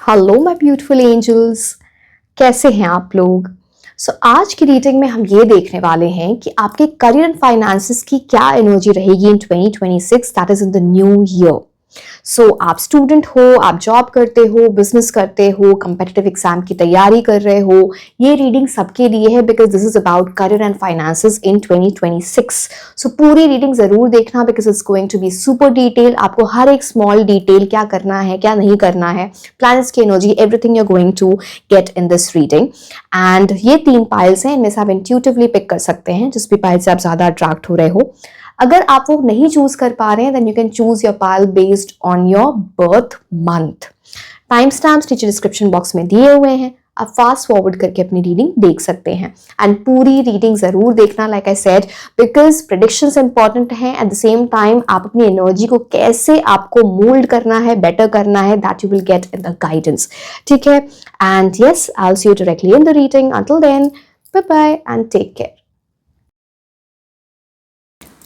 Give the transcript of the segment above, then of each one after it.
Hello my beautiful angels, कैसे हैं आप लोग। आज की रीडिंग में हम ये देखने वाले हैं कि आपके करियर एंड फाइनेंसेस की क्या एनर्जी रहेगी इन 2026, that is in the new year. आप स्टूडेंट हो, आप जॉब करते हो, बिजनेस करते हो, कम्पिटिटिव एग्जाम की तैयारी कर रहे हो, ये रीडिंग सबके लिए है because this is about career and finances in 2026। पूरी रीडिंग जरूर देखना because it's going to be super detail. आपको हर एक स्मॉल डिटेल, क्या करना है क्या नहीं करना है, प्लैनेट्स की energy, everything you are going to get in this reading. And ये 3 पाइल्स हैं, इनमें से आप इंट्यूटिवली पिक कर सकते हैं जिस भी पाइल से आप ज्यादा अट्रैक्ट हो रहे हो। अगर आप वो नहीं चूज कर पा रहे हैं then you can choose your pile based on your birth month. Time stamps नीचे डिस्क्रिप्शन बॉक्स में दिए हुए हैं, आप फास्ट फॉरवर्ड करके अपनी रीडिंग देख सकते हैं। एंड पूरी रीडिंग जरूर देखना, like I said, because predictions important हैं। एट द सेम टाइम आप अपनी एनर्जी को कैसे आपको मोल्ड करना है, बेटर करना है, that you will get in the guidance. ठीक है, and yes, I will see you directly in the reading. Until then, bye bye and take care.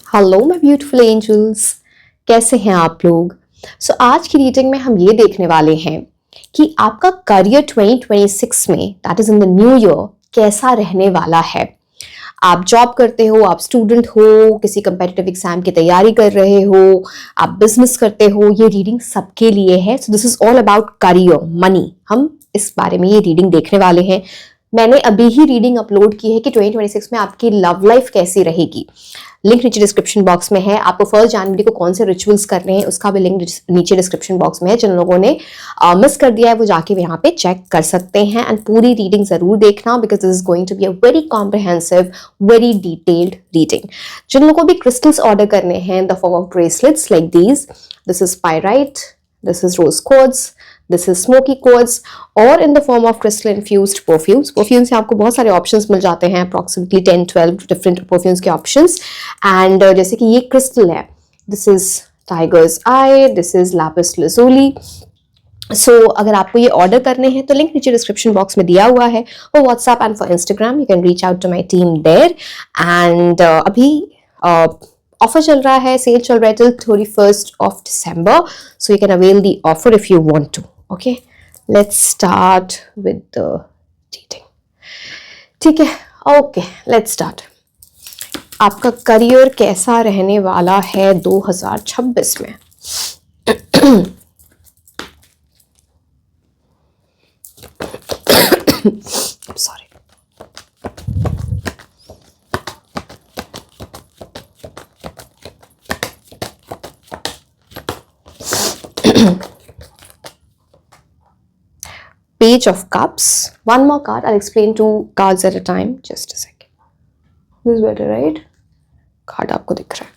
Hello my beautiful angels, कैसे हैं आप लोग। आज की रीडिंग में हम ये देखने वाले हैं कि आपका करियर 2026 में, that is in the new year, कैसा रहने वाला है। आप जॉब करते हो, आप स्टूडेंट हो, किसी कंपेटिटिव एग्जाम की तैयारी कर रहे हो, आप बिजनेस करते हो, ये रीडिंग सबके लिए है। This is all about career, money. हम इस बारे में ये रीडिंग देखने वाले हैं। मैंने अभी ही रीडिंग अपलोड की है कि 2026 में आपकी लव लाइफ कैसी रहेगी। लिंक नीचे डिस्क्रिप्शन बॉक्स में है। आपको 1 जनवरी को कौन से रिचुअल्स करने हैं उसका भी लिंक नीचे डिस्क्रिप्शन बॉक्स में है। जिन लोगों ने मिस कर दिया है वो जाके यहाँ पे चेक कर सकते हैं। एंड पूरी रीडिंग जरूर देखना because this is going to be a very comprehensive, very detailed reading. जिन लोगों को भी क्रिस्टल्स ऑर्डर करने हैं, the form of bracelets like this is pyrite, this is rose quartz, this is smoky quartz, और in the form of crystal infused perfumes. Perfumes से आपको बहुत सारे ऑप्शंस मिल जाते हैं, अप्रॉक्सीमेटली 10-12 डिफरेंट परफ्यूम्स के ऑप्शंस। एंड जैसे कि ये क्रिस्टल है, this is tiger's I, this is Lapis lazuli। अगर आपको ये ऑर्डर करने हैं तो लिंक नीचे डिस्क्रिप्शन बॉक्स में दिया हुआ है, for WhatsApp and for Instagram you can reach out to my team there. And अभी ऑफर चल रहा है, सेल चल रहा है till 31st of December, so you can avail the offer if you want to. Okay, let's start with the reading. ठीक है, okay, let's start. आपका करियर कैसा रहने वाला है 2026 में। Sorry. Page of Cups. One more card. I'll explain 2 cards at a time. Just a second. This is better, right? Card आपको दिख रहा है।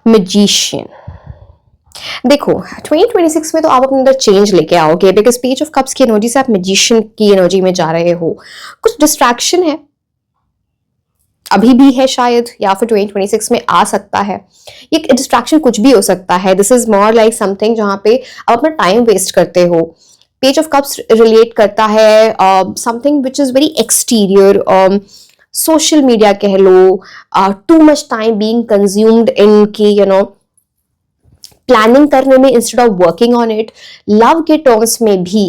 Magician. देखो 2026 में तो आप अपने अंदर चेंज लेके आओगे बिकॉज पेज ऑफ कप्स की एनर्जी से आप मैजिशियन की एनर्जी में जा रहे हो। कुछ डिस्ट्रैक्शन है, अभी भी है शायद, या फिर 2026 में आ सकता है। ये डिस्ट्रैक्शन कुछ भी हो सकता है। This is more like something जहाँ पे आप अपना टाइम वेस्ट करते हो। पेज ऑफ कप्स रिलेट करता है something which is very exterior, social media कह लो, too much time being consumed in की प्लानिंग करने में instead of working on it. Love के टर्म्स में भी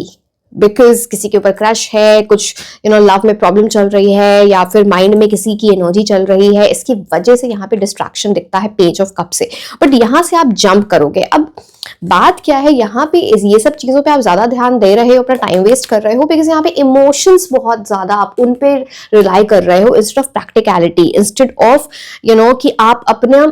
बिकॉज किसी के ऊपर क्रश है, कुछ लव में प्रॉब्लम चल रही है, या फिर माइंड में किसी की एनर्जी चल रही है, इसकी वजह से यहाँ पे डिस्ट्रैक्शन दिखता है पेज ऑफ कप से। बट यहाँ से आप जंप करोगे। अब बात क्या है, यहाँ पे ये सब चीजों पे आप ज्यादा ध्यान दे रहे हो, अपना टाइम वेस्ट कर रहे हो बिकॉज यहाँ पे इमोशंस बहुत ज्यादा आप उन पे रिलाई कर रहे हो instead of practicality, instead of कि आप अपना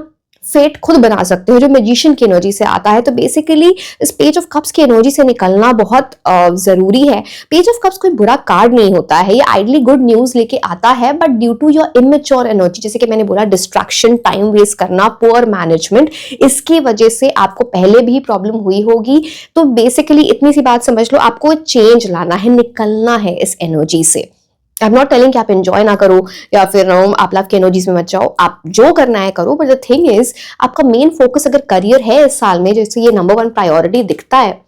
फेट खुद बना सकते हो जो मैजिशियन की एनर्जी से आता है। तो बेसिकली इस पेज ऑफ कप्स की एनर्जी से निकलना बहुत जरूरी है। पेज ऑफ कप्स कोई बुरा कार्ड नहीं होता है, ये आइडली गुड न्यूज लेके आता है, but due to your immature energy, जैसे कि मैंने बोला, डिस्ट्रैक्शन, टाइम वेस्ट करना, पुअर मैनेजमेंट, इसकी वजह से आपको पहले भी प्रॉब्लम हुई होगी। तो बेसिकली इतनी सी बात समझ लो, आपको चेंज लाना है, निकलना है इस एनर्जी से। आई एम नॉट टेलिंग कि आप एंजॉय ना करो या फिर आप लव की एनर्जीज में मत जाओ, आप जो करना है करो, बट द थिंग इज आपका मेन फोकस अगर करियर है इस साल में, जैसे ये नंबर 1 प्रायोरिटी दिखता है,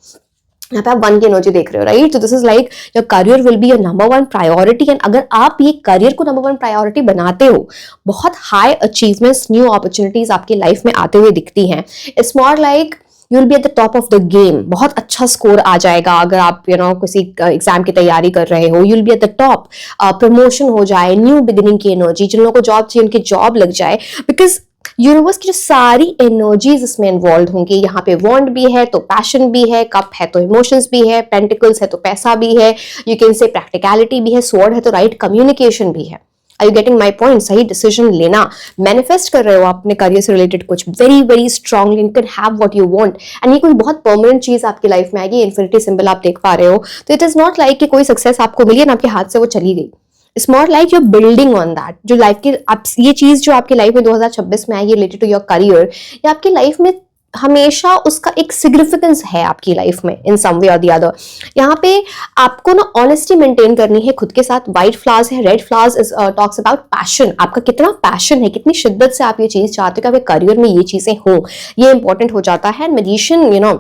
यहाँ पे आप 1 की एनर्जी देख रहे हो, राइट? तो this is like your career will be your number 1 priority, and अगर आप ये करियर को नंबर 1 प्रायोरिटी बनाते हो, बहुत हाई अचीवमेंट्स, न्यू अपॉर्चुनिटीज आपकी लाइफ में आते हुए दिखती हैं। It's more like you will be at the top of the game, बहुत अच्छा स्कोर आ जाएगा अगर आप किसी एग्जाम की तैयारी कर रहे हो, you will be at the top, promotion हो जाए, न्यू बिगिनिंग की एनर्जी, जिन लोगों को जॉब चाहिए उनकी जॉब लग जाए, बिकॉज यूनिवर्स की जो सारी एनर्जीज इसमें इन्वॉल्व होंगी। यहाँ पे वॉन्ड भी है तो पैशन भी है, कप है तो इमोशंस भी है, पेंटिकल्स है तो पैसा भी है, यू कैन से प्रैक्टिकलिटी भी है, स्वॉर्ड है तो राइट कम्युनिकेशन भी है। Are you getting my point? सही डिसीजन लेना, मैनिफेस्ट कर रहे हो अपने करियर से रिलेटेड कुछ very very strongly, you can have what you want, and ये कोई बहुत परमानेंट चीज आपकी लाइफ में आएगी। इन्फिनिटी सिंबल आप देख पा रहे हो, तो इट इज नॉट लाइक कि कोई सक्सेस आपको मिली ना आपके हाथ से वो चली गई। It's not like you building on that, जो लाइफ की आप ये चीज जो आपकी लाइफ में 2026 में I related to your career, या आपकी लाइफ में हमेशा उसका एक सिग्निफिकेंस है आपकी लाइफ में इन सम वे और द अदर। यहाँ पे आपको ना ऑनेस्टी मेंटेन करनी है खुद के साथ। व्हाइट फ्लावर्स है, red flowers is talks about passion. आपका कितना पैशन है, कितनी शिद्दत से आप ये चीज चाहते हो कि आपके करियर में ये चीजें हो, ये इंपॉर्टेंट हो जाता है। मैजिशियन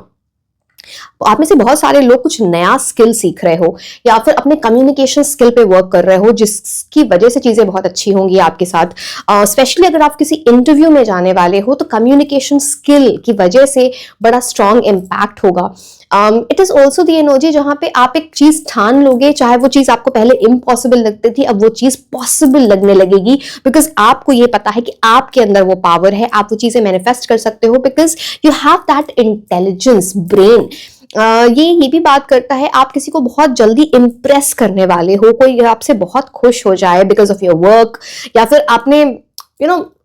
आप में से बहुत सारे लोग कुछ नया स्किल सीख रहे हो, या फिर अपने कम्युनिकेशन स्किल पे वर्क कर रहे हो, जिसकी वजह से चीजें बहुत अच्छी होंगी आपके साथ। स्पेशली अगर आप किसी इंटरव्यू में जाने वाले हो तो कम्युनिकेशन स्किल की वजह से बड़ा स्ट्रॉन्ग इम्पैक्ट होगा। It is also the energy जहां पे आप एक चीज ठान लोगे, चाहे वो चीज आपको पहले इम्पॉसिबल लगती थी, अब वो चीज पॉसिबल लगने लगेगी, बिकॉज आपको ये पता है कि आपके अंदर वो पावर है, आप वो चीजें मैनिफेस्ट कर सकते हो, because you have that intelligence brain. ये भी बात करता है, आप किसी को बहुत जल्दी इंप्रेस करने वाले हो, कोई आपसे बहुत खुश हो जाए बिकॉज ऑफ योर वर्क, या फिर आपने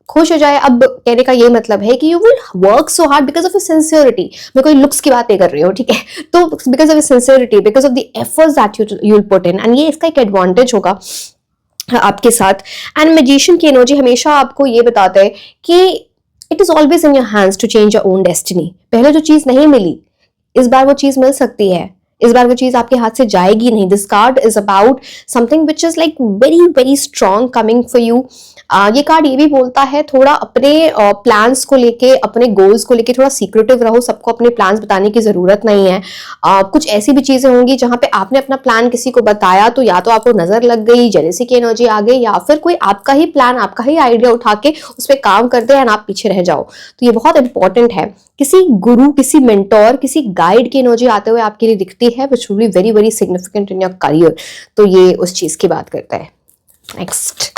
खुश हो जाए। अब कहने का ये मतलब है कि you will work so hard because of sincerity. मैं कोई लुक्स की बात नहीं कर रही हूँ, ठीक है? तो because of sincerity, because of the efforts that you will put in, and ये इसका एक एडवांटेज होगा आपके साथ। एंड मैजिशियन की एनर्जी हमेशा आपको ये बताता है कि it is always in your hands to change your own destiny. पहले जो चीज नहीं मिली, इस बार वो चीज मिल सकती है, इस बार वो चीज आपके हाथ से जाएगी नहीं। This card is about something which is like very very strong coming for you. ये कार्ड ये भी बोलता है थोड़ा अपने प्लान्स को लेके, अपने गोल्स को लेके थोड़ा सीक्रेटिव रहो, सबको अपने प्लान्स बताने की जरूरत नहीं है। कुछ ऐसी भी चीजें होंगी जहां पे आपने अपना प्लान किसी को बताया तो या तो आपको नजर लग गई, जेलसी की एनर्जी आ गई, या फिर कोई आपका ही प्लान, आपका ही आइडिया उठा के उस पर काम कर दे एंड आप पीछे रह जाओ। तो ये बहुत इंपॉर्टेंट है। किसी गुरु, किसी मेंटोर, किसी गाइड की एनर्जी आते हुए आपके लिए दिखती है, which will be very very significant in your career. तो ये उस चीज की बात करता है। Next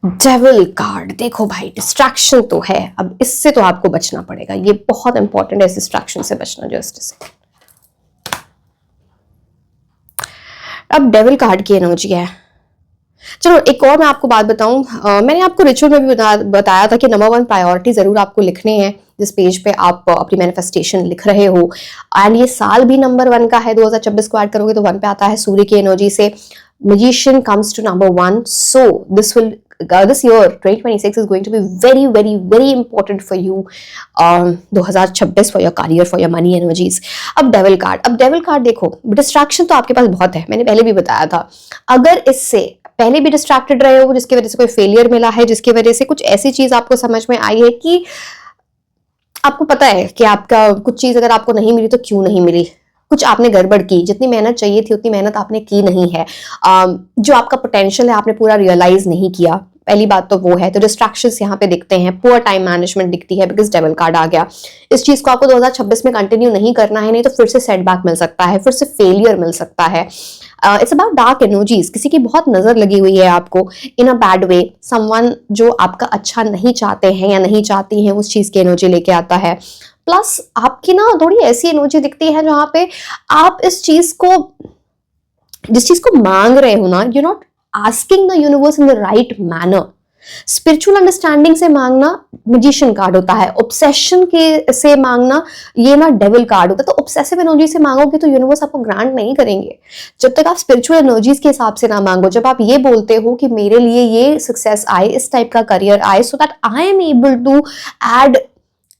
devil card. देखो भाई, डिस्ट्रैक्शन तो है, अब इससे तो आपको बचना पड़ेगा। ये बहुत इंपॉर्टेंट है, इस डिस्ट्रैक्शन से बचना। जस्ट से अब डेविल कार्ड की एनर्जी है। चलो एक और मैं आपको बात बताऊं, मैंने आपको रिचुअल में भी बताया था कि नंबर 1 प्रायोरिटी जरूर आपको लिखने हैं जिस पेज पे आप अपनी मैनिफेस्टेशन लिख रहे हो। एंड ये साल भी नंबर 1 का है, 2026 को ऐड करोगे तो 1 पे आता है सूर्य की एनर्जी से। Magician comes to number 1, so this year 2026 is going to be very very very important for you, 2026 for your career, for your money energies। अब डेविल कार्ड देखो, डिस्ट्रैक्शन तो आपके पास बहुत है, मैंने पहले भी बताया था। अगर इससे पहले भी डिस्ट्रैक्टेड रहे हो, जिसकी वजह से कोई फेलियर मिला है, जिसकी वजह से कुछ ऐसी चीज आपको समझ में आई है कि आपको पता है कि आपका कुछ चीज अगर आपको नहीं मिली तो क्यों नहीं मिली, कुछ आपने गड़बड़ की, जितनी मेहनत चाहिए थी उतनी मेहनत आपने की नहीं है, जो आपका पोटेंशियल है आपने पूरा रियलाइज नहीं किया। पहली बात तो वो है। तो डिस्ट्रैक्शंस यहाँ पे दिखते हैं, पुअर टाइम मैनेजमेंट दिखती है बिकॉज डेविल कार्ड आ गया। इस चीज को आपको 2026 में कंटिन्यू नहीं करना है, नहीं तो फिर से सेटबैक मिल सकता है, फिर से फेलियर मिल सकता है। इट्स अबाउट डार्क एनर्जीज, किसी की बहुत नजर लगी हुई है आपको इन अ बैड वे, समवन जो आपका अच्छा नहीं चाहते हैं या नहीं चाहती हैं, उस चीज की एनर्जी लेके आता है। प्लस आपकी ना थोड़ी ऐसी एनर्जी दिखती है जहां पे आप इस चीज को, जिस चीज को मांग रहे हो ना, you not asking the universe in the right manner. Spiritual understanding से मांगना मैजिशियन कार्ड होता है, ऑब्सेशन के से मांगना ये ना डेविल कार्ड होता है। तो ऑब्सेसिव एनर्जी से मांगोगे तो यूनिवर्स आपको ग्रांट नहीं करेंगे जब तक आप स्पिरिचुअल एनर्जीज के हिसाब से ना मांगो। जब आप ये बोलते हो कि मेरे लिए ये सक्सेस आए, इस टाइप का करियर आए, so that I am able to add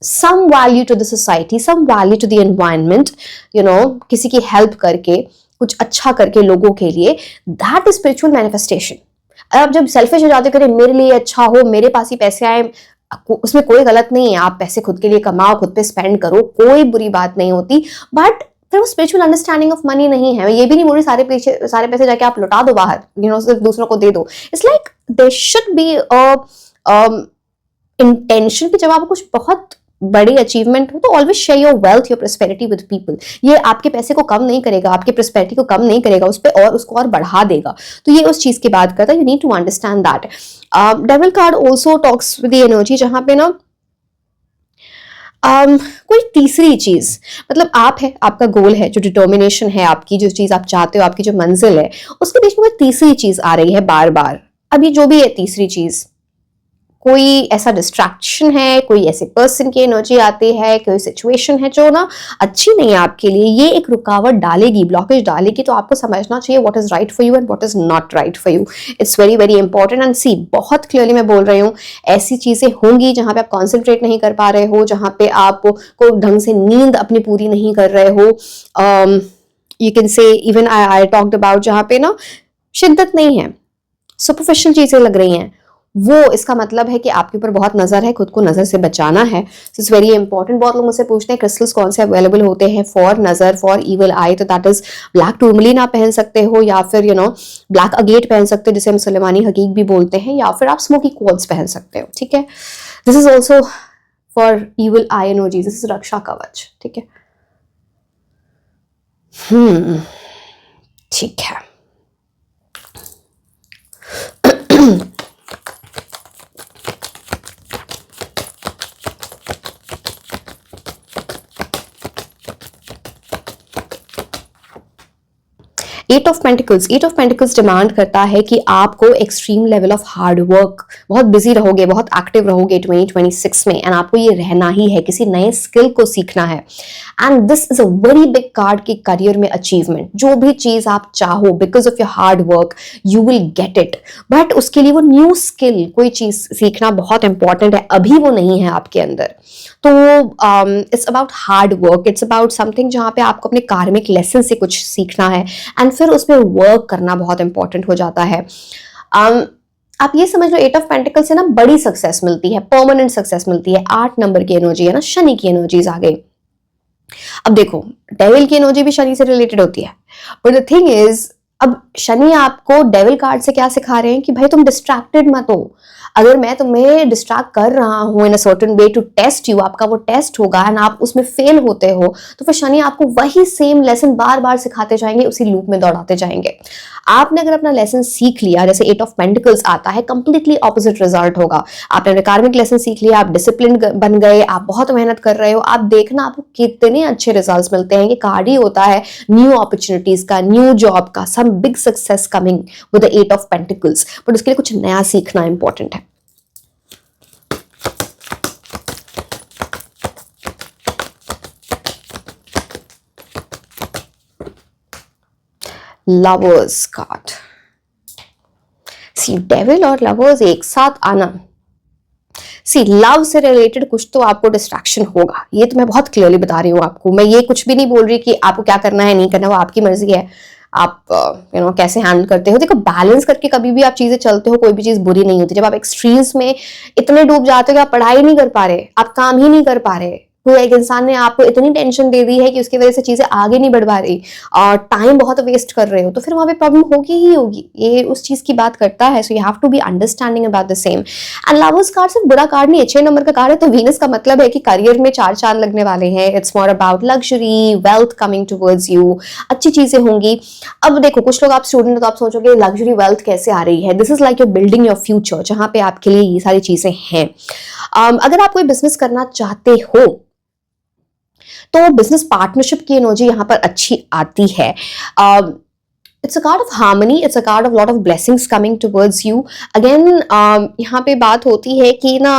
some value to the society, some value to the environment, किसी की हेल्प करके, कुछ अच्छा करके लोगों के लिए, दैट इज स्पिरिचुअल मैनिफेस्टेशन। अब जब सेल्फिश हो जाते करें मेरे लिए अच्छा हो, मेरे पास ही पैसे आए, उसमें कोई गलत नहीं है, आप पैसे खुद के लिए कमाओ, खुद पे स्पेंड करो, कोई बुरी बात नहीं होती, बट फिर वो स्पिरिचुअल अंडरस्टैंडिंग ऑफ मनी नहीं है। मैं ये भी नहीं बोल रही सारे पैसे जाके आप लुटा दो बाहर, सिर्फ दूसरों को दे दो। It's like there should be intention कि जब आपको कुछ बहुत बड़ी अचीवमेंट हो तो always share your wealth, your prosperity with people. ये आपके पैसे को कम नहीं करेगा, आपके प्रोस्पेरिटी को कम नहीं करेगा, उस पर और उसको और बढ़ा देगा। तो ये उस चीज की बात करता है, you need to understand that. Devil card also talks with the energy जहां पे ना कोई तीसरी चीज, मतलब आप है, आपका गोल है, जो डिटर्मिनेशन है आपकी, जो चीज आप चाहते हो, आपकी जो मंजिल है, उसके बीच में कोई तीसरी चीज आ रही है बार बार। अब ये जो भी है तीसरी चीज, कोई ऐसा डिस्ट्रैक्शन है, कोई ऐसे पर्सन की एनर्जी आती है, कोई सिचुएशन है जो ना अच्छी नहीं है आपके लिए, ये एक रुकावट डालेगी, ब्लॉकेज डालेगी। तो आपको समझना चाहिए what is right for you and what is not right for you. It's very very important. And see, बहुत क्लियरली मैं बोल रही हूँ, ऐसी चीजें होंगी जहां पे आप कॉन्सेंट्रेट नहीं कर पा रहे हो, जहां पे आप को ढंग से नींद अपनी पूरी नहीं कर रहे हो। You can say even I talked about जहां पे ना शिद्दत नहीं है, सुपरफिशियल चीजें लग रही हैं, वो इसका मतलब है कि आपके ऊपर बहुत नजर है, खुद को नजर से बचाना है। It's very important. बहुत लोग मुझसे पूछते हैं क्रिस्टल्स कौन से अवेलेबल होते हैं फॉर नजर, फॉर इविल आई, तो दैट इज ब्लैक टूरमलिन आप पहन सकते हो, या फिर ब्लैक अगेट पहन सकते हो जिसे हम सुलेमानी हकीक भी बोलते हैं, या फिर आप स्मोकी क्वार्ट्ज पहन सकते हो। ठीक है, this is also for evil eye energy, this is रक्षा कवच। ठीक है, ठीक है। 8 of pentacles, 8 of pentacles demand करता है कि आपको extreme level of hard work, बहुत बिजी रहोगे, बहुत एक्टिव रहोगे 2026 में, एंड आपको ये रहना ही है, किसी नए स्किल को सीखना है। And this is a very big card कि करियर में अचीवमेंट, जो भी चीज आप चाहो because of your hard work you will get it, but उसके लिए वो न्यू स्किल, कोई चीज सीखना बहुत इंपॉर्टेंट है, अभी वो नहीं है आपके अंदर। तो it's about hard work, it's about something जहां पे आपको अपने कार्मिक लेसन से कुछ सीखना है, एंड फिर उसमें वर्क करना बहुत इंपॉर्टेंट हो जाता है। आप ये समझ लो 8 ऑफ पेंटिकल से ना बड़ी सक्सेस मिलती है, परमानेंट सक्सेस मिलती है। 8 नंबर की एनर्जी है ना, शनि की एनर्जीज आ गई। अब देखो, डेविल की एनर्जी भी शनि से रिलेटेड होती है, बट द थिंग इज, अब शनि आपको डेविल कार्ड से क्या सिखा रहे हैं कि भाई तुम डिस्ट्रैक्टेड मत हो। अगर मैं तुम्हें डिस्ट्रैक्ट कर रहा हूं in a certain way to test you, आपका वो टेस्ट होगा एंड आप उसमें फेल होते हो, तो फिर शनि आपको वही सेम लेसन बार बार सिखाते जाएंगे, उसी लूप में दौड़ाते जाएंगे। आपने अगर अपना लेसन सीख लिया, जैसे 8 ऑफ पेंटिकल्स आता है, कंप्लीटली ऑपोजिट रिजल्ट होगा। आपने कार्मिक लेसन सीख लिया, आप डिसिप्लिन बन गए, आप बहुत मेहनत कर रहे हो, आप देखना आपको कितने अच्छे रिजल्ट्स मिलते हैं। ये कार्ड ही होता है न्यू अपॉर्चुनिटीज का, न्यू जॉब का, some big success coming with the 8 of pentacles, but उसके लिए कुछ नया सीखना इंपॉर्टेंट है। लवर्स कार्ड, सी डेविल और लवर्स एक साथ आना, सी लव से रिलेटेड कुछ तो आपको डिस्ट्रैक्शन होगा, ये तो मैं बहुत क्लियरली बता रही हूँ आपको। मैं ये कुछ भी नहीं बोल रही कि आपको क्या करना है नहीं करना, वो आपकी मर्जी है, आप कैसे हैंडल करते हो। देखो, बैलेंस करके कभी भी आप चीजें चलते हो, कोई भी चीज बुरी नहीं होती। जब आप एक्सट्रीम्स में इतने डूब जाते हो कि आप पढ़ाई नहीं कर पा रहे, आप काम ही नहीं कर पा रहे, कोई एक इंसान ने आपको इतनी टेंशन दे दी है कि उसकी वजह से चीजें आगे नहीं बढ़ पा रही और टाइम बहुत वेस्ट कर रहे हो, तो फिर वहां पे प्रॉब्लम होगी ही होगी। ये उस चीज की बात करता है। So you have to be understanding about the same. And lovers card सिर्फ बुरा कार्ड नहीं है, 6 नंबर का कार्ड है, तो वीनस का मतलब है कि करियर में 4 चांद लगने वाले हैं। It's more about luxury, wealth coming towards you, अच्छी चीजें होंगी। अब देखो, कुछ लोग आप स्टूडेंट हो तो आप सोचोगे लग्जरी वेल्थ कैसे आ रही है। This is like your building your future, जहां पे आपके लिए ये सारी चीजें हैं। अगर आप कोई बिजनेस करना चाहते हो तो बिजनेस पार्टनरशिप की एनर्जी यहां पर अच्छी आती है। It's a card of harmony, it's a card of lot of blessings coming towards you. Again यहाँ पे बात होती है कि ना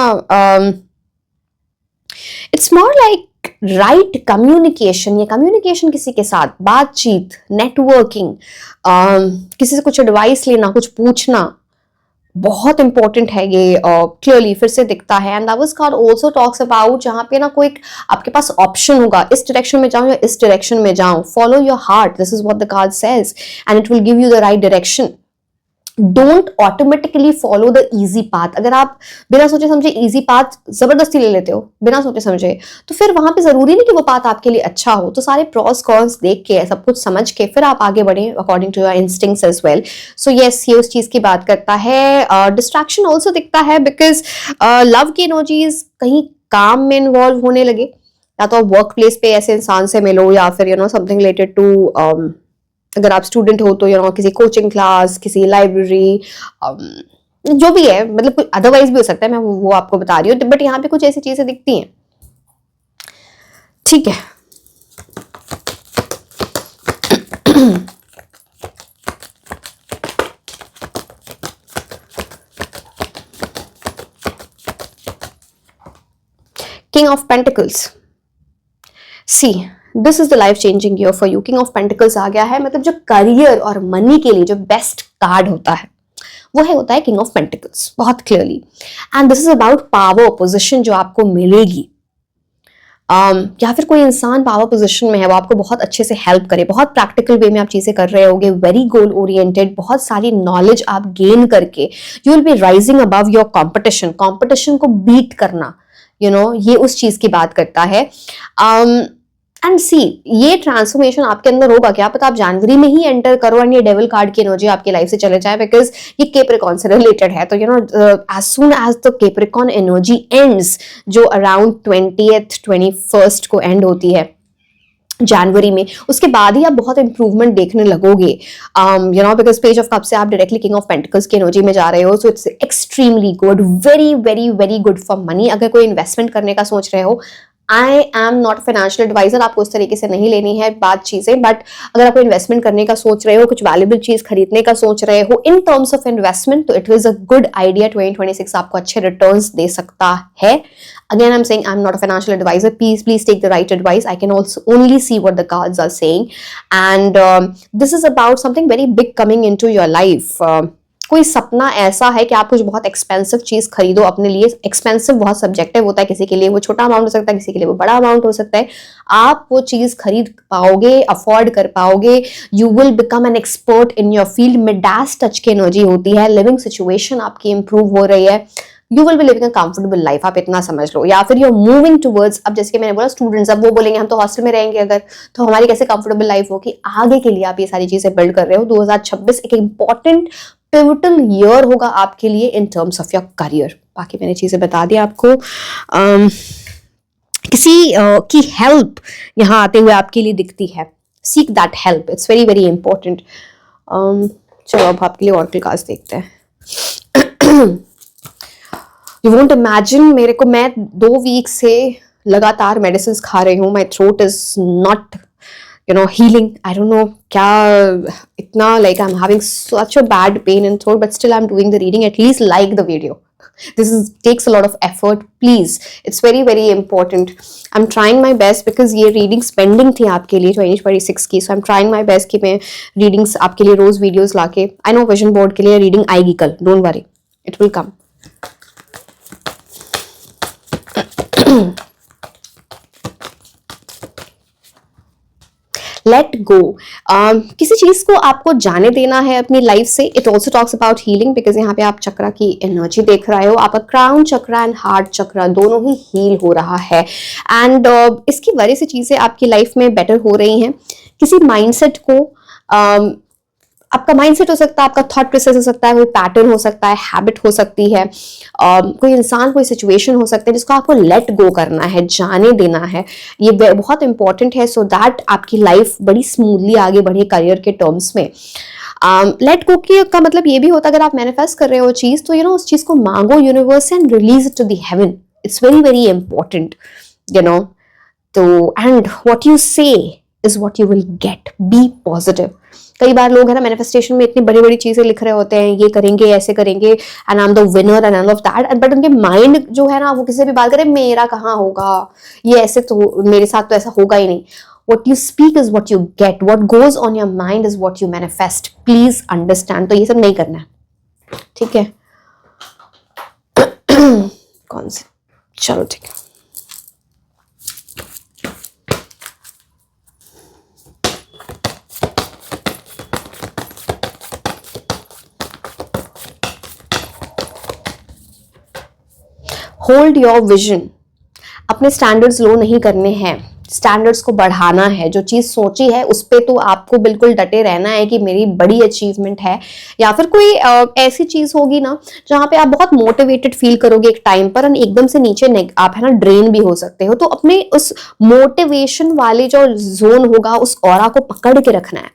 it's more like right communication, या कम्युनिकेशन किसी के साथ, बातचीत, नेटवर्किंग, किसी से कुछ एडवाइस लेना, कुछ पूछना, बहुत इंपॉर्टेंट है ये, क्लियरली फिर से दिखता है। And that card also talks about जहाँ पे ना कोई आपके पास ऑप्शन होगा, इस डायरेक्शन में जाऊं या इस डायरेक्शन में जाऊं। Follow your heart, this is what the card says, and it will give you the right direction. Don't automatically follow the easy path. अगर आप बिना सोचे समझे इजी पाथ जबरदस्ती ले लेते हो बिना सोचे समझे, तो फिर वहां पे जरूरी नहीं कि वो पाथ आपके लिए अच्छा हो। तो सारे प्रॉस कॉन्स देख के, सब कुछ समझ के फिर आप आगे बढ़े according to your instincts as well. So yes, ये उस चीज की बात करता है। डिस्ट्रैक्शन ऑल्सो दिखता है, बिकॉज लव की एनर्जीज कहीं काम में इन्वॉल्व होने लगे, या तो वर्क प्लेस पे ऐसे इंसान से मिलो, या फिर समथिंग रिलेटेड टू, अगर आप स्टूडेंट हो तो किसी कोचिंग क्लास, किसी लाइब्रेरी, जो भी है, मतलब कोई अदरवाइज भी हो सकता है, मैं वो आपको बता रही हूँ। बट यहाँ पे कुछ ऐसी चीजें दिखती हैं, ठीक है। King of pentacles, see this is the life changing year for you. King of pentacles आ गया है, मतलब जो करियर और मनी के लिए जो बेस्ट कार्ड होता है वो होता है किंग ऑफ पेंटिकल्स, बहुत clearly. And this is about power position जो आपको मिलेगी, या फिर कोई इंसान पावर पोजीशन में है, वो आपको बहुत अच्छे से हेल्प करे, बहुत प्रैक्टिकल वे में आप चीजें कर रहे होगे, वेरी गोल ओरिएंटेड, बहुत सारी नॉलेज आप गेन करके you will B rising above your competition को बीट करना, ये उस चीज की बात करता है। एंड सी, ये ट्रांसफॉर्मेशन आपके अंदर होगा, क्या पता आप जनवरी में ही एंटर करो एंड ये डेविल कार्ड की एनर्जी आपकी लाइफ से चले जाए, बिकॉज ये कैप्रिकॉन से रिलेटेड है। तो as soon as the Capricorn energy ends, जो अराउंड 20th 21st को एंड होती है जनवरी में, उसके बाद ही आप बहुत इंप्रूवमेंट देखने लगोगे, बिकॉज पेज ऑफ कप से आप डायरेक्टली किंग ऑफ पेंटिकल्स की एनर्जी में जा रहे हो। So it's extremely good, very very very good for money. अगर कोई इन्वेस्टमेंट करने का सोच रहे हो, I am not financial advisor, आपको उस तरीके से नहीं लेनी है बात चीजें, बट अगर आपको इन्वेस्टमेंट करने का सोच रहे हो, कुछ वैल्यूएबल चीज खरीदने का सोच रहे हो इन टर्म्स ऑफ इन्वेस्टमेंट, तो it is a good idea. 2026 आपको अच्छे रिटर्न्स दे सकता है। Again, I'm saying I'm not a financial advisor. Please take the right advice. I can also only see what the cards are saying. And this is about something very big coming into your life. कोई सपना ऐसा है कि आप कुछ बहुत expensive चीज खरीदो अपने लिए। एक्सपेंसिव बहुत सब्जेक्टिव होता है, किसी के लिए वो छोटा अमाउंट हो सकता है, किसी के लिए वो बड़ा अमाउंट हो सकता है। आप वो चीज खरीद पाओगे, अफोर्ड कर पाओगे, you will become an expert in your field. में डैश टच की एनर्जी होती है, लिविंग सिचुएशन आपकी इंप्रूव हो रही है, you will B living a comfortable life, आप इतना समझ लो। या फिर यू आर मूविंग टुवर्ड्स, अब जैसे कि मैंने बोला स्टूडेंट्स, अब वो बोलेंगे हम तो हॉस्टल में रहेंगे अगर, तो हमारी कैसे कंफर्टेबल लाइफ होगी। आगे के लिए आप ये सारी चीजें बिल्ड कर रहे हो। 2026 एक इंपॉर्टेंट पिवटल ईयर होगा आपके लिए इन टर्म्स ऑफ योर करियर। बाकी मैंने चीजें बता दी आपको। किसी की हेल्प यहाँ आते हुए आपके लिए दिखती है, seek that help, it's very very important. चलो अब आपके लिए ऑरेकल कार्ड्स देखते हैं। यू वोंट इमेजिन, मैं 2 वीक से लगातार मेडिसिन खा रही हूँ। My throat is not healing. I don't know क्या इतना, like I'm having such a bad pain in throat, but still I'm doing the reading. At least like the video. This takes a lot of effort. Please, it's very very important. I'm trying my best because ये readings pending थी आपके लिए 2026 की, so I'm trying my best कि मैं readings आपके लिए रोज videos लाके, I know vision board के लिए reading आएगी कल, don't worry, it will come. Let go, किसी चीज को आपको जाने देना है अपनी लाइफ से। It also talks about healing, because यहाँ पे आप चक्रा की एनर्जी देख रहे हो। आपका क्राउन चक्रा एंड हार्ट चक्रा दोनों ही हील हो रहा है, एंड इसकी वजह से चीजें आपकी लाइफ में बेटर हो रही हैं। किसी माइंडसेट को, आपका माइंडसेट हो सकता है, आपका थॉट प्रोसेस हो सकता है, कोई पैटर्न हो सकता है, हैबिट हो सकती है, कोई इंसान, कोई सिचुएशन हो सकता है जिसको आपको लेट गो करना है, जाने देना है। ये बहुत इंपॉर्टेंट है, सो दैट आपकी लाइफ बड़ी स्मूथली आगे बढ़े करियर के टर्म्स में। लेट गो का मतलब ये भी होता है, अगर आप मैनिफेस्ट कर रहे हो चीज, तो उस चीज को मांगो universe and release it to the heaven. It's very very important, तो and what you say is what you will get. Be positive. कई बार लोग है ना मैनिफेस्टेशन में इतनी बड़ी बड़ी चीजें लिख रहे होते हैं, ये करेंगे, ऐसे करेंगे, and I am the winner and all of that, but उनके माइंड जो है ना, वो किसी भी बात करे, मेरा कहाँ होगा, ये ऐसे तो मेरे साथ तो ऐसा होगा ही नहीं। What you speak is what you get. What goes on your mind is what you manifest. Please understand. तो ये सब नहीं करना है, ठीक है। कौन सी, चलो ठीक है। होल्ड योर विजन, अपने स्टैंडर्ड्स लो नहीं करने हैं, स्टैंडर्ड्स को बढ़ाना है। जो चीज सोची है उस पे तो आपको बिल्कुल डटे रहना है कि मेरी बड़ी अचीवमेंट है, या फिर कोई ऐसी चीज होगी ना जहां पे आप बहुत मोटिवेटेड फील करोगे एक टाइम पर, और एकदम से नीचे आप है ना ड्रेन भी हो सकते हो। तो अपने उस मोटिवेशन वाले जो जोन होगा उस ऑरा को पकड़ के रखना है,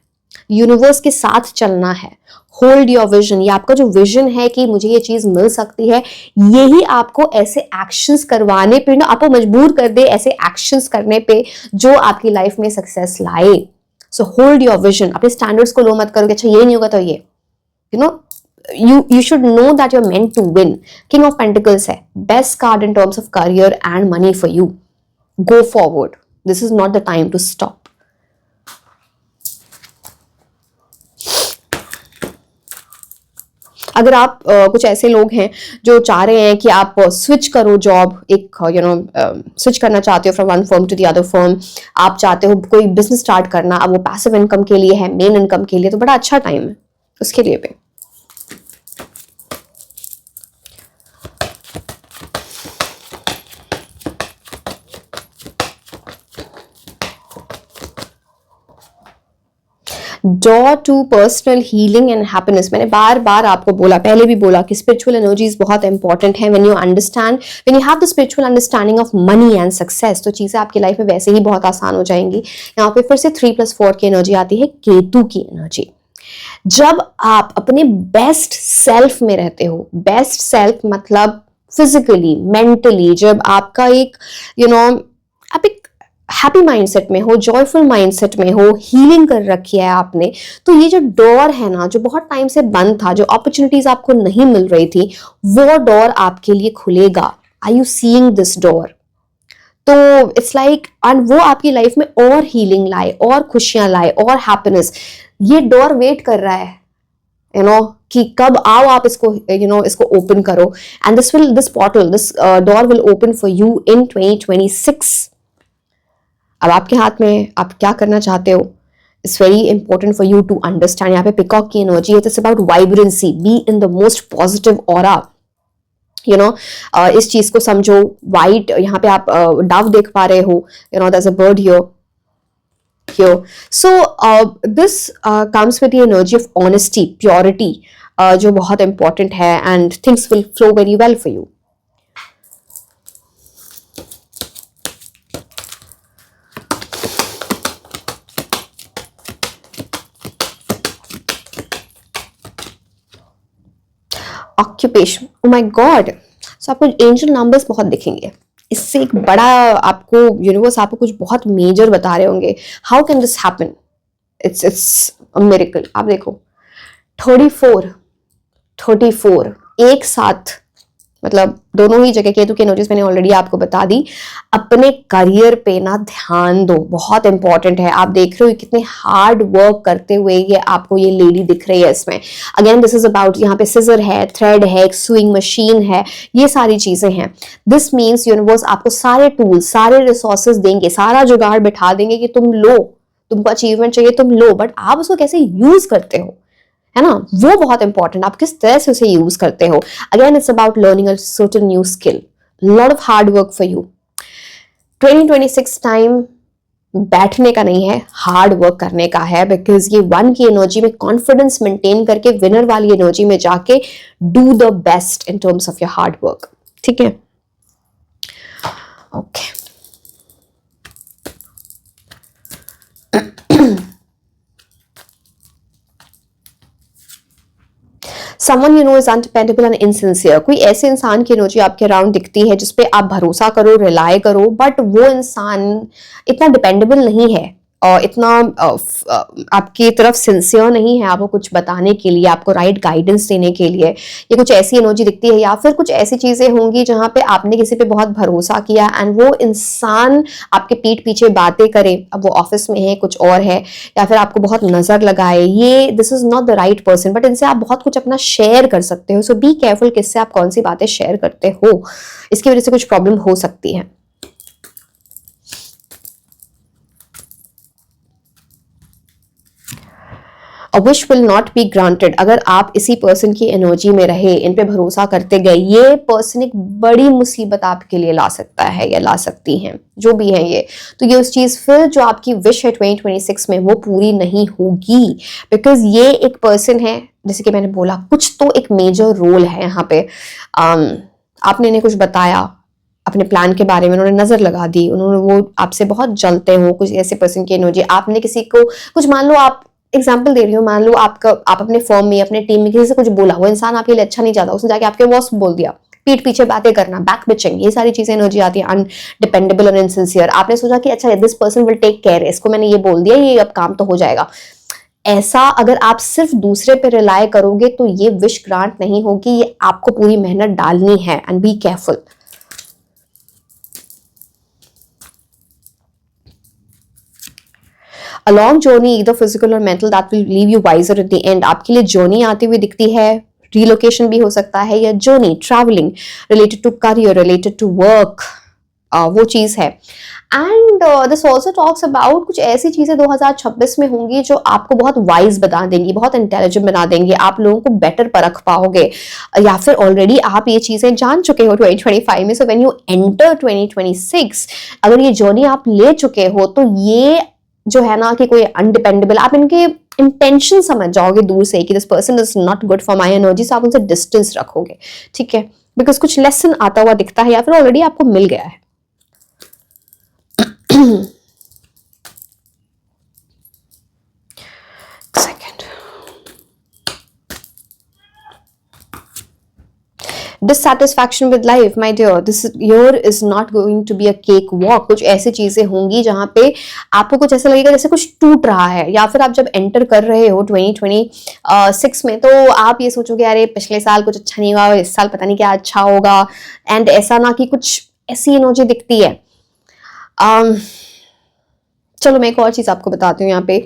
यूनिवर्स के साथ चलना है। होल्ड योर विजन, ये आपका जो विजन है कि मुझे ये चीज मिल सकती है, यही आपको ऐसे एक्शंस करवाने पे ना, आपको मजबूर कर दे ऐसे एक्शंस करने पे जो आपकी लाइफ में सक्सेस लाए। सो होल्ड योर विजन, अपने स्टैंडर्ड्स को लो मत करो कि अच्छा ये नहीं होगा तो ये, you know, you should know that you're meant to win. King of Pentacles है, best card in terms of career and money for you. Go forward. This is not the time to stop. अगर आप कुछ ऐसे लोग हैं जो चाह रहे हैं कि आप स्विच करो जॉब, एक स्विच करना चाहते हो from one firm to the other firm, आप चाहते हो कोई बिजनेस स्टार्ट करना, अब वो पैसिव इनकम के लिए है, मेन इनकम के लिए, तो बड़ा अच्छा टाइम है उसके लिए भी। Door to personal healing and happiness, मैंने बार बार आपको बोला, पहले भी बोला कि स्पिरिचुअल एनर्जीज बहुत इंपॉर्टेंट है। When you understand, when you have the spiritual understanding of money and success, तो चीजें आपकी लाइफ में वैसे ही बहुत आसान हो जाएंगी। यहाँ पे फिर से 3+4 की एनर्जी आती है, केतु की एनर्जी। जब आप अपने बेस्ट सेल्फ में रहते हो, बेस्ट सेल्फ मतलब फिजिकली, मेंटली, जब आपका एक आप एक हैप्पी माइंडसेट में हो, जॉयफुल माइंडसेट में हो, हीलिंग कर रखी है आपने, तो ये जो डोर है ना, जो बहुत टाइम से बंद था, जो अपॉर्चुनिटीज आपको नहीं मिल रही थी, वो डोर आपके लिए खुलेगा। Are you seeing this door? तो इट्स लाइक, एंड वो आपकी लाइफ में और हीलिंग लाए, और खुशियां लाए, और हैप्पीनेस। ये डोर वेट कर रहा है कि कब आओ आप इसको इसको ओपन करो, and this portal, this door will open for you in 2026। अब आपके हाथ में आप क्या करना चाहते हो, it's very important for you to understand. यहाँ पे पिकॉक की एनर्जी है, it's about vibrancy, be in the most positive aura. इस चीज को समझो। वाइट, यहाँ पे आप डव देख पा रहे हो, there is a bird here. So this comes with the energy of honesty, purity, जो बहुत इंपॉर्टेंट है, and things will flow very well for you. Occupation, oh my god, so आपको एंजल नंबर्स बहुत दिखेंगे। इससे एक बड़ा आपको यूनिवर्स आपको कुछ बहुत मेजर बता रहे होंगे। How can this happen? It's a miracle. आप देखो 34 एक साथ, मतलब दोनों ही जगह केतु की एनर्जीज मैंने ऑलरेडी आपको बता दी। अपने करियर पे ना ध्यान दो, बहुत इंपॉर्टेंट है। आप देख रहे हो कितने हार्ड वर्क करते हुए ये आपको ये लेडी दिख रही है इसमें। अगेन दिस इज अबाउट, यहाँ पे सिजर है, थ्रेड है, एक सुइंग मशीन है, ये सारी चीजें हैं। दिस मीन्स यूनिवर्स आपको सारे टूल्स, सारे रिसोर्सेज देंगे, सारा जुगाड़ बिठा देंगे कि तुम लो, तुमको अचीवमेंट चाहिए तुम लो, बट आप उसको कैसे यूज करते हो, है ना, वो बहुत इंपॉर्टेंट। आप किस तरह से उसे यूज करते हो। Again it's about learning a certain new skill, lot of hard work for you. 2026 time बैठने का नहीं है, हार्ड वर्क करने का है, बिकॉज ये 1 की एनर्जी में कॉन्फिडेंस मेंटेन करके विनर वाली एनर्जी में जाके do the best in terms of your hard work. ठीक है, okay. Someone you know is undependable and insincere. कोई ऐसे इंसान की एनर्जी आपके अराउंड दिखती है जिसपे आप भरोसा करो, रिलाय करो, बट वो इंसान इतना डिपेंडेबल नहीं है। इतना आपकी तरफ सिंसियर नहीं है आपको कुछ बताने के लिए, आपको राइट गाइडेंस देने के लिए। ये कुछ ऐसी एनर्जी दिखती है, या फिर कुछ ऐसी चीजें होंगी जहां पे आपने किसी पे बहुत भरोसा किया एंड वो इंसान आपके पीठ पीछे बातें करे, अब वो ऑफिस में है कुछ और है, या फिर आपको बहुत नजर लगाए, ये this is not the right person, but इनसे आप बहुत कुछ अपना शेयर कर सकते हो। सो बी केयरफुल किससे आप कौन सी बातें शेयर करते हो, इसकी वजह से कुछ प्रॉब्लम हो सकती है। A wish will not be granted। अगर आप इसी पर्सन की एनर्जी में रहे, इन पे भरोसा करते गए, ये पर्सन एक बड़ी मुसीबत आपके लिए ला सकता है या ला सकती हैं, जो भी है ये। तो ये उस चीज़ फिर जो आपकी विश है 2026 में वो पूरी नहीं होगी, बिकॉज ये एक पर्सन है, जैसे कि मैंने बोला, कुछ तो एक मेजर रोल है यहाँ पे। आपने इन्हें कुछ बताया अपने प्लान के बारे में, उन्होंने नजर लगा दी, उन्होंने वो आपसे बहुत जलते हो, कुछ ऐसे पर्सन की एनर्जी। आपने किसी को कुछ, मान लो आप, एग्जाम्पल दे रही हूँ, मान लो आप अपने फर्म में, अपने टीम में किसी से कुछ बोला, वो इंसान आपके लिए अच्छा नहीं चाहता, उसने जाके आपके बॉस बोल दिया, पीठ पीछे बातें करना, बैक बिचिंग, ये सारी चीजें एनर्जी आती है, अनडिपेंडेबल और इनसिंसियर। आपने सोचा कि अच्छा this person will take care, इसको मैंने ये बोल दिया, ये अब काम तो हो जाएगा। ऐसा अगर आप सिर्फ दूसरे पे रिलाय करोगे तो ये विश ग्रांट नहीं होगी, ये आपको पूरी मेहनत डालनी है, and be careful. A long journey, either physical or mental, that will leave you wiser at the end। आपके लिए जर्नी आती हुई दिखती है, रिलोकेशन भी हो सकता है, या journey travelling related to career, related to work, वो चीज है। And this also talks about कुछ ऐसी चीजें 2026 में होंगी जो आपको बहुत वाइज बना देंगी, बहुत इंटेलिजेंट बना देंगी, आप लोगों को बेटर परख पाओगे, या फिर ऑलरेडी आप ये चीजें जान चुके हो 2025 में। सो व्हेन यू एंटर 2026, अगर ये जर्नी आप ले चुके हो, तो ये जो है ना कि कोई अनडिपेंडेबल, आप इनके इंटेंशन समझ जाओगे दूर से कि this person is not good for my energy, so आप उनसे डिस्टेंस रखोगे, ठीक है, बिकॉज कुछ लेसन आता हुआ दिखता है, या फिर ऑलरेडी आपको मिल गया है। Dissatisfaction with life, my dear, this year is not going to be a cake walk. कुछ ऐसी चीजें होंगी जहां पे आपको कुछ ऐसा लगेगा जैसे कुछ टूट रहा है, या फिर आप जब एंटर कर रहे हो 2026 में, तो आप ये सोचोगे अरे पिछले साल कुछ अच्छा नहीं हुआ, इस साल पता नहीं क्या अच्छा होगा, एंड ऐसा ना कि कुछ ऐसी एनर्जी दिखती है। चलो मैं एक और चीज आपको बताती हूँ यहाँ पे।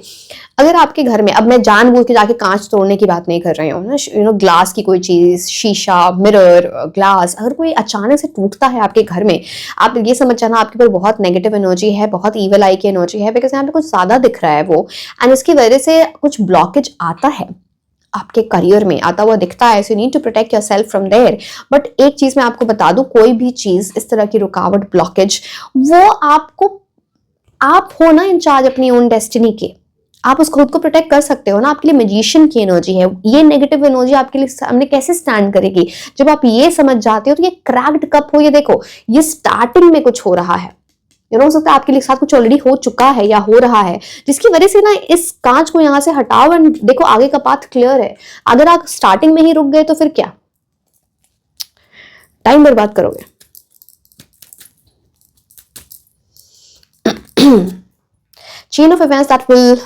अगर आपके घर में, अब मैं जानबूझ के जाके कांच तोड़ने की बात नहीं कर रही हूँ ना, ग्लास की कोई चीज, शीशा, मिरर, ग्लास, अगर कोई अचानक से टूटता है आपके घर में, आप ये समझ जाना आपके ऊपर बहुत नेगेटिव एनर्जी है, बहुत ईवल आई की एनर्जी है, बिकॉज यहाँ पे कुछ ज्यादा दिख रहा है वो, एंड इसकी वजह से कुछ ब्लॉकेज आता है आपके करियर में, आता हुआ दिखता है। So you need to protect yourself from there. But एक चीज मैं आपको बता दूं, कोई भी चीज इस तरह की रुकावट, ब्लॉकेज, वो आपको, आप हो ना इंचार्ज अपनी ओन डेस्टिनी के, आप उस खुद को प्रोटेक्ट कर सकते हो ना। आपके लिए मैजिशियन की एनर्जी है, ये नेगेटिव एनर्जी आपके लिए सामने कैसे स्टैंड करेगी? जब आप ये समझ जाते हो, तो ये क्रैक्ड कप हो, ये देखो, ये स्टार्टिंग में कुछ हो रहा है, हो सकता है आपके लिए साथ कुछ ऑलरेडी हो चुका है या हो रहा है, जिसकी वजह से ना इस कांच को यहां से हटाओ, एंड देखो आगे का पाथ क्लियर है। अगर आप स्टार्टिंग में ही रुक गए तो फिर क्या, टाइम बर्बाद करोगे। Chain of events that will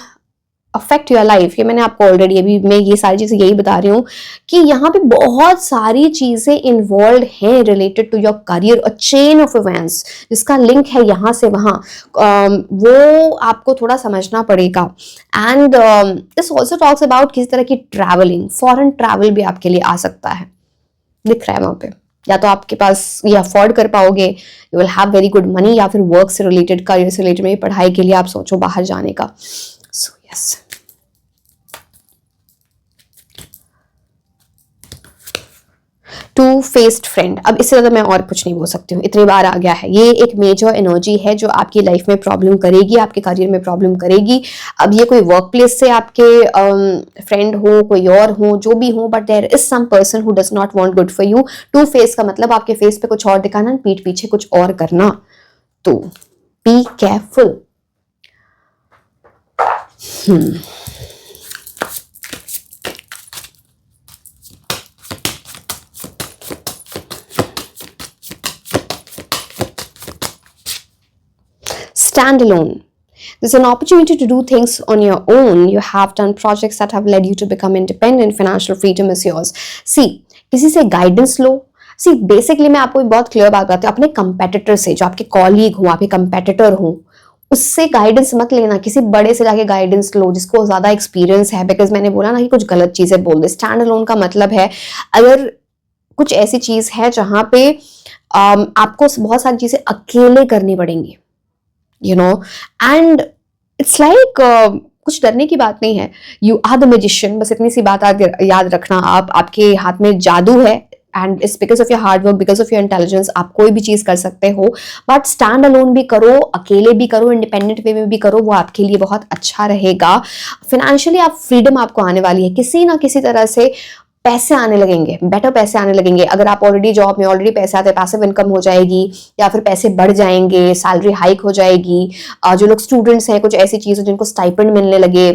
affect your life, ये मैंने आपको ऑलरेडी, अभी मैं ये सारी चीजें यही बता रही हूँ कि यहाँ पे बहुत सारी चीजें इन्वॉल्व हैं related to your career. A chain of events जिसका लिंक है यहाँ से वहाँ, वो आपको थोड़ा समझना पड़ेगा। And this also talks about किसी तरह की ट्रैवलिंग, फॉरेन ट्रैवल भी आपके लिए आ सकता है, दिख रहा है वहां पे, या तो आपके पास ये अफोर्ड कर पाओगे, you will have very good money, या फिर वर्क से रिलेटेड, करियर से रिलेटेड, मेरी पढ़ाई के लिए आप सोचो बाहर जाने का। So yes, two faced friend, अब इससे ज्यादा मैं और कुछ नहीं बोल सकती हूँ, इतनी बार आ गया है। ये एक मेजर एनर्जी है जो आपकी लाइफ में प्रॉब्लम करेगी, आपके करियर में प्रॉब्लम करेगी। अब ये कोई वर्क प्लेस से आपके फ्रेंड हो, कोई और हो, जो भी हो, but there is some person who does not want good for you. Two face का मतलब आपके फेस पे कुछ और दिखाना, पीठ पीछे कुछ और करना, तो be careful. Stand alone, There's an opportunity to do things on your own. You have done projects that have led you to become independent. Financial freedom is yours. See, किसी से गाइडेंस लो. सी बेसिकली मैं आपको बहुत clear बात बताती हूँ, अपने competitor से, जो आपके कॉलीग हो, आपके कंपेटिटर हो, उससे गाइडेंस मत लेना. किसी बड़े से जाके गाइडेंस लो जिसको ज्यादा एक्सपीरियंस है. बिकॉज मैंने बोला ना कि कुछ गलत चीजें बोल दे. स्टैंड अलोन का मतलब है अगर कुछ ऐसी चीज है जहां पे आपको बहुत सारी चीजें अकेले करनी पड़ेंगी, you know, and it's like कुछ डरने की बात नहीं है. You are the magician. बस इतनी सी बात याद रखना, आपके हाथ में जादू है and it's because of your hard work, because of your intelligence. आप कोई भी चीज कर सकते हो, बट स्टैंड अलोन भी करो, अकेले भी करो, इंडिपेंडेंट वे में भी करो. वो आपके लिए बहुत अच्छा रहेगा. फाइनेंशियली आप फ्रीडम आपको आने वाली है. किसी ना किसी तरह से पैसे आने लगेंगे, बेटर पैसे आने लगेंगे. अगर आप ऑलरेडी जॉब में ऑलरेडी पैसे आते हैं, पैसिव इनकम हो जाएगी, या फिर पैसे बढ़ जाएंगे, सैलरी हाइक हो जाएगी. जो लोग स्टूडेंट्स हैं, कुछ ऐसी चीजें जिनको स्टाइपेंड मिलने लगे,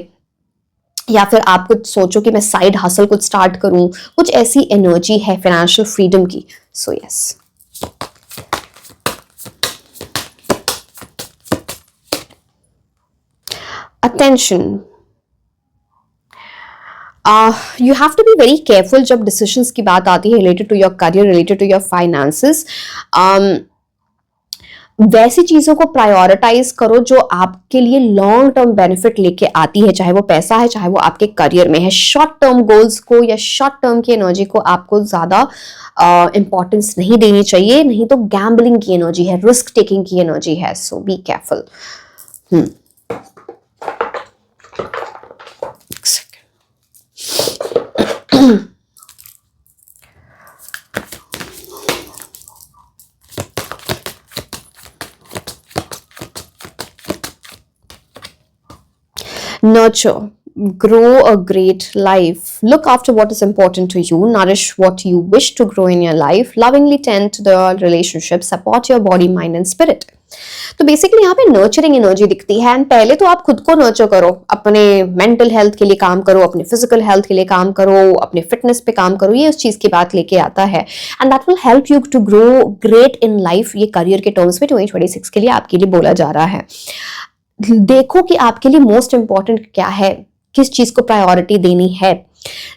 या फिर आप कुछ सोचो कि मैं साइड हसल कुछ स्टार्ट करूं, कुछ ऐसी एनर्जी है फाइनेंशियल फ्रीडम की. So yes. Attention. You have to be very careful जब decisions की बात आती है related to your career, related to your finances. वैसी चीजों को प्रायोरिटाइज करो जो आपके लिए लॉन्ग टर्म बेनिफिट लेके आती है, चाहे वो पैसा है, चाहे वो आपके करियर में है. शॉर्ट टर्म गोल्स को या शॉर्ट टर्म की एनर्जी को आपको ज्यादा इंपॉर्टेंस नहीं देनी चाहिए. नहीं तो गैम्बलिंग की एनर्जी है, रिस्क टेकिंग की एनर्जी है. So be careful. Nurture, grow a great life. Look after what is important to you. Nourish what you wish to grow in your life. Lovingly tend to the relationship. Support your body, mind and spirit. तो basically यहाँ पे nurturing energy दिखती है. And पहले तो आप खुद को नर्चर करो, अपने मेंटल हेल्थ के लिए काम करो, अपने फिजिकल हेल्थ के लिए काम करो, अपने फिटनेस पे काम करो. ये उस चीज की बात लेके आता है. And that will help you to grow great in life. ये करियर के टर्म्स में 2026 के लिए आपके लिए बोला जा रहा है. देखो कि आपके लिए मोस्ट इंपॉर्टेंट क्या है, किस चीज को प्रायोरिटी देनी है.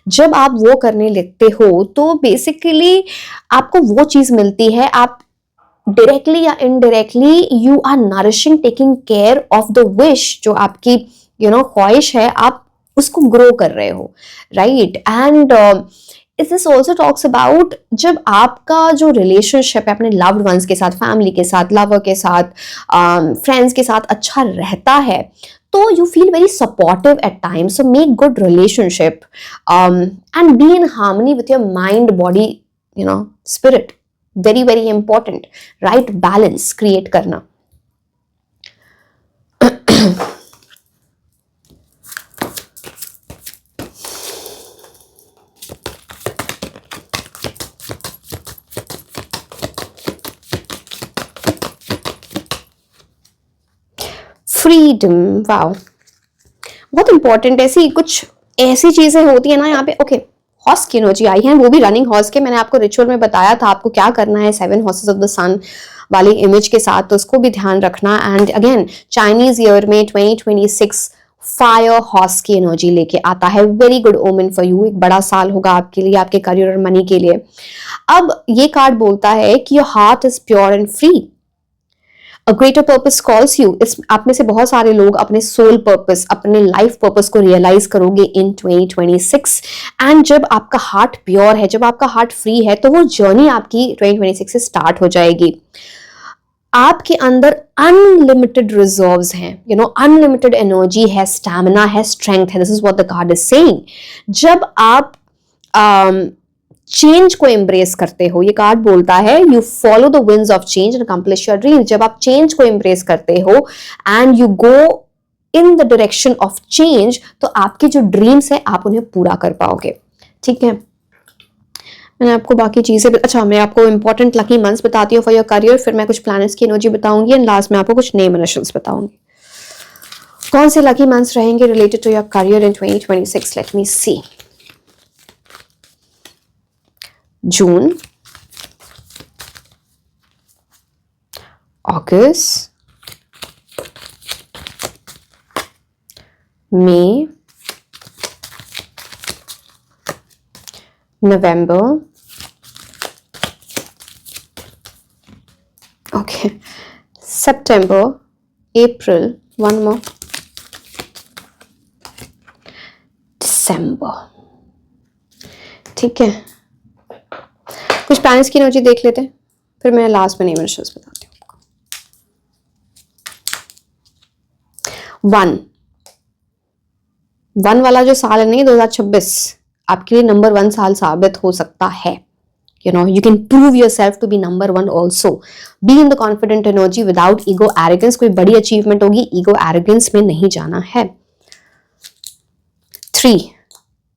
जब आप वो करने लगते हो तो बेसिकली आपको वो चीज मिलती है. आप डायरेक्टली या indirectly you are nourishing, taking care of the wish. जो आपकी ख्वाहिश है, आप उसको ग्रो कर रहे हो, right. And this also talks about जब आपका जो रिलेशनशिप है अपने लव्ड वंस के साथ, फैमिली के साथ, लवर के साथ, फ्रेंड्स के साथ अच्छा रहता है, तो you feel very supportive at times. So make good relationship and be in harmony with your mind, body, spirit. Very very important. Right balance create करना. फ्रीडम, वाओ, बहुत इंपॉर्टेंट. ऐसी कुछ ऐसी चीजें होती है ना यहाँ पे. ओके, हॉर्स की एनर्जी आई है, वो भी रनिंग हॉर्स के. मैंने आपको रिचुअल में बताया था आपको क्या करना है 7 हॉर्सेस ऑफ द सन वाली इमेज के साथ, तो उसको भी ध्यान रखना. एंड अगेन चाइनीज ईयर में 2026 फायर हॉर्स की एनर्जी लेके आता है. Very good omen for you. एक बड़ा साल होगा आपके लिए, आपके करियर और मनी के लिए. अब ये कार्ड बोलता है कि your heart is pure and free. A greater purpose calls you. इस आप में से बहुत सारे लोग अपने सोल पर्पस, अपने लाइफ पर्पस को रियलाइज करोगे इन 2026. एंड जब आपका हार्ट प्योर है, जब आपका हार्ट फ्री है, तो वो जर्नी आपकी 2026 से स्टार्ट हो जाएगी. आपके अंदर अनलिमिटेड रिजर्व्स हैं, अनलिमिटेड एनर्जी है, स्टैमिना है, स्ट्रेंथ है. This is what the card is saying. जब आप चेंज को एम्ब्रेस करते हो, ये कार्ड बोलता है you follow the winds of change and accomplish your dreams. जब आप चेंज को एम्ब्रेस करते हो and you go in the direction of change, तो आपके जो ड्रीम्स है आप उन्हें पूरा कर पाओगे. ठीक है, मैंने आपको बाकी चीजें अच्छा, मैं आपको इंपॉर्टेंट लकी मंथ्स बताती हूँ फॉर योर करियर, फिर मैं कुछ प्लैनेट्स की एनर्जी बताऊंगी एंड लास्ट में आपको कुछ नेम इनिशियल्स बताऊंगी. कौन से लकी मंथ्स रहेंगे related to your career in 2026? Let me see. June, August, May, November, okay, September, April, one more, December. ठीक है, कुछ प्लैनेट्स की एनर्जी देख लेते हैं, फिर मैं लास्ट में नेम इनिशियल्स बताती हूँ आपको. 1 वाला जो साल है नहीं 2026 आपके लिए नंबर 1 साल साबित हो सकता है. You can prove yourself to be number 1 also. Be in the confident energy without ego arrogance. कोई बड़ी अचीवमेंट होगी, ego arrogance में नहीं जाना है. 3,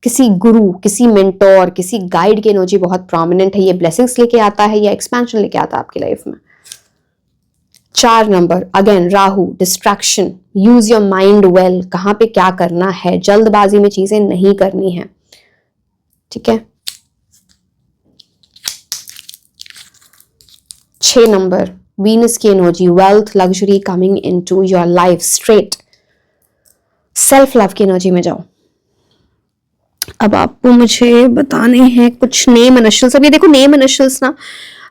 किसी गुरु, किसी मेंटोर, किसी गाइड की एनर्जी बहुत प्रोमिनेंट है. ये ब्लेसिंग्स लेके आता है या एक्सपेंशन लेके आता है आपकी लाइफ में. 4 number, again Rahu, distraction. Use your mind well. कहाँ पे क्या करना है, जल्दबाजी में चीजें नहीं करनी है. ठीक है. 6 नंबर, वीनस की energy, wealth, luxury coming into your life straight. Self love की एनर्जी में जाओ. अब आपको मुझे बताने हैं कुछ नेम इनिशियल्स. अब ये देखो, नेम इनिशियल्स ना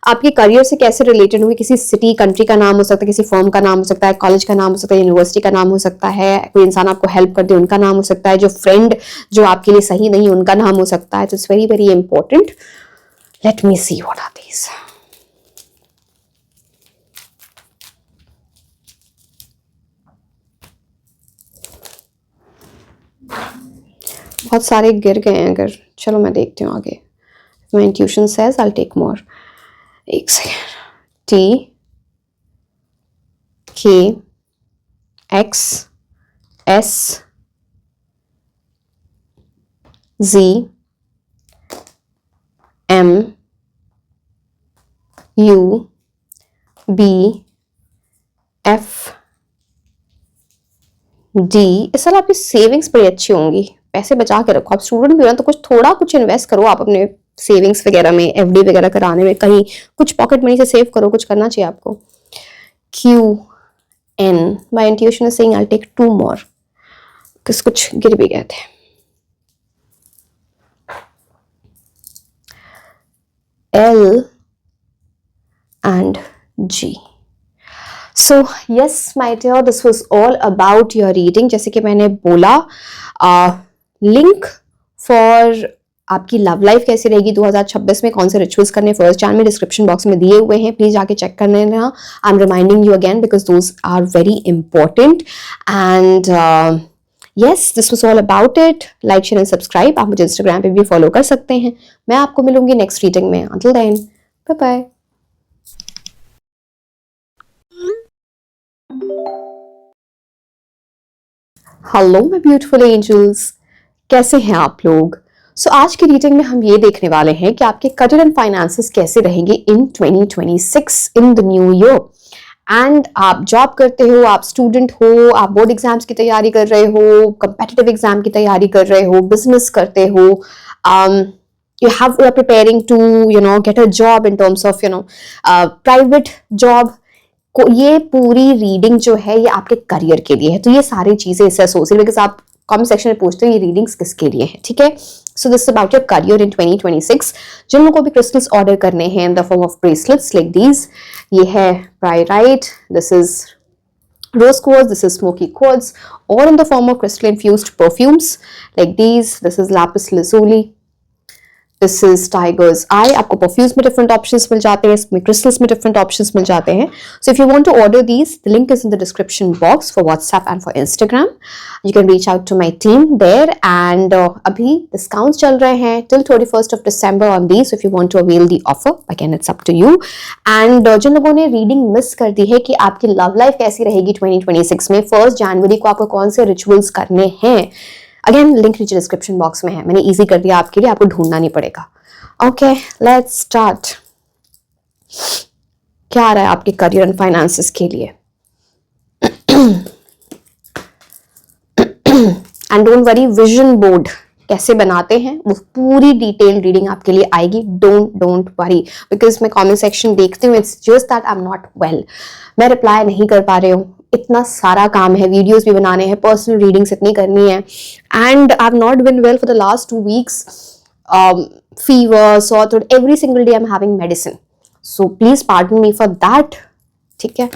आपके करियर से कैसे रिलेटेड होंगे. किसी सिटी, कंट्री का नाम हो सकता है, किसी फर्म का नाम हो सकता है, कॉलेज का नाम हो सकता है, यूनिवर्सिटी का नाम हो सकता है, कोई इंसान आपको हेल्प कर दे उनका नाम हो सकता है, जो फ्रेंड जो आपके लिए सही नहीं उनका नाम हो सकता है. तो it's very very important. Let me see what are these. बहुत सारे गिर गए हैं अगर. चलो मैं देखती हूँ आगे. My intuition says I will take more. एक second. T, K, X, S, Z, M, U, B, F, D. इस साल आपकी सेविंग्स बड़ी अच्छी होंगी. पैसे बचा के रखो. आप स्टूडेंट भी हो ना तो कुछ थोड़ा कुछ इन्वेस्ट करो आप अपने सेविंग्स वगैरह में, एफडी वगैरह कराने में, कहीं कुछ पॉकेट मनी से सेव करो. कुछ करना चाहिए आपको. Q, N, my intuition is saying I will take 2 more. कुछ गिर भी गए थे. L and G. So yes my dear, this was all about your reading. जैसे कि मैंने बोला, लिंक फॉर आपकी लव लाइफ कैसी रहेगी 2026 में, कौन से रिचुअल्स करने, फर्स्ट चैनल में डिस्क्रिप्शन बॉक्स में दिए हुए हैं. प्लीज जाके चेक कर लेना. I am reminding you again because those are very important. And yes, this was all about it. Like, share and subscribe. आप मुझे इंस्टाग्राम पे भी फॉलो कर सकते हैं. मैं आपको मिलूंगी नेक्स्ट रीडिंग में. Until then, bye bye. Hello my beautiful angels, कैसे हैं आप लोग. सो आज की रीडिंग में हम ये देखने वाले हैं कि आपके करियर एंड फाइनेंसेस कैसे रहेंगे इन 2026 in the new year. And आप जॉब करते हो, आप स्टूडेंट हो, आप बोर्ड एग्जाम्स की तैयारी कर रहे हो, कम्पिटिटिव एग्जाम की तैयारी कर रहे हो, बिजनेस करते हो, you are preparing to get a job in terms of private job. ये पूरी रीडिंग जो है ये आपके करियर के लिए है. तो ये सारी चीजें इससे एसोसिएट, बिकॉज आप कमेंट सेक्शन में पूछते हो ये रीडिंग्स किसके लिए है. ठीक है. So this about your career in 2026. जिन लोगों को भी क्रिस्टल्स ऑर्डर करने हैं in the form of bracelets like these, ये है pyrite, this is rose quartz, this is smoky quartz, or in the form of crystal infused perfumes like these. This is lapis lazuli, this is tiger's eye. आपको परफ्यूम्स में different options मिल जाते हैं, इसमें crystals में डिफरेंट ऑप्शंस मिल जाते हैं. So if you want to order these, the link is in the description box for WhatsApp and for Instagram. You can reach out to my team there. And अभी discounts चल रहे हैं till 31st of December on these. If you want to avail the offer, again it's up to you. And जिन लोगों ने reading miss कर दी है कि आपकी लव लाइफ कैसी रहेगी 2026 में, 1 जनवरी को आपको कौन से रिचुअल्स करने हैं, अगेन लिंक नीचे डिस्क्रिप्शन बॉक्स में है. मैंने इजी कर दिया आपके लिए, आपको ढूंढना नहीं पड़ेगा. Okay, let's start. क्या आ रहा है आपके करियर एंड फाइनेंसेस के लिए? And don't worry, vision board कैसे बनाते हैं वो पूरी डिटेल रीडिंग आपके लिए आएगी. डोंट वरी, बिकॉज मैं कमेंट सेक्शन देखती हूँ, it's just that I am not well. मैं रिप्लाई नहीं कर पा रही हूँ. इतना सारा काम है, वीडियोस भी बनाने हैं, पर्सनल रीडिंग्स इतनी करनी है, and I have not been well for the last 2 weeks. Fever, sore throat, every single day I'm having medicine. So please pardon me for that. ठीक है,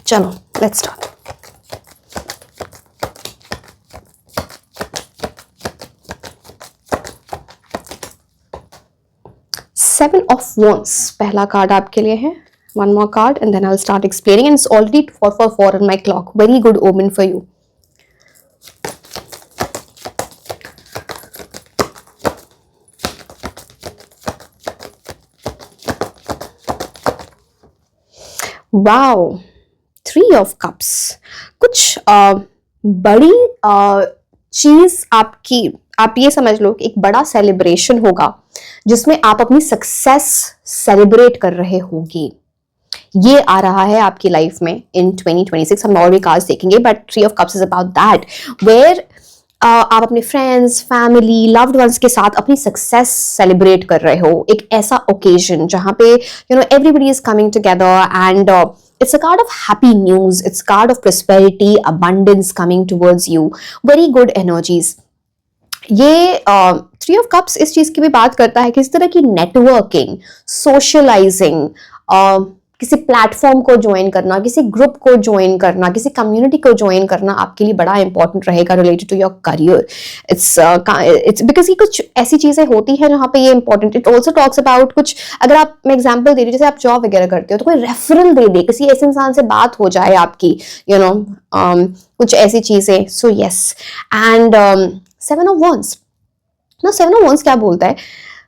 चलो let's start. Seven of Wands पहला card आपके लिए है. One more card and then I'll start explaining, and it's already 4:44 on my clock. Very good omen for you. Wow, 3 of Cups. कुछ बड़ी चीज आपकी, आप ये समझ लो कि एक बड़ा सेलिब्रेशन होगा जिसमें आप अपनी सक्सेस सेलिब्रेट कर रहे होगी. ये आ रहा है आपकी लाइफ में इन 2026. हम और भी कार्ड्स देखेंगे, but 3 of Cups is about that, where आप अपने फ्रेंड्स, फैमिली, लव्ड वंस के साथ अपनी सक्सेस सेलिब्रेट कर रहे हो. एक ऐसा ओकेजन जहां पे everybody is coming together, and it's a card of happy news, it's card of prosperity, abundance coming towards you, very good energies. ये 3 of Cups इस चीज की भी बात करता है कि इस तरह की नेटवर्किंग, सोशलाइजिंग, किसी प्लेटफॉर्म को ज्वाइन करना, किसी ग्रुप को ज्वाइन करना, किसी कम्युनिटी को ज्वाइन करना आपके लिए बड़ा इंपॉर्टेंट रहेगा related to your career. It's because ये कुछ ऐसी चीजें होती हैं जहाँ पे ये important. It also talks about कुछ, अगर आप, मैं एग्जाम्पल दे रही हूँ, जैसे आप जॉब वगैरह करते हो तो कोई रेफरल दे दे, किसी ऐसे इंसान से बात हो जाए आपकी, कुछ ऐसी चीजें. So yes, and 7 of Wands. ना 7 of Wands क्या बोलता है?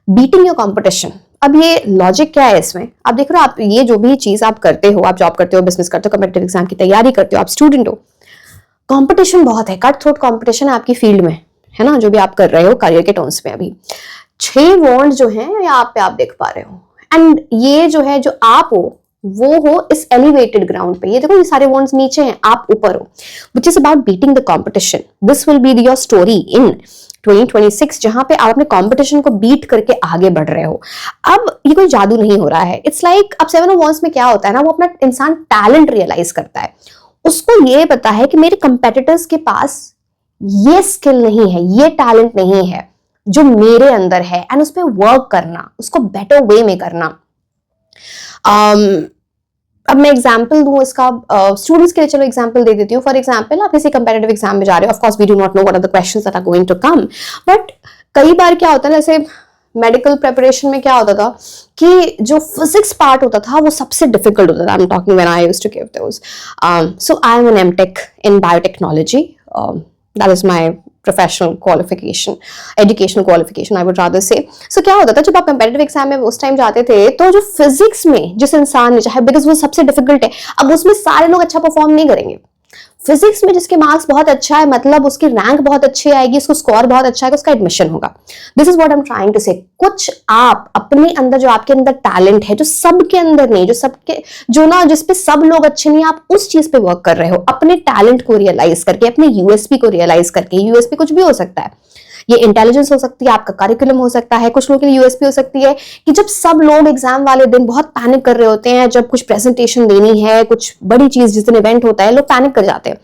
Beating your competition. अब ये लॉजिक क्या है इसमें? आप देख रहे हो, आप ये जो भी चीज आप करते हो, आप जॉब करते हो, बिजनेस करते हो, कॉम्पिटिटिव एग्जाम की तैयारी करते हो, आप स्टूडेंट हो, कंपटीशन बहुत है, कट थ्रोट कंपटीशन है आपकी फील्ड में, है ना, जो भी आप कर रहे हो करियर के टर्म्स में. अभी 6 वॉन्ड जो है यहाँ पे आप देख पा रहे हो, एंड ये जो है, जो आप हो वो हो इस एलिवेटेड ग्राउंड पे. ये देखो, ये सारे वॉन्ड्स नीचे हैं, आप ऊपर हो, which is about beating the competition. This will be your story in 2026, जहां पे आप अपने कंपटीशन को बीट करके आगे बढ़ रहे हो. अब ये कोई जादू नहीं हो रहा है. इट्स लाइक अब 7 of Wands में क्या होता है ना, वो अपना इंसान टैलेंट रियलाइज करता है. उसको ये पता है कि मेरे कंपेटिटर्स के पास ये स्किल नहीं है, ये टैलेंट नहीं है जो मेरे अंदर है, एंड उस पर वर्क करना, उसको बेटर वे में करना. अब मैं एग्जाम्पल दूं इसका स्टूडेंट्स के लिए. चलो एग्जाम्पल दे देती हूँ. फॉर एग्जाम्पल, आप किसी कंपेटिटिव एग्जाम में जा रहे हो. Of course we do not know what are the questions that are going to come, but कई बार क्या होता है, जैसे मेडिकल प्रिपरेशन में क्या होता था कि जो फिजिक्स पार्ट होता था वो सबसे डिफिकल्ट होता था. I am talking when I used to give those. So I am an MTech in biotechnology. That is my professional qualification, educational qualification I would rather say. सो क्या होता था, जब आप कंपेटिटिव एग्जाम में उस टाइम जाते थे, तो जो फिजिक्स में जिस इंसान ने चाहे, बिकॉज वो सबसे डिफिकल्ट है, अब उसमें सारे लोग अच्छा परफॉर्म नहीं करेंगे. फिजिक्स में जिसके मार्क्स बहुत अच्छा है, मतलब उसकी रैंक बहुत अच्छी आएगी, उसको स्कोर बहुत अच्छा है, उसका एडमिशन होगा. This is what I am trying to say. कुछ आप अपने अंदर, जो आपके अंदर टैलेंट है, जो सबके अंदर नहीं, जो सबके, जो ना, जिसपे सब लोग अच्छे नहीं, आप उस चीज पे वर्क कर रहे हो, अपने टैलेंट को रियलाइज करके, अपने यूएसपी को रियलाइज करके. यूएसपी कुछ भी हो सकता है, ये इंटेलिजेंस हो सकती है, आपका करिकुलम हो सकता है, कुछ लोगों के लिए यूएसपी हो सकती है कि जब सब लोग एग्जाम वाले दिन बहुत पैनिक कर रहे होते हैं, जब कुछ प्रेजेंटेशन देनी है, कुछ बड़ी चीज, जिस दिन इवेंट होता है, लोग पैनिक कर जाते हैं.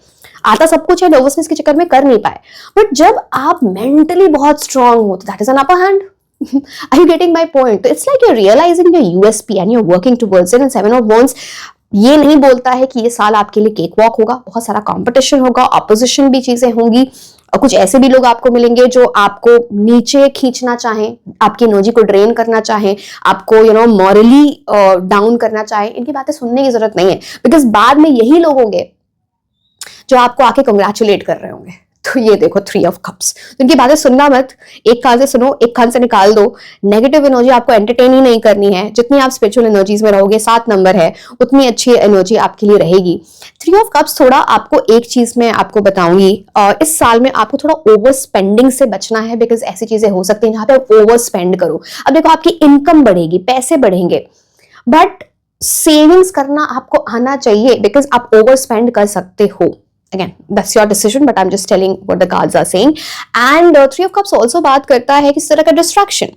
आता सब कुछ है, नर्वसनेस के चक्कर में कर नहीं पाए. बट जब आप मेंटली बहुत स्ट्रांग हो, तो that is an upper hand. Are you getting my point? It's like you're realizing your USP and you're working towards it. And 7 of Wands ये नहीं बोलता है कि ये साल आपके लिए केक वॉक होगा. बहुत सारा कंपटीशन होगा, ऑपोजिशन भी चीजें होंगी, और कुछ ऐसे भी लोग आपको मिलेंगे जो आपको नीचे खींचना चाहें, आपकी एनर्जी को ड्रेन करना चाहें, आपको मॉरली डाउन करना चाहें. इनकी बातें सुनने की जरूरत नहीं है, बिकॉज बाद में यही लोग होंगे जो आपको आके कंग्रेचुलेट कर रहे होंगे. तो ये देखो 3 of Cups. तो इनकी बातें सुनना मत, एक कान से सुनो, एक कान से निकाल दो. नेगेटिव एनर्जी आपको एंटरटेन ही नहीं करनी है. जितनी आप स्पिरिचुअल एनर्जीज में रहोगे, 7 नंबर है, उतनी अच्छी एनर्जी आपके लिए रहेगी. 3 of Cups थोड़ा आपको एक चीज में आपको बताऊंगी, इस साल में आपको थोड़ा ओवर स्पेंडिंग से बचना है, बिकॉज ऐसी चीजें हो सकती हैं जहां पे आप ओवर स्पेंड करो. अब देखो, आपकी इनकम बढ़ेगी, पैसे बढ़ेंगे, बट सेविंग्स करना आपको आना चाहिए, बिकॉज आप ओवर स्पेंड कर सकते हो. Again, that's your decision, but I'm just telling what the cards are saying. And 3 of Cups also बात करता है किस तरह का distraction.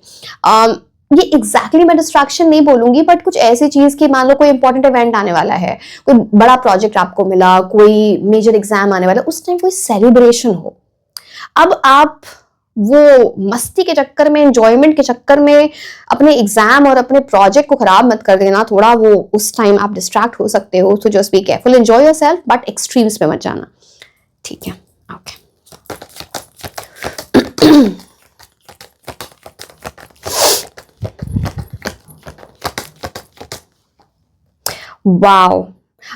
ये एग्जैक्टली मैं डिस्ट्रैक्शन नहीं बोलूंगी, बट कुछ ऐसी चीज की, मान लो कोई इंपॉर्टेंट इवेंट आने वाला है, कोई बड़ा प्रोजेक्ट आपको मिला, कोई मेजर एग्जाम आने वाला, उस टाइम कोई सेलिब्रेशन हो, अब आप वो मस्ती के चक्कर में, एंजॉयमेंट के चक्कर में अपने एग्जाम और अपने प्रोजेक्ट को खराब मत कर देना। थोड़ा वो उस टाइम आप डिस्ट्रैक्ट हो सकते हो, तो just be careful, enjoy yourself, but extremes पे मत जाना, ठीक है? ओके। वाओ,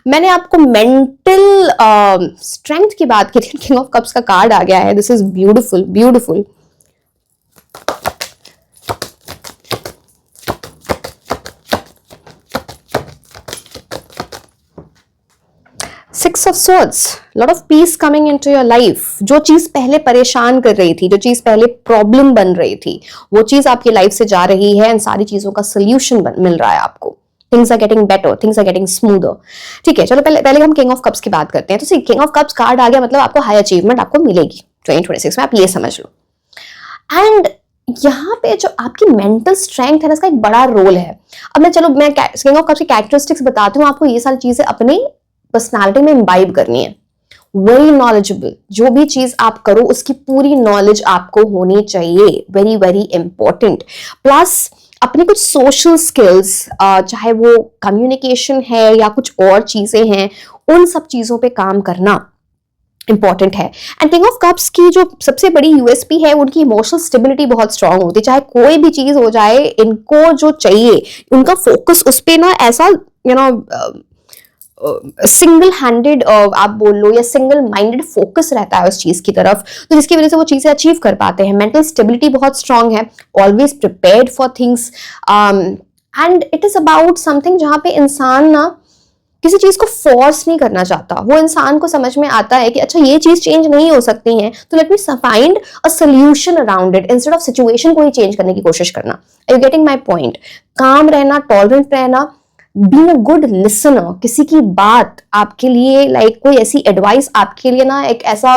मैंने आपको मेंटल स्ट्रेंथ की बात की थी, किंग ऑफ कप्स का कार्ड आ गया है। This is beautiful, beautiful. Six of swords, lot of peace coming into your life. जो चीज पहले परेशान कर रही थी, जो चीज पहले प्रॉब्लम बन रही थी, वो चीज आपकी लाइफ से जा रही है, इन सारी चीजों का सोल्यूशन मिल रहा है आपको। Things are getting better, things are getting smoother, ठीक है? चलो पहले हम किंग ऑफ कप्स की बात करते हैं। तो सी, किंग ऑफ कप्स कार्ड आ गया, मतलब आपको हाई अचीवमेंट आपको मिलेगी 2026 में, आप ये समझ लो। एंड यहाँ पे जो आपकी मेंटल स्ट्रेंथ है ना, इसका एक बड़ा रोल है। अब मैं किंग ऑफ कप्स की कैरेक्टरिस्टिक्स बताती हूँ आपको, ये सारी चीजें अपनी पर्सनालिटी में इम्बाइब करनी है। वेरी नॉलेजेबल, जो भी चीज आप करो उसकी पूरी नॉलेज आपको होनी चाहिए, वेरी वेरी इंपॉर्टेंट। प्लस अपने कुछ सोशल स्किल्स, चाहे वो कम्युनिकेशन है या कुछ और चीजें हैं, उन सब चीजों पे काम करना इंपॉर्टेंट है। एंड किंग ऑफ कप्स की जो सबसे बड़ी यूएसपी है, उनकी इमोशनल स्टेबिलिटी बहुत स्ट्रांग होती है। चाहे कोई भी चीज हो जाए, इनको जो चाहिए, उनका फोकस उस पे ना ऐसा सिंगल हैंडेड आप बोल लो, या सिंगल माइंडेड फोकस रहता है उस चीज की तरफ, तो जिसकी वजह से वो चीजें अचीव कर पाते हैं। मेंटल स्टेबिलिटी बहुत स्ट्रांग है, always prepared for things, and it is about something जहां पे इंसान ना किसी चीज को फोर्स नहीं करना चाहता। वो इंसान को समझ में आता है कि अच्छा ये चीज चेंज नहीं हो सकती है, तो let me find a solution around it, instead of situation को ही चेंज करने की कोशिश करना। Are you getting my point? Calm रहना, टॉलरेंट रहना, बीइंग अ गुड लिसनर, किसी की बात आपके लिए, लाइक कोई ऐसी एडवाइस आपके लिए ना एक ऐसा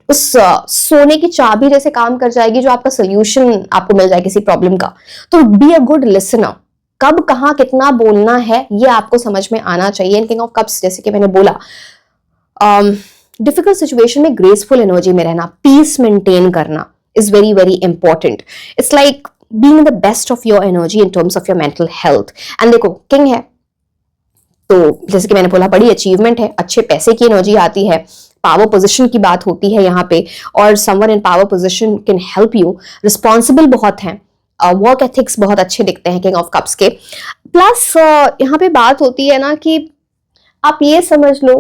उस सोने की चाबी जैसे काम कर जाएगी, जो आपका सोल्यूशन आपको मिल जाए किसी प्रॉब्लम का। तो बी अ गुड लिसनर, कब कहाँ कितना बोलना है ये आपको समझ में आना चाहिए। किंग ऑफ कप्स, जैसे कि मैंने बोला, डिफिकल्ट सिचुएशन में ग्रेसफुल एनर्जी में रहना, पीस मेंटेन करना is very very important. It's like being the best of your energy in terms of your mental health. And देखो, किंग है तो जैसे कि मैंने बोला, बड़ी अचीवमेंट है, अच्छे पैसे की एनर्जी आती है, पावर पोजीशन की बात होती है यहाँ पे, और someone in power position can help you. Responsible बहुत हैं, वर्क एथिक्स बहुत अच्छे दिखते हैं किंग ऑफ कप्स के। प्लस यहाँ पे बात होती है ना कि आप ये समझ लो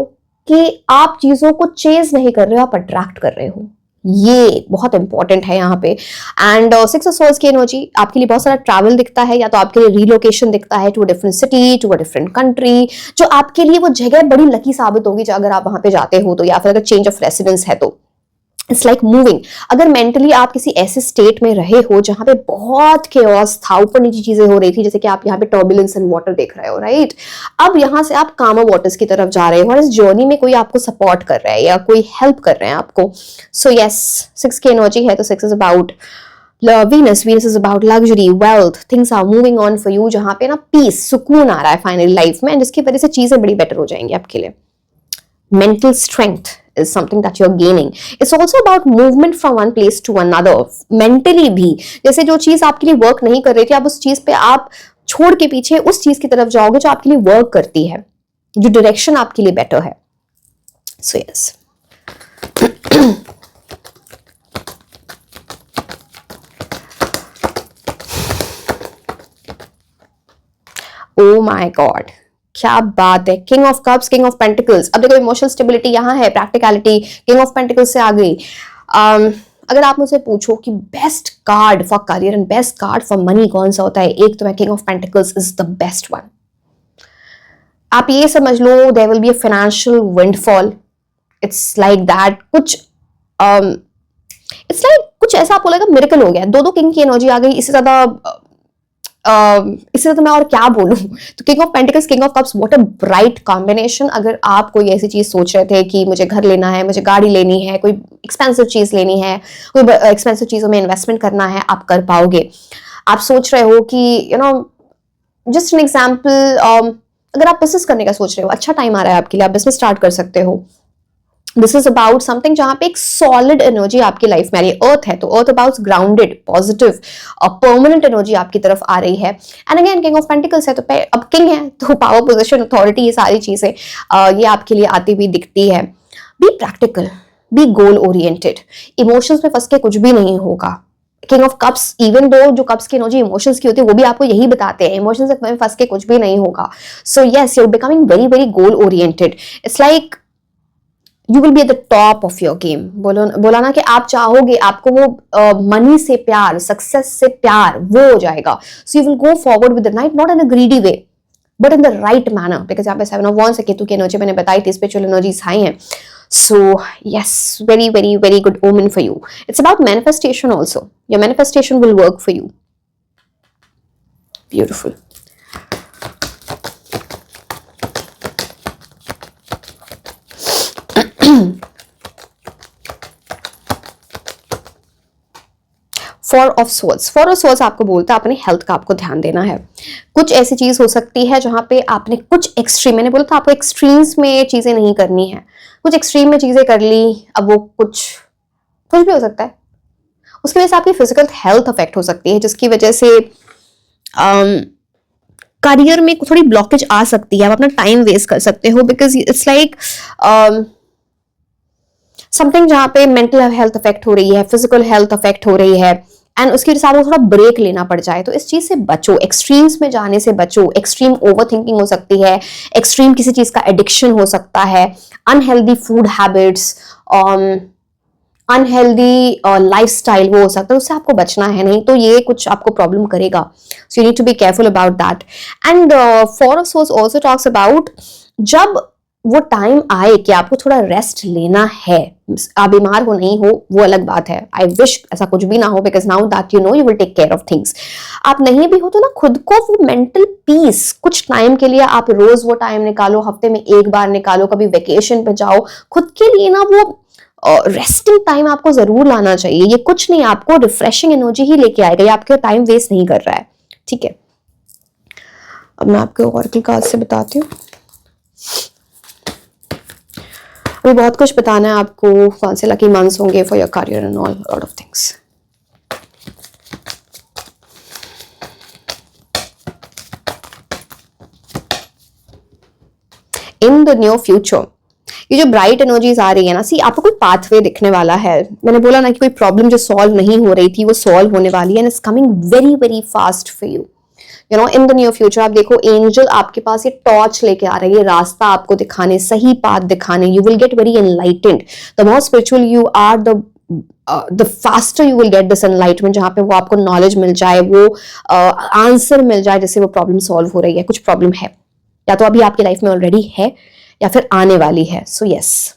कि आप चीजों को चेज नहीं कर रहे हो, आप अट्रैक्ट कर रहे हो, ये बहुत इंपॉर्टेंट है यहाँ पे। एंड सिक्स ऑफ सोर्ड्स की एनर्जी आपके लिए बहुत सारा ट्रैवल दिखता है, या तो आपके लिए रीलोकेशन दिखता है to a different city, to a different country, जो आपके लिए वो जगह बड़ी लकी साबित होगी अगर आप वहां पे जाते हो तो, या फिर अगर चेंज ऑफ रेसिडेंस है तो। It's like moving. अगर मेंटली आप किसी ऐसे स्टेट में रहे हो जहां पे बहुत केओस था, ऊपर नीचे चीजें हो रही थी, जैसे कि आप यहाँ पे टर्बुलेंस एंड वाटर देख रहे हो, राइट? अब यहाँ से आप कामर वाटर्स की तरफ जा रहे हो, और इस जर्नी में कोई आपको सपोर्ट कर रहा है या कोई हेल्प कर रहे हैं आपको। सो यस, सिक्स की एनर्जी है तो six is about Venus is about luxury, wealth, things are moving on for you, जहां पे ना पीस, सुकून आ रहा है फाइनली लाइफ में, जिसकी वजह से चीजें बड़ी बेटर हो जाएंगी आपके लिए। Mental strength is something that you're gaining. It's also about movement from one place to another. Mentally भी, जैसे जो चीज आपके लिए वर्क नहीं कर रही थी, आप उस चीज पे आप छोड़ के पीछे उस चीज की तरफ जाओगे जो आपके लिए वर्क करती है, जो डायरेक्शन आपके लिए बेटर है। So yes. Oh my God, क्या बात है! King of cups, king of pentacles. अब देखो, इमोशनल स्टेबिलिटी यहाँ है, प्रैक्टिकलिटी किंग ऑफ पेंटिकल्स से आ गई। अगर आप मुझसे पूछो कि best card for career and best card for money कौन सा होता है, एक तो मैं king of pentacles is the best one. आप ये समझ लो, there will be a financial windfall, it's like that, कुछ इट्स लाइक कुछ ऐसा आपको लगेगा मिरेकल हो गया। दो किंग की एनर्जी आ गई, इससे ज्यादा इससे तो मैं और क्या बोलूं। तो king of pentacles, king of cups, what a bright combination. अगर आप कोई ऐसी चीज सोच रहे थे कि मुझे घर लेना है, मुझे गाड़ी लेनी है, कोई एक्सपेंसिव चीज लेनी है, कोई एक्सपेंसिव चीजों में इन्वेस्टमेंट करना है, आप कर पाओगे। आप सोच रहे हो कि जस्ट एन एग्जाम्पल, अगर आप बिजनेस करने का सोच रहे हो, अच्छा टाइम आ रहा है आपके लिए, आप बिजनेस स्टार्ट कर सकते हो। दिस इज अबाउट समथिंग जहां पे एक सॉलिड एनर्जी आपकी लाइफ में आ रही है। अर्थ है तो अर्थ about grounded, positive, permanent energy आपकी तरफ आ रही है। And again king of pentacles है तो अब किंग है तो पावर, पोजीशन, अथॉरिटी, ये सारी चीजें ये आपके लिए आती हुई दिखती है। Be practical, be goal oriented, emotions में फंस के कुछ भी नहीं होगा। King of cups, even though जो कप्स की एनर्जी इमोशंस की होती है वो भी आपको यही बताते हैं, इमोशंस में फंस के कुछ भी नहीं होगा। So yes, you are becoming very very goal oriented. It's like you will be at the top of your game. बोला ना कि आप चाहोगे, आपको वो मनी से प्यार, सक्सेस से प्यार वो हो जाएगा। So you will go forward with the night, not in a greedy way but in the right manner, because यहाँ पे 7 ऑफ wands है, केतु की एनर्जी मैंने बताई थी, स्पिरिचुअल एनर्जीज हाई हैं। So yes, very very very good omen for you. It's about manifestation also. Your manifestation will work for you. Beautiful. Four of source आपको बोलता है अपने हेल्थ का आपको ध्यान देना है। कुछ ऐसी चीज हो सकती है जहां पे आपने कुछ एक्सट्रीम, मैंने बोला था आपको एक्सट्रीम्स में चीजें नहीं करनी है, कुछ एक्सट्रीम में चीजें कर ली, अब वो कुछ भी हो सकता है, उसकी वजह से आपकी फिजिकल हेल्थ अफेक्ट हो सकती है, जिसकी वजह से करियर में थोड़ी ब्लॉकेज आ सकती है, आप अपना टाइम वेस्ट कर सकते हो, बिकॉज इट्स लाइक समथिंग जहां पे मेंटल हेल्थ अफेक्ट हो रही है, फिजिकल हेल्थ अफेक्ट हो रही है, एंड उसके साथ थोड़ा ब्रेक लेना पड़ जाए। तो इस चीज से बचो, एक्सट्रीम्स में जाने से बचो। एक्सट्रीम ओवर थिंकिंग हो सकती है, एक्सट्रीम किसी चीज का एडिक्शन हो सकता है, unhealthy food habits, unhealthy lifestyle वो हो सकता है, उससे आपको बचना है, नहीं तो ये कुछ आपको प्रॉब्लम करेगा। So you need to be careful about that. And four of swords also talks about जब वो टाइम आए कि आपको थोड़ा रेस्ट लेना है, आप बीमार हो नहीं हो वो अलग बात है, आई विश ऐसा कुछ भी ना हो, because now that you know you will take care of things. आप नहीं भी हो तो ना खुद को वो मेंटल पीस कुछ टाइम के लिए आप रोज वो टाइम निकालो, हफ्ते में एक बार निकालो, कभी वेकेशन पे जाओ, खुद के लिए ना वो रेस्टिंग टाइम आपको जरूर लाना चाहिए। ये कुछ नहीं, आपको रिफ्रेशिंग एनर्जी ही लेके आएगा, ये आपके टाइम वेस्ट नहीं कर रहा है, ठीक है। अब मैं आपको ऑरेकल कार्ड से बताती हूँ, अभी बहुत कुछ बताना है आपको, कौन से लकी मंथ्स होंगे for your career and all lot of things. In the new future ये जो ब्राइट एनर्जीज आ रही है ना, सी आपको कोई पाथवे दिखने वाला है। मैंने बोला ना कि कोई प्रॉब्लम जो सॉल्व नहीं हो रही थी वो सॉल्व होने वाली है, and it's coming very very fast for you, you know, in the near future. आप देखो एंजल आपके पास ये टॉर्च लेके आ रही है, रास्ता आपको दिखाने, सही पाथ दिखाने। You will get very enlightened, the more spiritual you are, the faster you will get this enlightenment, जहां पे वो आपको नॉलेज मिल जाए, वो आंसर मिल जाए, जिससे वो प्रॉब्लम सॉल्व हो रही है। कुछ प्रॉब्लम है या तो अभी आपकी लाइफ में ऑलरेडी है या फिर आने वाली है। सो यस,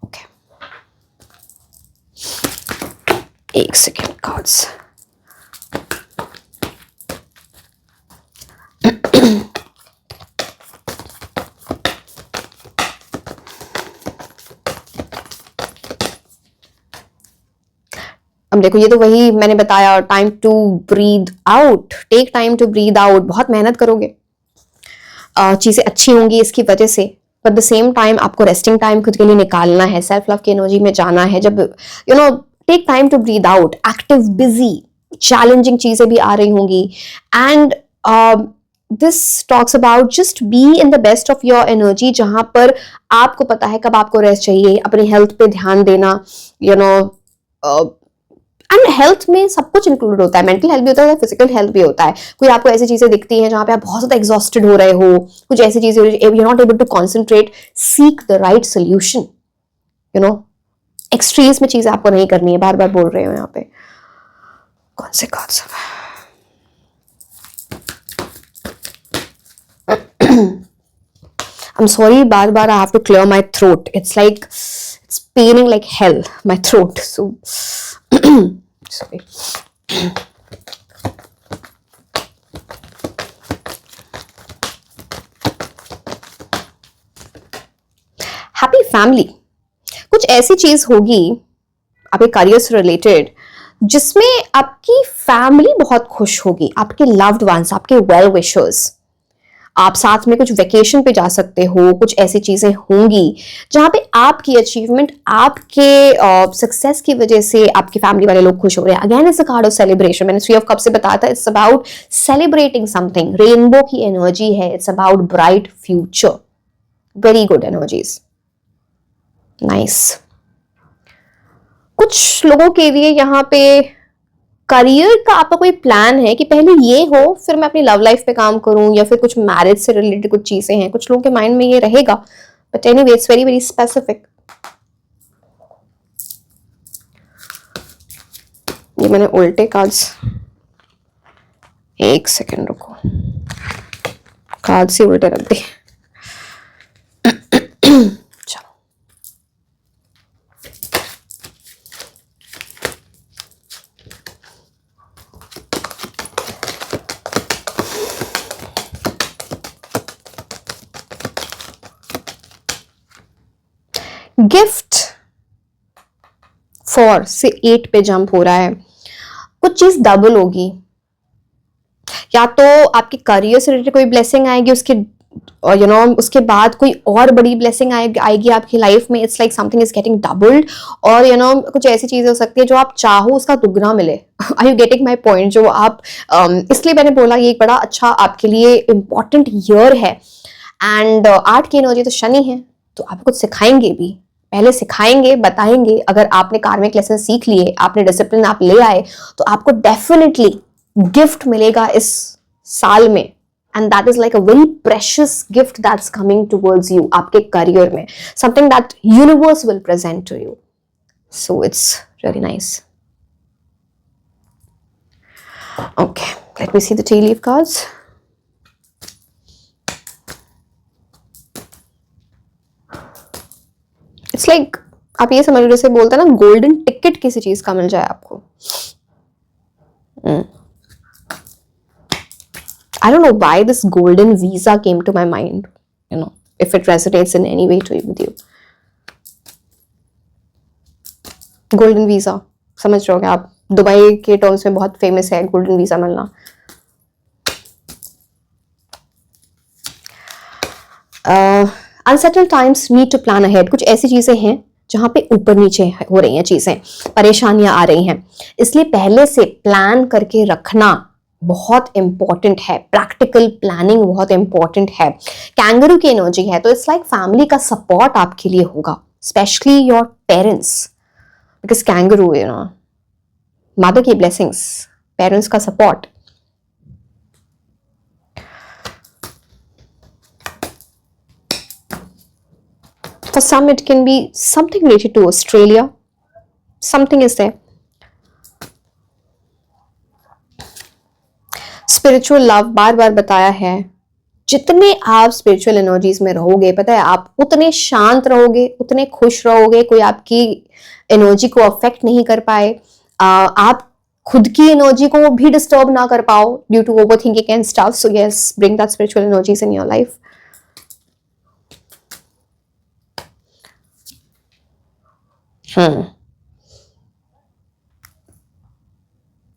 ओके, एक सेकेंड कार्ड्स। अब देखो, ये तो वही मैंने बताया, time to breathe out, take time to breathe out. बहुत मेहनत करोगे, चीजें अच्छी होंगी इसकी वजह से, बट द सेम टाइम आपको रेस्टिंग टाइम खुद के लिए निकालना है, सेल्फ लव की एनर्जी में जाना है। जब you know take time to breathe out, active, busy, challenging चीजें भी आ रही होंगी, and this talks about just be in the best of your energy, जहां पर आपको पता है कब आपको रेस्ट चाहिए, अपनी हेल्थ पे ध्यान देना, यू नो। एंड हेल्थ में सब कुछ इंक्लूड होता है, मेंटल हेल्थ भी होता है, फिजिकल हेल्थ भी होता है। कोई आपको ऐसी चीजें दिखती हैं जहां पे आप बहुत ज्यादा एग्जॉस्टेड हो रहे हो, कुछ ऐसी चीजें you not able to concentrate, seek the right solution, you know. Extremes में चीजें आपको नहीं करनी है, बार बार बोल रहे हो यहाँ पे। कौन से कार्ड सब है? I'm sorry, bar bar I have to clear my throat. It's like it's paining like hell, my throat. So sorry. Happy family, कुछ ऐसी चीज होगी आपके करियर से रिलेटेड जिसमें आपकी फैमिली बहुत खुश होगी, आपके लव्ड वंस, आपके वेल विशर्स। आप साथ में कुछ वेकेशन पे जा सकते हो, कुछ ऐसी चीजें होंगी जहां पे आपकी अचीवमेंट, आपके सक्सेस की वजह से आपकी फैमिली वाले लोग खुश हो रहे हैं। Again it's a card of celebration. मैंने थ्री ऑफ कप से बताया था, it's about celebrating something. Rainbow की एनर्जी है, it's about bright future. Very good energies, nice. कुछ लोगों के लिए यहाँ पे करियर का आपका कोई प्लान है कि पहले ये हो फिर मैं अपनी लव लाइफ पे काम करूं, या फिर कुछ मैरिज से रिलेटेड कुछ चीजें हैं, कुछ लोगों के माइंड में ये रहेगा। But anyway it's very very specific. ये मैंने उल्टे कार्ड्स, एक सेकेंड रुको, कार्ड्स ही उल्टे रख दिए। गिफ्ट फॉर से 8 पे जंप हो रहा है। कुछ चीज डबल होगी, या तो आपके करियर से रिलेटेड कोई ब्लेसिंग आएगी, उसके उसके बाद कोई और बड़ी ब्लेसिंग आएगी आपकी लाइफ में। It's like something is getting doubled. और कुछ ऐसी चीजें हो सकती है जो आप चाहो उसका दुगना मिले। Are you getting my point? जो आप इसलिए मैंने बोला ये एक बड़ा अच्छा आपके लिए इंपॉर्टेंट ईयर है। एंड 8 की एनर्जी तो शनि है, तो आप कुछ सिखाएंगे भी। पहले सिखाएंगे, बताएंगे। अगर आपने कार्मिक लेसन सीख लिए, आपने डिसिप्लिन आप ले आए, तो आपको डेफिनेटली गिफ्ट मिलेगा इस साल में। And that is like a very precious gift that's coming towards you आपके करियर में। Something that universe will present to you. So it's really nice. Okay, let me see the tea leaf cards. It's like आप ये समझ लो, जैसे बोलते हैं ना, golden ticket किसी चीज का मिल जाए आपको। I don't know why this golden visa came to my mind, if it resonates in any way with you. Golden visa समझ रहे होगे आप, दुबई के टर्म्स में बहुत फेमस है गोल्डन वीजा मिलना। Unsettled times need to plan ahead. कुछ ऐसी चीजें हैं जहां पे ऊपर नीचे हो रही हैं चीजें, परेशानियां आ रही हैं, इसलिए पहले से प्लान करके रखना बहुत इंपॉर्टेंट है। प्रैक्टिकल प्लानिंग बहुत इंपॉर्टेंट है। कैंगरू की एनर्जी है, तो इट्स लाइक फैमिली का सपोर्ट आपके लिए होगा, specially your parents, because kangaroo mother की ब्लेसिंग्स, पेरेंट्स का support. For some, it can be something related to Australia. Something is there. Spiritual love बार बार बताया है। जितने आप स्पिरिचुअल एनर्जीज में रहोगे, पता है आप उतने शांत रहोगे, उतने खुश रहोगे, कोई आपकी एनर्जी को अफेक्ट नहीं कर पाए। आप खुद की एनर्जी को भी डिस्टर्ब ना कर पाओ due to over thinking and stuff. So yes, bring that spiritual energies in your life.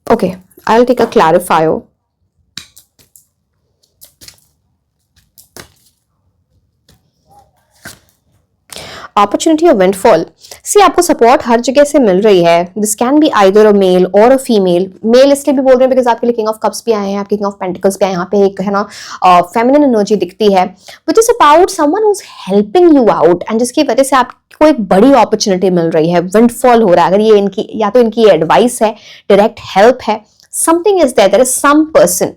Okay, I'll take a clarifier. Opportunity of windfall. See, आपको सपोर्ट हर जगह से मिल रही है। This can be either a male or a female. Mail इसलिए भी बोल रहे हैं बिकॉज आपके लिए किंग ऑफ कप्स भी आए हैं, आपके किंग ऑफ पेंटिकल्स भी आए हैं। यहाँ पे एक है ना फेमिनिन एनर्जी दिखती है, which is about someone who is helping you out, and जिसकी वजह से आपको एक बड़ी अपॉर्चुनिटी मिल रही है। विंडफॉल हो रहा है। अगर ये इनकी या तो इनकी एडवाइस है, डायरेक्ट हेल्प है, something is there is some person,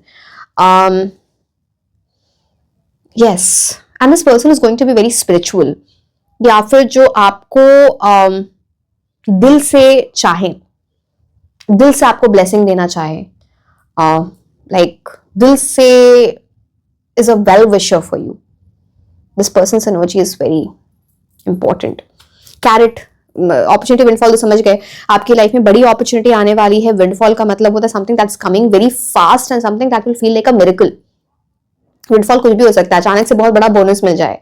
yes, and this person is going to be very spiritual, या फिर जो आपको दिल से चाहे, दिल से आपको ब्लेसिंग देना चाहे, लाइक दिल से is a well wisher for you. This person's energy is very important. Carrot, opportunity windfall तो समझ गए, आपकी लाइफ में बड़ी अपॉर्चुनिटी आने वाली है। विंडफॉल का मतलब होता है something that's coming very fast and something that will feel like a miracle. Windfall कुछ भी हो सकता है, अचानक से बहुत बड़ा बोनस मिल जाए,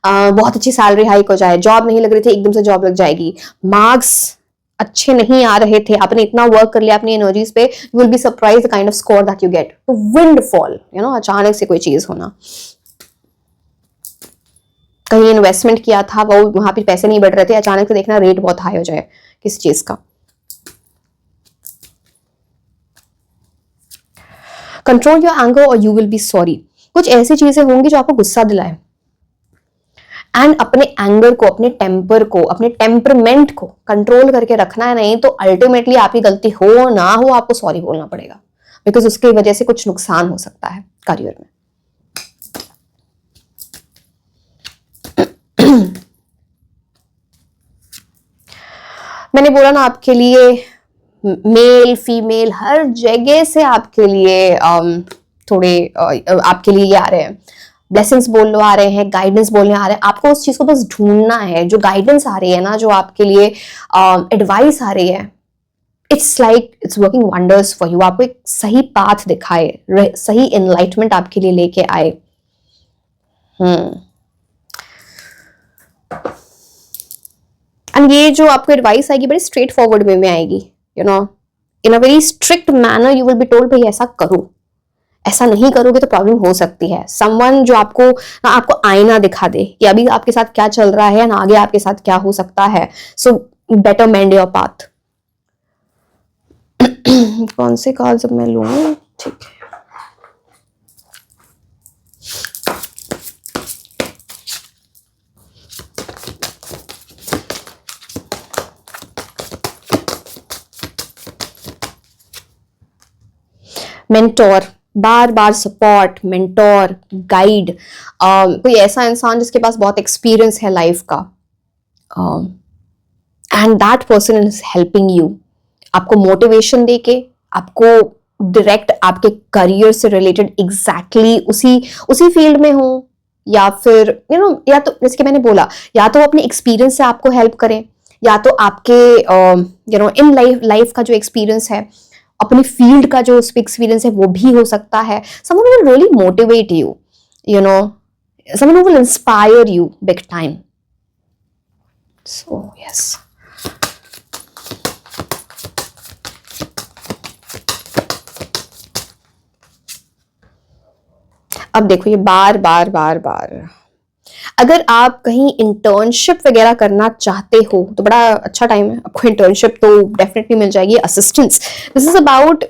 बहुत अच्छी सैलरी हाइक हो जाए, जॉब नहीं लग रही थी एकदम से जॉब लग जाएगी, मार्क्स अच्छे नहीं आ रहे थे, आपने इतना वर्क कर लिया अपनी एनर्जीज पे, you will be surprise the kind off score that you get. तो विंड फॉल, अचानक से कोई चीज होना, कहीं इन्वेस्टमेंट किया था, वो वहां पे पैसे नहीं बढ़ रहे थे, अचानक से देखना रेट बहुत हाई हो जाए किसी चीज का। कंट्रोल योर एंगर और यू विल बी सॉरी। कुछ ऐसी चीजें होंगी जो आपको गुस्सा दिलाए, एंड अपने एंगर को, अपने टेम्पर को, अपने टेम्परमेंट को कंट्रोल करके रखना है, नहीं तो अल्टीमेटली आपकी गलती हो ना हो आपको सॉरी बोलना पड़ेगा, बिकॉज उसकी वजह से कुछ नुकसान हो सकता है करियर में। मैंने बोला ना, आपके लिए मेल फीमेल हर जगह से आपके लिए थोड़े आपके लिए ये आ रहे हैं, ब्लेसिंग्स बोल आ रहे हैं, गाइडेंस बोलने आ रहे हैं। आपको उस चीज को बस ढूंढना है, जो गाइडेंस आ रही है ना, जो आपके लिए एडवाइस आ रही है, it's like it's working wonders for you. आपको एक सही पाथ दिखाए, सही एनलाइटमेंट आपके लिए लेके आए। एंड ये जो आपको एडवाइस आएगी बड़ी स्ट्रेट फॉरवर्ड वे में आएगी, in a very strict manner you will be told, भाई ऐसा करो, ऐसा नहीं करोगे तो प्रॉब्लम हो सकती है। समवन जो आपको आईना दिखा दे कि अभी आपके साथ क्या चल रहा है ना आगे आपके साथ क्या हो सकता है। So better mend your path. कौन से कार्ड्स अब मैं लूं? ठीक है, मेंटोर, बार बार सपोर्ट, मेंटोर, गाइड, कोई ऐसा इंसान जिसके पास बहुत एक्सपीरियंस है लाइफ का, and that person is helping you, आपको मोटिवेशन देके, आपको डायरेक्ट आपके करियर से रिलेटेड एग्जैक्टली उसी फील्ड में हो, या फिर या तो जैसे कि मैंने बोला, या तो अपने एक्सपीरियंस से आपको हेल्प करें, या तो आपके इन लाइफ का जो एक्सपीरियंस है, अपनी फील्ड का जो एक्सपीरियंस है वो भी हो सकता है। someone who will really motivate you, someone who will inspire you big time. So yes, अब देखो ये बार बार बार बार, अगर आप कहीं इंटर्नशिप वगैरह करना चाहते हो तो बड़ा अच्छा टाइम है, आपको इंटर्नशिप तो डेफिनेटली मिल जाएगी। असिस्टेंस, दिस इज अबाउट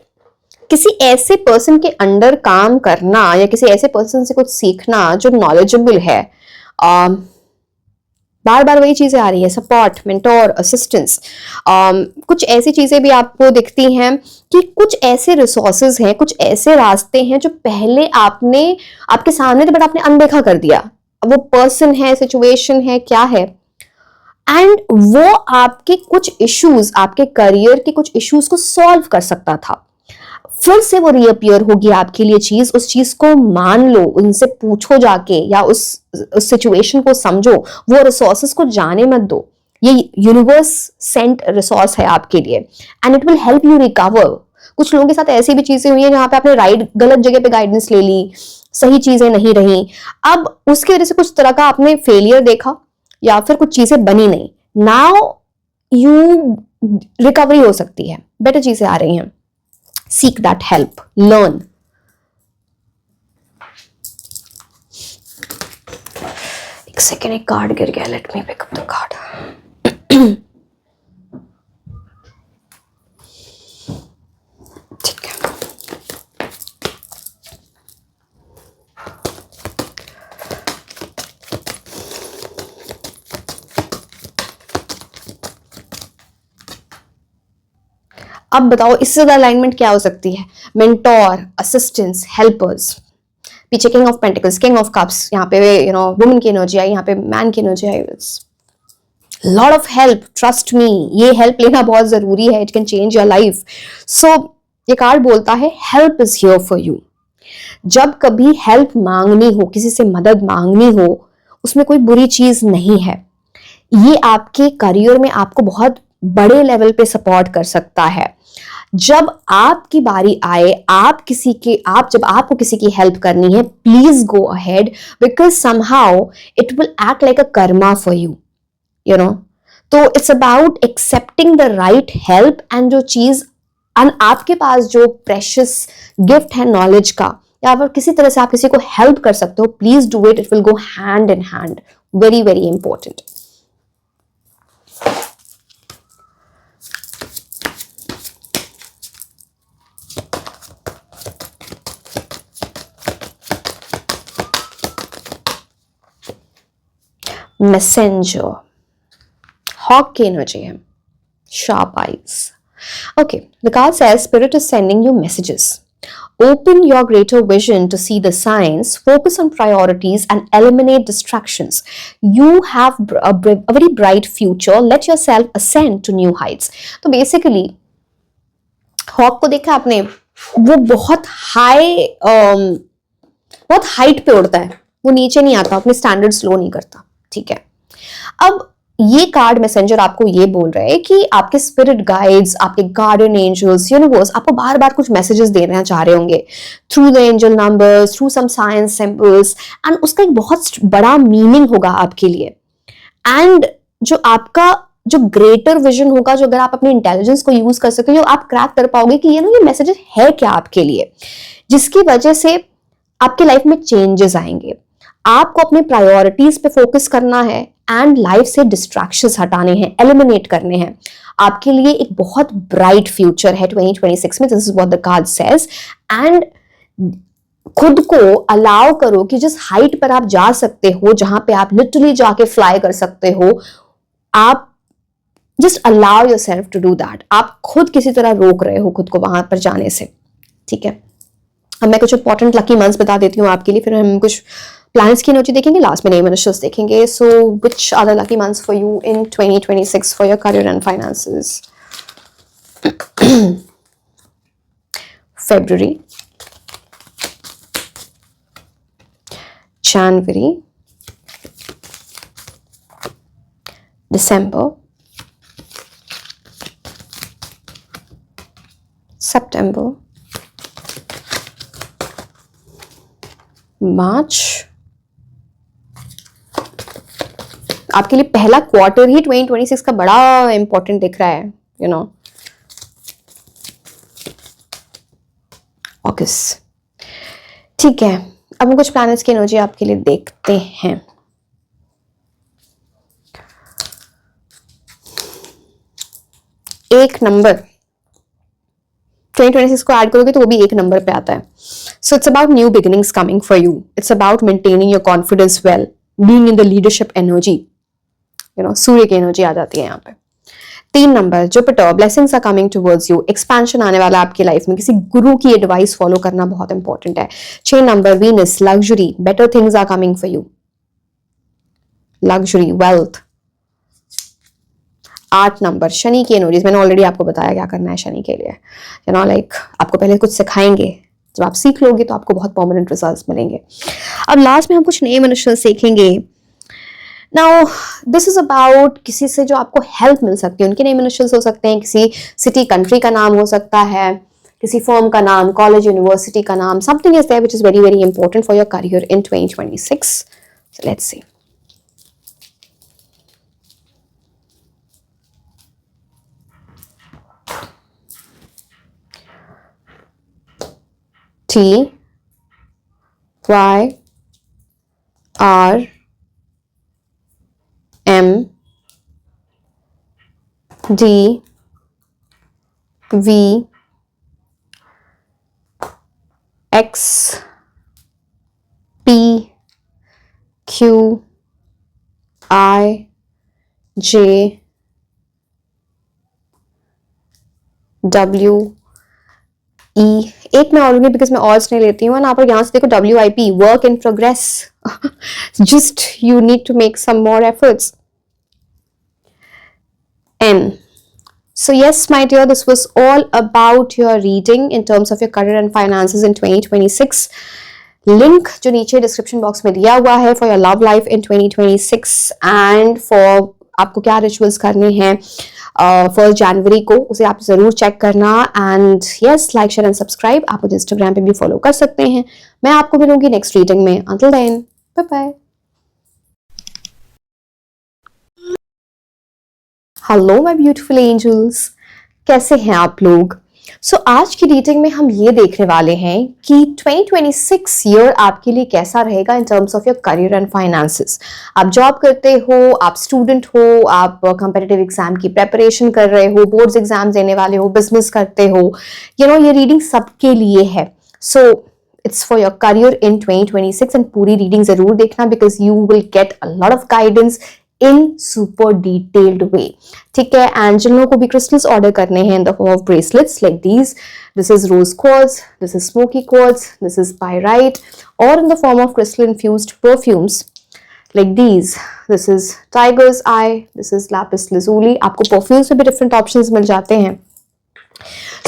किसी ऐसे पर्सन के अंडर काम करना या किसी ऐसे पर्सन से कुछ सीखना जो नॉलेजेबल है। बार बार वही चीजें आ रही है, सपोर्ट, मेंटोर, असिस्टेंस। कुछ ऐसी चीजें भी आपको दिखती हैं कि कुछ ऐसे रिसोर्सेज हैं, कुछ ऐसे रास्ते हैं जो पहले आपके सामने थे बट आपने अनदेखा कर दिया। अब वो पर्सन है, सिचुएशन है, क्या है, एंड वो आपके कुछ इश्यूज, आपके करियर के कुछ इश्यूज को सॉल्व कर सकता था। फिर से वो रीअपियर होगी आपके लिए चीज, उस चीज को मान लो, उनसे पूछो जाके, या उस सिचुएशन को समझो, वो रिसोर्सेस को जाने मत दो। ये यूनिवर्स सेंट रिसोर्स है आपके लिए, and it will help you recover. कुछ लोगों के साथ ऐसी भी चीजें हुई हैं जहां पे आपने गलत जगह पे गाइडेंस ले ली, सही चीजें नहीं रही, अब उसकी वजह से कुछ तरह का आपने फेलियर देखा या फिर कुछ चीजें बनी नहीं। नाउ यू रिकवरी हो सकती है, बेटर चीजें आ रही हैं। Seek that help, learn. एक सेकेंड, एक कार्ड गिर गया, let me pick up the card. ठीक है, अब बताओ इससे ज्यादा अलाइनमेंट क्या हो सकती है? Mentor, assistance, helpers. पीछे king of pentacles, king of cups, यहाँ पे वुमेन की एनर्जी आई, यहाँ पे मैन की एनर्जी आई। Lot of help, trust me, ये हेल्प लेना बहुत जरूरी है, it can change your life. So ये कार्ड बोलता है help is here for you. जब कभी हेल्प मांगनी हो, किसी से मदद मांगनी हो, उसमें कोई बुरी चीज नहीं है। ये आपके करियर में आपको बहुत बड़े लेवल पे सपोर्ट कर सकता है। जब आपकी बारी आए, जब आपको किसी की हेल्प करनी है, please go ahead, because somehow it will act like a karma for you, तो it's about accepting the right help, and जो चीज आपके पास जो प्रेशियस गिफ्ट है नॉलेज का, या अगर किसी तरह से आप किसी को हेल्प कर सकते हो, please do it. It will go hand in hand. Very very important. Messenger. Hawk की energy है. Sharp eyes. Okay, the card says Spirit is sending you messages. Open your greater vision to see the signs, focus on priorities, and eliminate distractions. You have a very bright future. Let yourself ascend to new heights. तो basically, hoc को देखा आपने, वो बहुत height पे उड़ता है, वो नीचे नहीं आता, अपने स्टैंडर्ड स्लो नहीं करता. ठीक है. अब ये कार्ड मैसेंजर आपको ये बोल रहे हैं कि आपके स्पिरिट गाइड्स, आपके गार्डियन एंजल्स, यूनिवर्स आपको बार बार कुछ मैसेजेस देना चाह रहे होंगे through the angel numbers, through some science symbols, and उसका एक बहुत बड़ा मीनिंग होगा आपके लिए. एंड जो आपका जो ग्रेटर विजन होगा, जो अगर आप अपने इंटेलिजेंस को यूज कर सकते हो, जो आप क्रैक कर पाओगे कि ये मैसेजेस है क्या आपके लिए, जिसकी वजह से आपकी लाइफ में चेंजेस आएंगे. आपको अपने प्रायोरिटीज पे फोकस करना है एंड लाइफ से डिस्ट्रैक्शंस हटाने हैं, एलिमिनेट करने हैं. आपके लिए एक बहुत ब्राइट फ्यूचर है 2026 में. This is what the card says. And खुद को अलाउ करो कि जिस हाइट पर आप जा सकते हो, जहां पे आप लिटरली जाके फ्लाई कर सकते हो, आप just allow yourself to do that. आप खुद किसी तरह रोक रहे हो खुद को वहां पर जाने से. ठीक है. अब मैं कुछ इंपॉर्टेंट लकी मंथ्स बता देती हूँ आपके लिए, फिर हम कुछ प्लैनेट्स की एनर्जी देखेंगे, लास्ट में नेम इनिशियल्स देखेंगे. So which are the lucky months for you in 2026 for your career and finances? February, January, December, September, March. आपके लिए पहला क्वार्टर ही 2026 का बड़ा इंपॉर्टेंट दिख रहा है, यू नो. अगस्त. ठीक है. अब हम कुछ प्लैनेट्स की एनर्जी आपके लिए देखते हैं. एक नंबर 2026 को ऐड करोगे तो वो भी एक नंबर पे आता है. So it's about new beginnings coming for you. It's about maintaining your confidence well, being in the leadership energy. You know, सूर्य की एनर्जी आ जाती है यहाँ पे. 3 number Jupiter, blessings are coming towards you. Expansion आने वाला है आपकी लाइफ में. किसी गुरु की एडवाइस फॉलो करना बहुत इंपॉर्टेंट है. 6 number Venus, luxury, better things are coming for you. Luxury, wealth. 8 number Shani की एनर्जीज. मैंने ऑलरेडी आपको बताया क्या करना है शनि के लिए. यू नो, लाइक आपको पहले कुछ सिखाएंगे, जब आप सीख लोगे तो आपको बहुत परमानेंट रिजल्ट्स मिलेंगे. अब लास्ट में हम कुछ नए मनुष्य सीखेंगे. नाउ दिस इज अबाउट किसी से जो आपको हेल्प मिल सकती है. उनके नेम इनिशियल्स हो सकते हैं, किसी सिटी कंट्री का नाम हो सकता है, किसी फर्म का नाम, कॉलेज यूनिवर्सिटी का नाम. Something is there which is very very important for your career in 2026. So let's see. T Y R M D V X P Q I J W E. एक मैं और लूंगी because मैं और नहीं लेती हूँ. आप यहाँ से देखो WIP, work in progress. Just you need to make some more efforts. N. So yes, my dear, this was all about your reading in terms of your career and finances in 2026. Link जो नीचे description box में दिया हुआ है for your love life in 2026 and for आपको क्या rituals करने हैं 1 जनवरी को, उसे आप जरूर चेक करना. And yes, like share and subscribe. आप मुझे इंस्टाग्राम पे भी फॉलो कर सकते हैं. मैं आपको मिलूंगी नेक्स्ट रीडिंग में. Until then, bye bye. Hello my beautiful angels, कैसे हैं आप लोग। आज की रीडिंग में हम ये देखने वाले हैं कि 2026 ईयर आपके लिए कैसा रहेगा इन terms of your career and finances. आप जॉब करते हो, आप स्टूडेंट हो, आप कंपेटिटिव एग्जाम की प्रेपरेशन कर रहे हो, बोर्ड्स एग्जाम देने वाले हो, बिजनेस करते हो, ये रीडिंग सबके लिए है। It's for your career in 2026 and पूरी रीडिंग जरूर देखना because you will get a lot of guidance in super detailed वे। ठीक है, एंड जिन लोगों को भी क्रिस्टल्स ऑर्डर करने हैं in the form of bracelets like this is rose quartz, this is smoky quartz, this is pyrite, और in the form of crystal infused perfumes like this is tiger's eye, this is lapis lazuli। आपको परफ्यूम्स में भी different options मिल जाते हैं।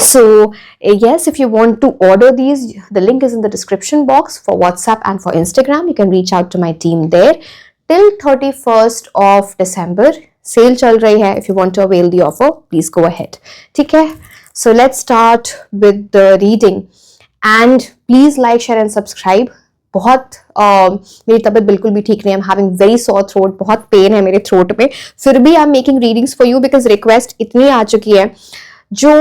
So yes, if you want to order these, the link is in the description box for WhatsApp and for Instagram. You can reach out to my team there till 31st of December। Sale चल रही है। If you want to avail the offer, please go ahead। ठीक है, so let's start with the reading and please like, share and subscribe। बहुत मेरी तबीयत बिल्कुल भी ठीक नहीं है। I'm having very sore throat, बहुत पेन है मेरे थ्रोट में, फिर भी I'm making readings for you because request इतनी आ चुकी है। जो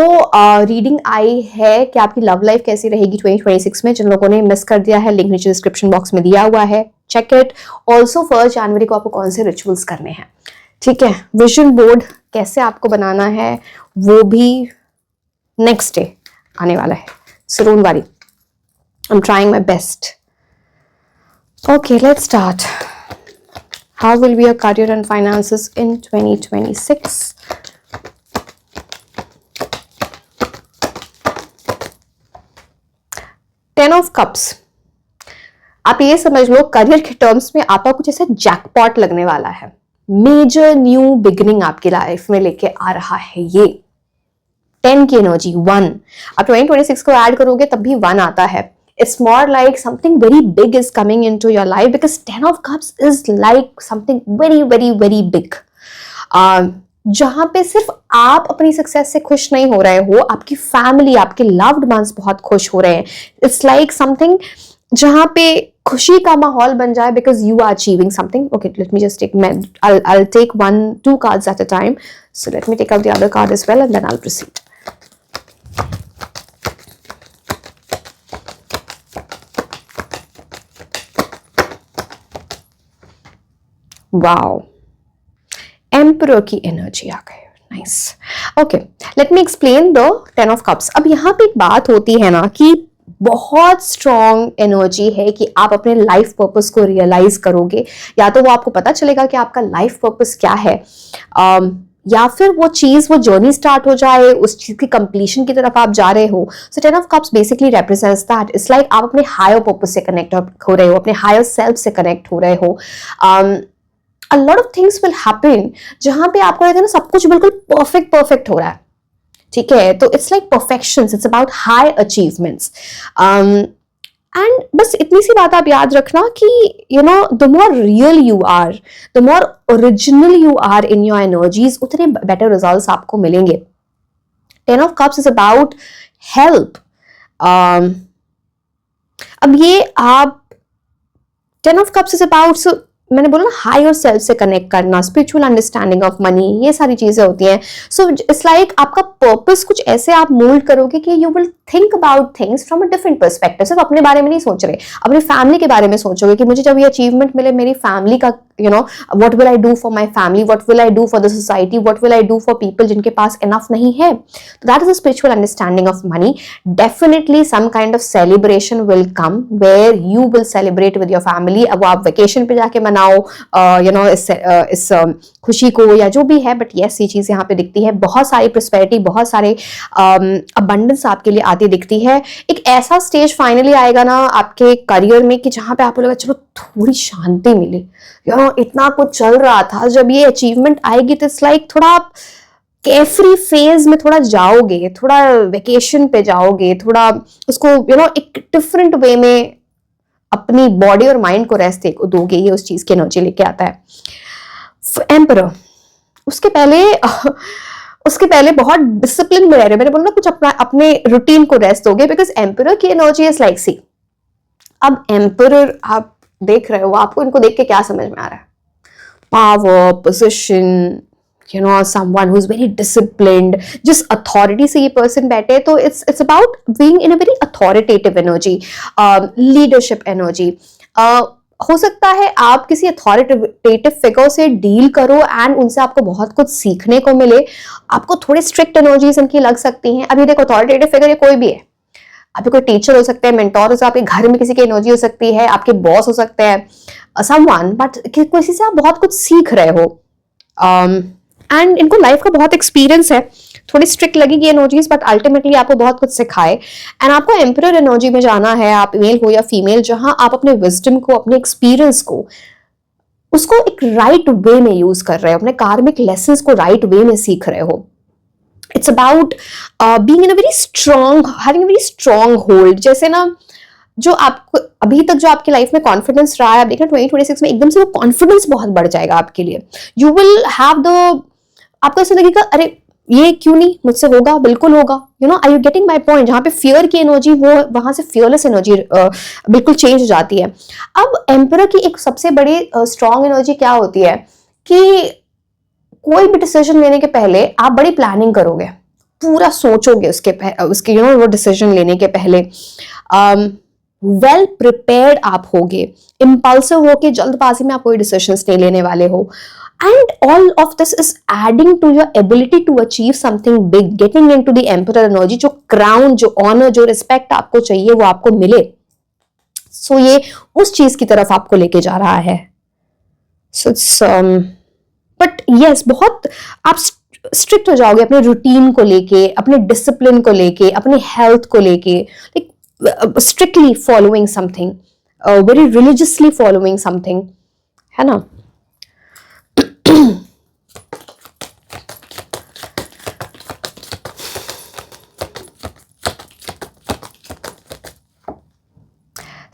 रीडिंग आई है कि आपकी लव लाइफ कैसी रहेगी 2026 में, जिन लोगों ने मिस कर दिया है लिंक नीचे डिस्क्रिप्शन बॉक्स में दिया हुआ है, चेक इट। ऑल्सो 1 जनवरी को आपको कौन से रिचुअल्स करने हैं, ठीक है, विजन बोर्ड कैसे आपको बनाना है वो भी नेक्स्ट डे आने वाला है। So don't worry, I am trying my best. Okay, let's start. How will be your career and finances in 2026? Ten of Cups। आप ये समझ लो करियर के टर्म्स में आपका कुछ ऐसा जैकपॉट लगने वाला है। मेजर न्यू बिगिनिंग आपकी लाइफ में लेके आ रहा है ये। 10 की एनर्जी 1, आप 2026 को ऐड करोगे तब भी 1 आता है। It's more like something very big is coming into your life because 10 of Cups is like something very very very big। जहां पे सिर्फ आप अपनी सक्सेस से खुश नहीं हो रहे हो, आपकी फैमिली, आपके लव्ड वंस बहुत खुश हो रहे हैं। It's like something जहां पे खुशी का माहौल बन जाए because you are achieving something। Okay, let me just take, I'll take 2 cards at a time। So let me take out the other card as well and then I'll proceed। Wow, emperor की energy आ गई, nice. Okay, let me explain the 10 of cups. अब यहाँ पे एक बात होती है ना कि बहुत स्ट्रॉन्ग एनर्जी है कि आप अपने लाइफ पर्पस को रियलाइज करोगे, या तो वो आपको पता चलेगा कि आपका लाइफ पर्पस क्या है, या फिर वो चीज, वो जर्नी स्टार्ट हो जाए, उस चीज की कंप्लीशन की तरफ आप जा रहे हो। सो 10 of cups basically represents that. It's like आप अपने हायर पर्पस से कनेक्ट हो रहे हो, अपने हायर सेल्फ से कनेक्ट हो रहे हो। A lot of things will happen जहां पे आपको लगता है ना सब कुछ बिल्कुल परफेक्ट हो रहा है, ठीक है, तो it's like perfections, it's about high achievements. And बस इतनी सी बात आप याद रखना कि the more real you are, the more original you are in your energies, उतने बेटर रिजल्ट्स आपको मिलेंगे। 10 of cups is about help. अब ये आप 10 ऑफ कप्स इज अबाउट, मैंने बोला ना, हायर सेल्फ से कनेक्ट करना, स्पिरिचुअल अंडरस्टैंडिंग ऑफ मनी, ये सारी चीजें होती हैं। सो इट्स लाइक आपका पर्पस कुछ ऐसे आप मोल्ड करोगे कि you will think about things from a different perspective. सिर्फ अपने बारे में नहीं सोच रहे, अपनी फैमिली के बारे में सोचोगे कि मुझे जब ये अचीवमेंट मिले, मेरी फैमिली का what will I do for my family, what will I do for the society, what will I do for people जिनके पास इनफ नहीं है। तो that is a spiritual understanding of money. Definitely some kind of celebration will come where you will celebrate with your family. अब आप vacation पे जाके मनाओ इस खुशी को या जो भी है, बट यस ये चीज यहाँ पे दिखती है। बहुत सारी प्रोस्पेरिटी, बहुत सारे अबंडेंस आपके लिए आती दिखती है। एक ऐसा स्टेज फाइनली आएगा ना आपके करियर में कि जहां पे आपको लगा चलो थोड़ी शांति मिली, इतना कुछ चल रहा था, जब ये अचीवमेंट आएगी तो इट्स लाइक थोड़ा आप केयरफ्री फेज में थोड़ा जाओगे, थोड़ा वेकेशन पे जाओगे, थोड़ा उसको एक डिफरेंट वे में अपनी बॉडी और माइंड को रेस्ट दोगे। ये उस चीज की एनर्जी लेके आता है। एम्परर, उसके पहले बहुत डिसिप्लिन में रह रहे, मैंने बोला ना कुछ अपने रूटीन को रेस्ट दोगे बिकॉज एम्परर की एनर्जी इज लाइक सी। अब एम्परर आप देख रहे हो, आपको इनको देख के क्या समझ में आ रहा है? Power, position, someone who's very disciplined, जिस अथॉरिटी से ये पर्सन बैठे, तो it's about being in a very authoritative energy, leadership energy. हो सकता है आप किसी अथॉरिटेटिव फिगर से डील करो एंड उनसे आपको बहुत कुछ सीखने को मिले। आपको थोड़े स्ट्रिक्ट एनर्जीज इनकी लग सकती हैं। अभी देखो, अथॉरिटेटिव फिगर ये कोई भी है, आपके कोई टीचर हो सकते हैं, मेंटोर हो सकते हैं, आपके घर में किसी की एनर्जी हो सकती है, आपके बॉस हो सकते हैं, समवन, बट किसी से आप बहुत कुछ सीख रहे हो एंड इनको लाइफ का बहुत एक्सपीरियंस है। थोड़ी स्ट्रिक्ट लगेगी एनर्जीज, बट अल्टीमेटली आपको बहुत कुछ सिखाए। एंड आपको एम्परर एनर्जी में जाना है, आप मेल हो या फीमेल, जहां आप अपने विजडम को, अपने एक्सपीरियंस को, उसको एक राइट वे में यूज कर रहे हो, अपने कार्मिक लेसन्स को राइट वे में सीख रहे हो। It's about being in a very strong, having a very strong hold. जैसे ना, जो आपको अभी तक जो आपकी लाइफ में कॉन्फिडेंस रहा है, आप देखना 2026 में एकदम से वो कॉन्फिडेंस बहुत बढ़ जाएगा आपके लिए। यू विल हैव द, आपको ऐसा लगेगा अरे ये क्यों नहीं, मुझसे होगा, बिल्कुल होगा। Are you getting my point? जहां पे फियर की एनर्जी, वो वहां से फियरलेस एनर्जी बिल्कुल चेंज हो जाती है। अब एम्परर की एक सबसे बड़ी स्ट्रॉन्ग एनर्जी क्या होती है कि कोई भी डिसीजन लेने के पहले आप बड़ी प्लानिंग करोगे, पूरा सोचोगे उसके वो डिसीजन लेने के पहले। वेल प्रिपेयर्ड आप होगे, इंपल्सिव होके जल्दबाजी में आप कोई डिसीजंस नहीं लेने वाले हो। And all of this is adding to your ability to achieve something big, getting into the emperor energy. जो क्राउन, जो ऑनर, जो रिस्पेक्ट आपको चाहिए वो आपको मिले। सो ये उस चीज की तरफ आपको लेके जा रहा है। सो इट्स बट यस, बहुत आप स्ट्रिक्ट हो जाओगे अपने रूटीन को लेके, अपने डिसिप्लिन को लेके, अपने हेल्थ को लेके, like strictly following something, very religiously following something, है ना।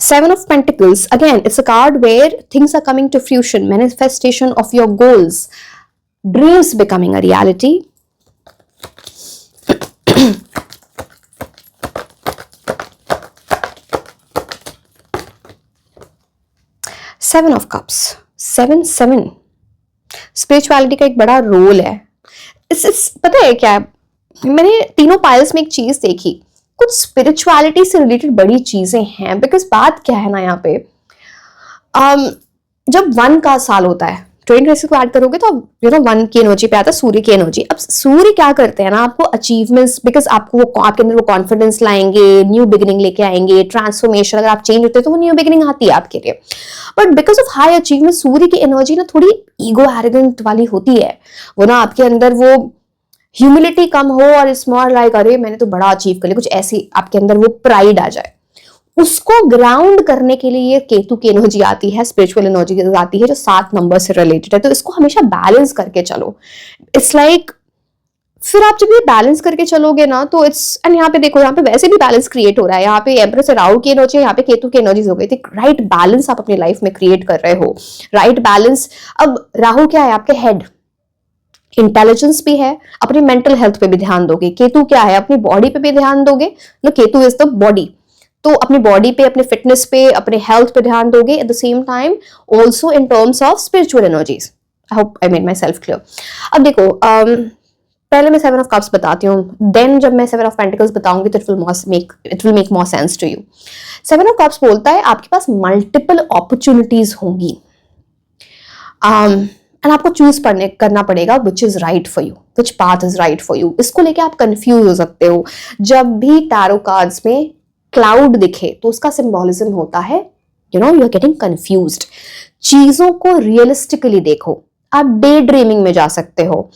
Seven of Pentacles, again, it's a card where things are coming to fruition, manifestation of your goals, dreams becoming a reality. Seven of Cups, 7 spirituality का एक बड़ा role है। इस पता है क्या, मैंने तीनों पाइल्स में एक चीज देखी, कुछ स्पिरिचुअलिटी से रिलेटेड बड़ी चीजें हैं। बिकॉज बात क्या है ना, यहाँ पे जब 1 का साल होता है, 2026 को ऐड करोगे तो 1 की एनर्जी पे आता है सूर्य की एनर्जी। अब सूर्य क्या करते हैं ना, आपको अचीवमेंट्स, बिकॉज आपको वो आपके अंदर वो कॉन्फिडेंस लाएंगे, न्यू बिगिनिंग लेके आएंगे, ट्रांसफॉर्मेशन। अगर आप चेंज होते हैं तो वो न्यू बिगिनिंग आती है आपके लिए। But because of high achievement, Surya की एनर्जी ना थोड़ी ईगो एरोगेंट वाली होती है। वो ना आपके अंदर वो ह्यूमिलिटी कम हो और इट्स मोर लाइक अरे मैंने तो बड़ा अचीव कर लिया, कुछ ऐसी आपके अंदर वो प्राइड आ जाए। उसको ग्राउंड करने के लिए केतु की एनर्जी आती है, स्पिरिचुअल एनर्जी आती है जो 7 नंबर से रिलेटेड है। तो इसको हमेशा बैलेंस करके चलो। इट्स लाइक फिर आप जब ये बैलेंस करके चलोगे ना तो इट्स, एंड यहाँ पे देखो, यहाँ पे वैसे भी बैलेंस क्रिएट हो रहा है। यहाँ पे एम्प्रेस से राहु की एनर्जी, यहाँ पे केतु की एनर्जीज हो गई थी। राइट बैलेंस आप अपनी लाइफ में क्रिएट कर रहे हो, राइट बैलेंस। अब राहु क्या है, आपके हेड, इंटेलिजेंस भी है, अपनी मेंटल हेल्थ पे भी ध्यान दोगे। केतु क्या है, अपनी बॉडी पे भी ध्यान दोगे, no Ketu is the body, तो अपनी बॉडी पे, अपने फिटनेस पे, अपने हेल्थ पे ध्यान दोगे। At the same time also in terms of spiritual energies. I hope I made my self clear. अब देखो, पहले मैं 7 ऑफ कप्स बताती हूँ, देन जब मैं 7 ऑफ पेंटिकल्स बताऊंगी तो it will make more sense to you. 7 of cups बोलता है आपके पास मल्टीपल अपॉर्चुनिटीज होंगी, एंड आपको चूज करना पड़ेगा which is right for you, which path is right for you. इसको लेके आप कंफ्यूज हो सकते हो। जब भी टैरो कार्ड्स में क्लाउड दिखे तो उसका सिंबोलिज्म होता है यू आर गेटिंग कंफ्यूज्ड। चीजों को रियलिस्टिकली देखो। आप डे ड्रीमिंग में जा सकते हो,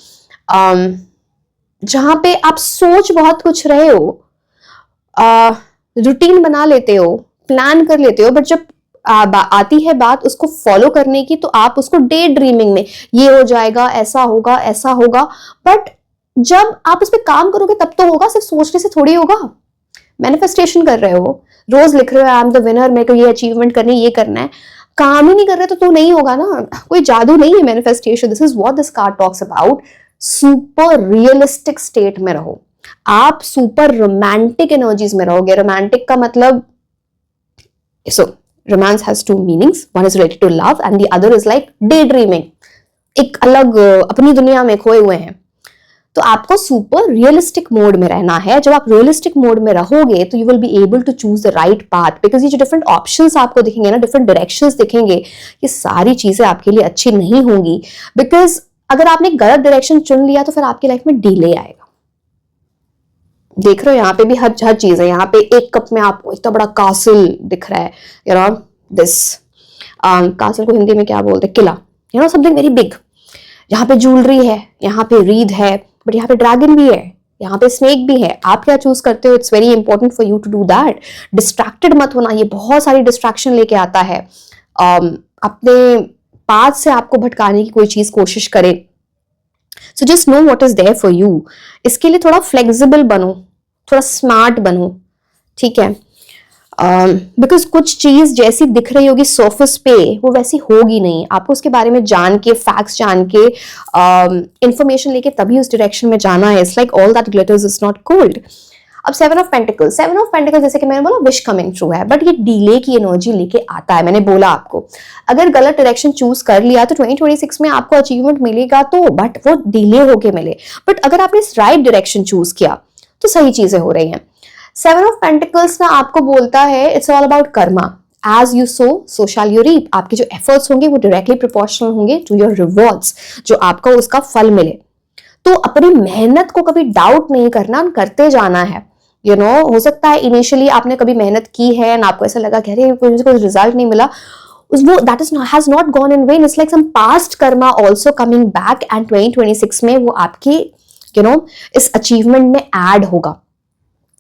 जहां पे आप सोच बहुत कुछ रहे हो, रूटीन बना लेते हो, प्लान कर लेते हो, बट जब आती है बात उसको फॉलो करने की तो आप उसको डे ड्रीमिंग में, ये हो जाएगा, ऐसा होगा, ऐसा होगा। बट जब आप उस पर काम करोगे तब तो होगा, सिर्फ सोचने से थोड़ी होगा। मैनिफेस्टेशन कर रहे हो, रोज लिख रहे हो आई एम द विनर, मेरे को ये अचीवमेंट करनी है, ये करना है, काम ही नहीं कर रहे तो नहीं होगा ना। कोई जादू नहीं है manifestation. This is what this card talks about. Super realistic state में रहो आप, सुपर रोमांटिक एनर्जीज में रहोगे। रोमांटिक का मतलब, सो romance has 2 meanings. One is related to love and the other is like daydreaming. एक अलग अपनी दुनिया में खोए हुए हैं। तो आपको सुपर रियलिस्टिक मोड में रहना है। जब आप रियलिस्टिक मोड में रहोगे तो you will be able to choose the right path, because ये जो डिफरेंट ऑप्शंस आपको दिखेंगे ना, डिफरेंट डायरेक्शंस दिखेंगे, ये सारी चीजें आपके लिए अच्छी नहीं होंगी। बिकॉज अगर आपने गलत डायरेक्शन चुन लिया तो फिर आपकी लाइफ में डिले आएगा। देख रहे हो यहाँ पे भी हर चीज है। यहाँ पे एक कप में आपको इतना बड़ा कासल दिख रहा है, यू नो दिस कासल को हिंदी में क्या बोलते हैं, किला, you know something very big. यहाँ पे ज्वेलरी है, यहाँ पे रीड है, बट यहाँ पे ड्रैगन भी है, यहाँ पे स्नेक भी है। आप क्या चूज करते हो, it's very important for you to do that. Distracted मत होना, ये बहुत सारी डिस्ट्रैक्शन लेके आता है। अपने पाथ से आपको भटकाने की कोई चीज कोशिश करे। So just know what is there for you. इसके लिए थोड़ा फ्लेक्सिबल बनो, थोड़ा स्मार्ट बनो, ठीक है। बिकॉज कुछ चीज जैसी दिख रही होगी सरफेस पे वो वैसी होगी नहीं। आपको उसके बारे में जान के, फैक्ट्स जान के, इंफॉर्मेशन लेके तभी उस डायरेक्शन में जाना है। It's like all that glitters is not gold. अब 7 ऑफ पेंटिकल्स जैसे कि मैंने बोला विश कमिंग ट्रू है, बट ये डिले की एनर्जी लेके आता है। मैंने बोला आपको अगर गलत डायरेक्शन चूज कर लिया तो 2026 में आपको अचीवमेंट मिलेगा, तो बट वो डिले होके मिले। बट अगर आपने राइट डायरेक्शन चूज किया तो सही चीजें हो रही हैं। 7 ऑफ पेंटिकल्स ना आपको बोलता है it's all about karma. As you sow so shall you reap. आपके जो एफर्ट्स होंगे वो डायरेक्टली प्रोपोर्शनल होंगे टू योर रिवॉर्ड्स, जो आपको उसका फल मिले। तो अपनी मेहनत को कभी डाउट नहीं करना, करते जाना है। यू नो हो सकता है इनिशियली आपने कभी मेहनत की है एंड आपको ऐसा लगा कि अरे मुझे कोई रिजल्ट नहीं मिला, वो that is has not gone in vain. It's like some past karma also coming back, and 2026 में वो आपकी यू नो इस अचीवमेंट में ऐड होगा।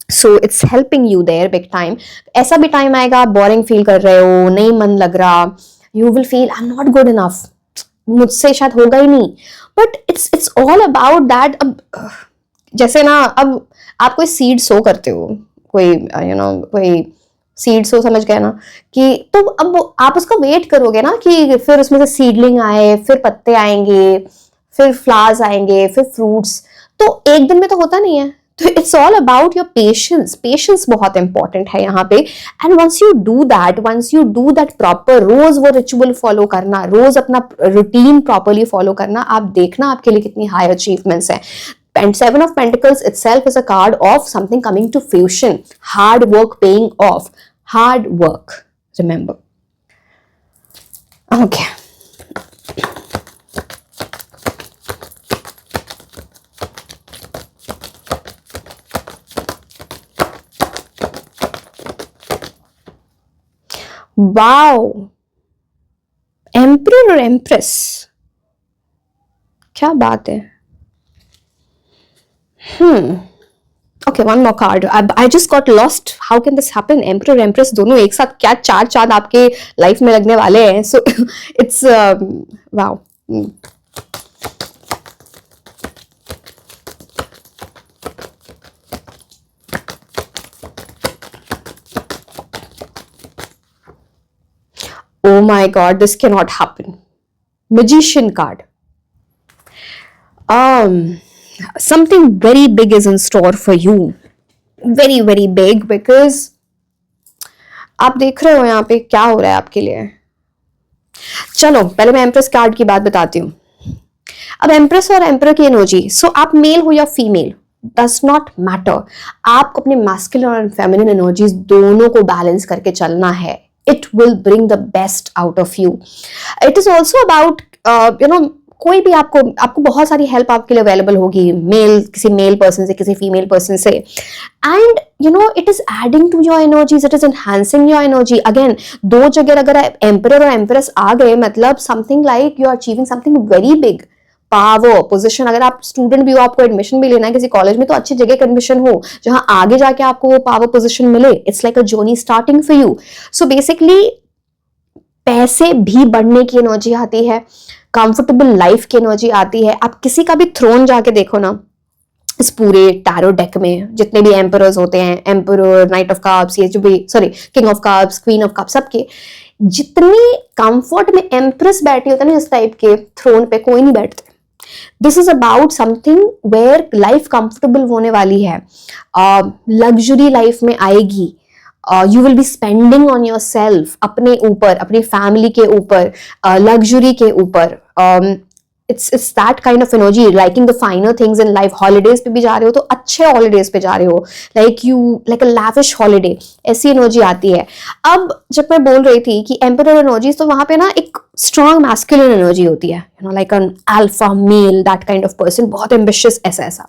So it's helping you there big time. ऐसा भी टाइम आएगा आप बोरिंग फील कर रहे हो, नहीं मन लग रहा, you will feel I am not good enough, मुझसे शायद होगा ही नहीं। But it's all about that. अब जैसे ना, अब आप कोई सीड सो करते हो, कोई यू नो कोई सीड सो, समझ गए ना, कि तो अब आप उसका वेट करोगे ना कि फिर उसमें से सीडलिंग आए, फिर पत्ते आएंगे, फिर फ्लावर्स आएंगे, फिर फ्रूट्स। तो एक दिन में तो होता नहीं है। तो it's all about your patience. Patience बहुत इंपॉर्टेंट है यहाँ पे। And once you do that proper, रोज वो रिचुअल फॉलो करना, रोज अपना रूटीन प्रॉपरली फॉलो करना, आप देखना आपके लिए कितनी हाई अचीवमेंट्स है। And 7 of Pentacles itself is a card of something coming to fruition. Hard work paying off. Hard work. Remember. Okay. Wow. Emperor और Empress. क्या बात है? Okay, one more card. I just got lost. How can this happen? Emperor, Empress दोनों एक साथ, क्या 4 चांद आपके लाइफ में लगने वाले हैं? So it's wow. Oh my God, this cannot happen. Magician card. Something very big is in store for you. Very very big, because आप देख रहे हो यहाँ पे क्या हो रहा है आपके लिए। चलो पहले मैं एम्प्रेस कार्ड की बात बताती हूँ। अब एम्प्रेस और एम्परर की एनर्जी, सो आप मेल हो या फीमेल डज नॉट मैटर। आप अपने मैस्कुलिन और फेमिनिन एनर्जीज दोनों को बैलेंस करके चलना है। It will bring the best out of you. It is also about you know कोई भी आपको बहुत सारी हेल्प आपके लिए अवेलेबल होगी, किसी मेल पर्सन से, किसी फीमेल पर्सन से। And you know it is adding to your energies, it is enhancing your energy. Again दो जगह अगर एम्परर और एम्प्रेस आ गए, मतलब something like you are achieving something very big. Power position, अगर आप स्टूडेंट भी हो, आपको एडमिशन भी लेना है किसी कॉलेज में, तो अच्छी जगह का एडमिशन हो जहां आगे जाके आपको वो पावर पोजीशन मिले। It's like a journey starting for you. So basically पैसे भी बढ़ने की एनर्जी आती है, कंफर्टेबल लाइफ की एनर्जी आती है। आप किसी का भी थ्रोन जाके देखो ना, इस पूरे टैरो डेक में जितने भी एम्परर्स होते हैं, एम्परर, नाइट ऑफ कप्स, ये जो भी king of cups, queen of cups, सबके जितने कंफर्ट में एम्प्रेस बैठी होते हैं ना, इस टाइप के थ्रोन पे कोई नहीं बैठते। This is about something where life comfortable होने वाली है, लग्जरी लाइफ में आएगी। You will be spending on yourself, अपने ऊपर, अपनी फैमिली के ऊपर, लग्जरी के ऊपर। it's that kind of energy, liking the finer things in life. Holidays पे भी जा रहे हो तो अच्छे हॉलीडेज पे जा रहे हो, like a lavish holiday, ऐसी एनर्जी आती है. अब जब मैं बोल रही थी कि एम्परर एनर्जी, तो वहां पे ना एक स्ट्रॉन्ग मैस्कुलिन एनर्जी होती है, you know, like an alpha male, that kind of person, बहुत एम्बिशियस, ऐसा.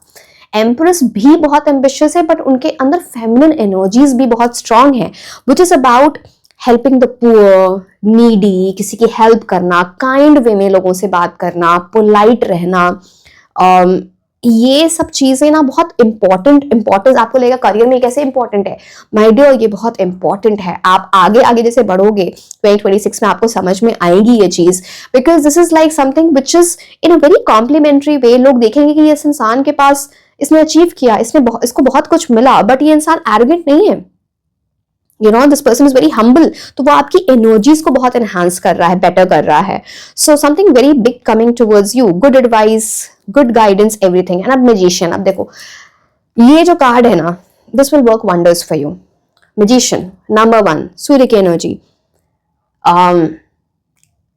एम्प्रेस भी बहुत एम्बिशियस है, बट उनके अंदर फेमिनिन एनर्जीज भी बहुत स्ट्रॉन्ग है, which is about helping the poor, needy, किसी की हेल्प करना, काइंड वे में लोगों से बात करना, पोलाइट रहना. ये सब चीजें ना बहुत इंपॉर्टेंस आपको लगेगा करियर में कैसे इंपॉर्टेंट है. माय डियर, ये बहुत इंपॉर्टेंट है. आप आगे आगे जैसे बढ़ोगे 2026 में आपको समझ में आएगी ये चीज, because this is like something which is in a very complimentary way. लोग देखेंगे कि इस इंसान के पास, इसने अचीव किया, इसको बहुत कुछ मिला, बट ये इंसान एरोगेंट नहीं है, you know, this person is very humble. तो वो आपकी एनर्जीज को बहुत एनहांस कर रहा है, बेटर कर रहा है. So something very big coming towards you, good advice, good guidance, everything. And अब मैजिशियन, अब देखो ये जो कार्ड है ना, this will work wonders for you. Magician number 1, सूर्य की एनर्जी.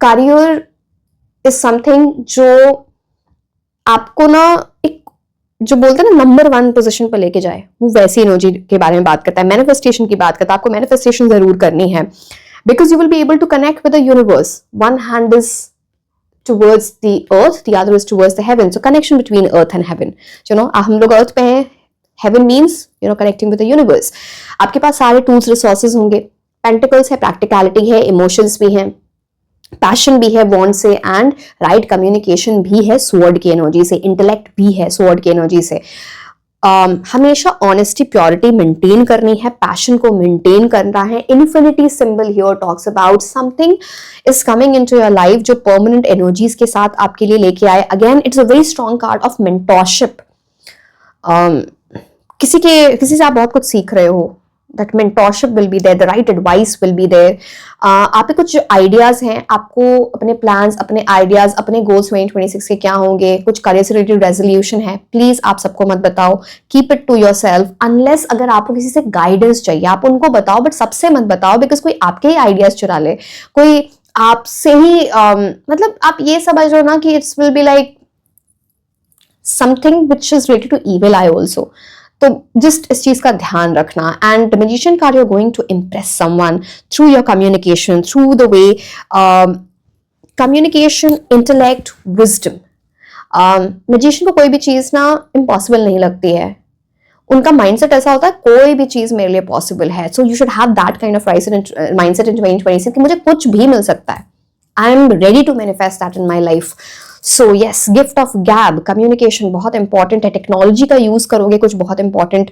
करियर इज समथिंग जो आपको ना एक, जो बोलते हैं ना, नंबर 1 पोजीशन पर लेके जाए, वो वैसी एनर्जी के बारे में बात करता है. मैनिफेस्टेशन की बात करता है. आपको मैनिफेस्टेशन जरूर करनी है, because you will be able to connect with the universe. One hand is towards the earth, the other is towards the heaven. So connection between earth and heaven, you know, हम लोग earth पे हैं, heaven means, you know, connecting with the universe. आपके पास सारे tools, resources होंगे. Pentacles है, practicality है, emotions भी हैं, पैशन भी है वॉन्ड से, एंड राइट कम्युनिकेशन भी है स्वॉर्ड की एनर्जी से, इंटेलेक्ट भी है स्वॉर्ड की एनर्जी से. हमेशा ऑनेस्टी, प्योरिटी मेंटेन करनी है, पैशन को मेंटेन करना है. Infinity symbol here talks about something is coming into your life जो परमानेंट एनर्जीज के साथ आपके लिए लेके आए. Again it's a very strong card of mentorship. किसी से आप बहुत कुछ सीख रहे हो, that mentorship will be there, the right advice will be there. आप पे कुछ आइडियाज हैं, आपको अपने प्लान्स, अपने आइडियाज, अपने गोल्स 2026 के क्या होंगे, कुछ करियर से रिलेटेड रेजोल्यूशन है, प्लीज आप सबको मत बताओ, keep it to yourself. Unless अगर आपको किसी से गाइडेंस चाहिए आप उनको बताओ, बट सबसे मत बताओ, बिकॉज कोई आपके ही आइडियाज चुरा ले, कोई आपसे ही मतलब आप ये समझ लो ना कि it's will be like something which is related to evil eye also. तो जस्ट इस चीज का ध्यान रखना. And magician card, you are going to impress someone through your communication, through the way communication, intellect, wisdom. Magician को कोई भी चीज ना इम्पॉसिबल नहीं लगती है. उनका माइंडसेट ऐसा होता है, कोई भी चीज मेरे लिए पॉसिबल है. So you should have that kind of mindset in 2026 कि मुझे कुछ भी मिल सकता है. I am ready to manifest that in my life. So yes, gift of gab, communication बहुत इंपॉर्टेंट है. टेक्नोलॉजी का यूज करोगे कुछ बहुत इंपॉर्टेंट,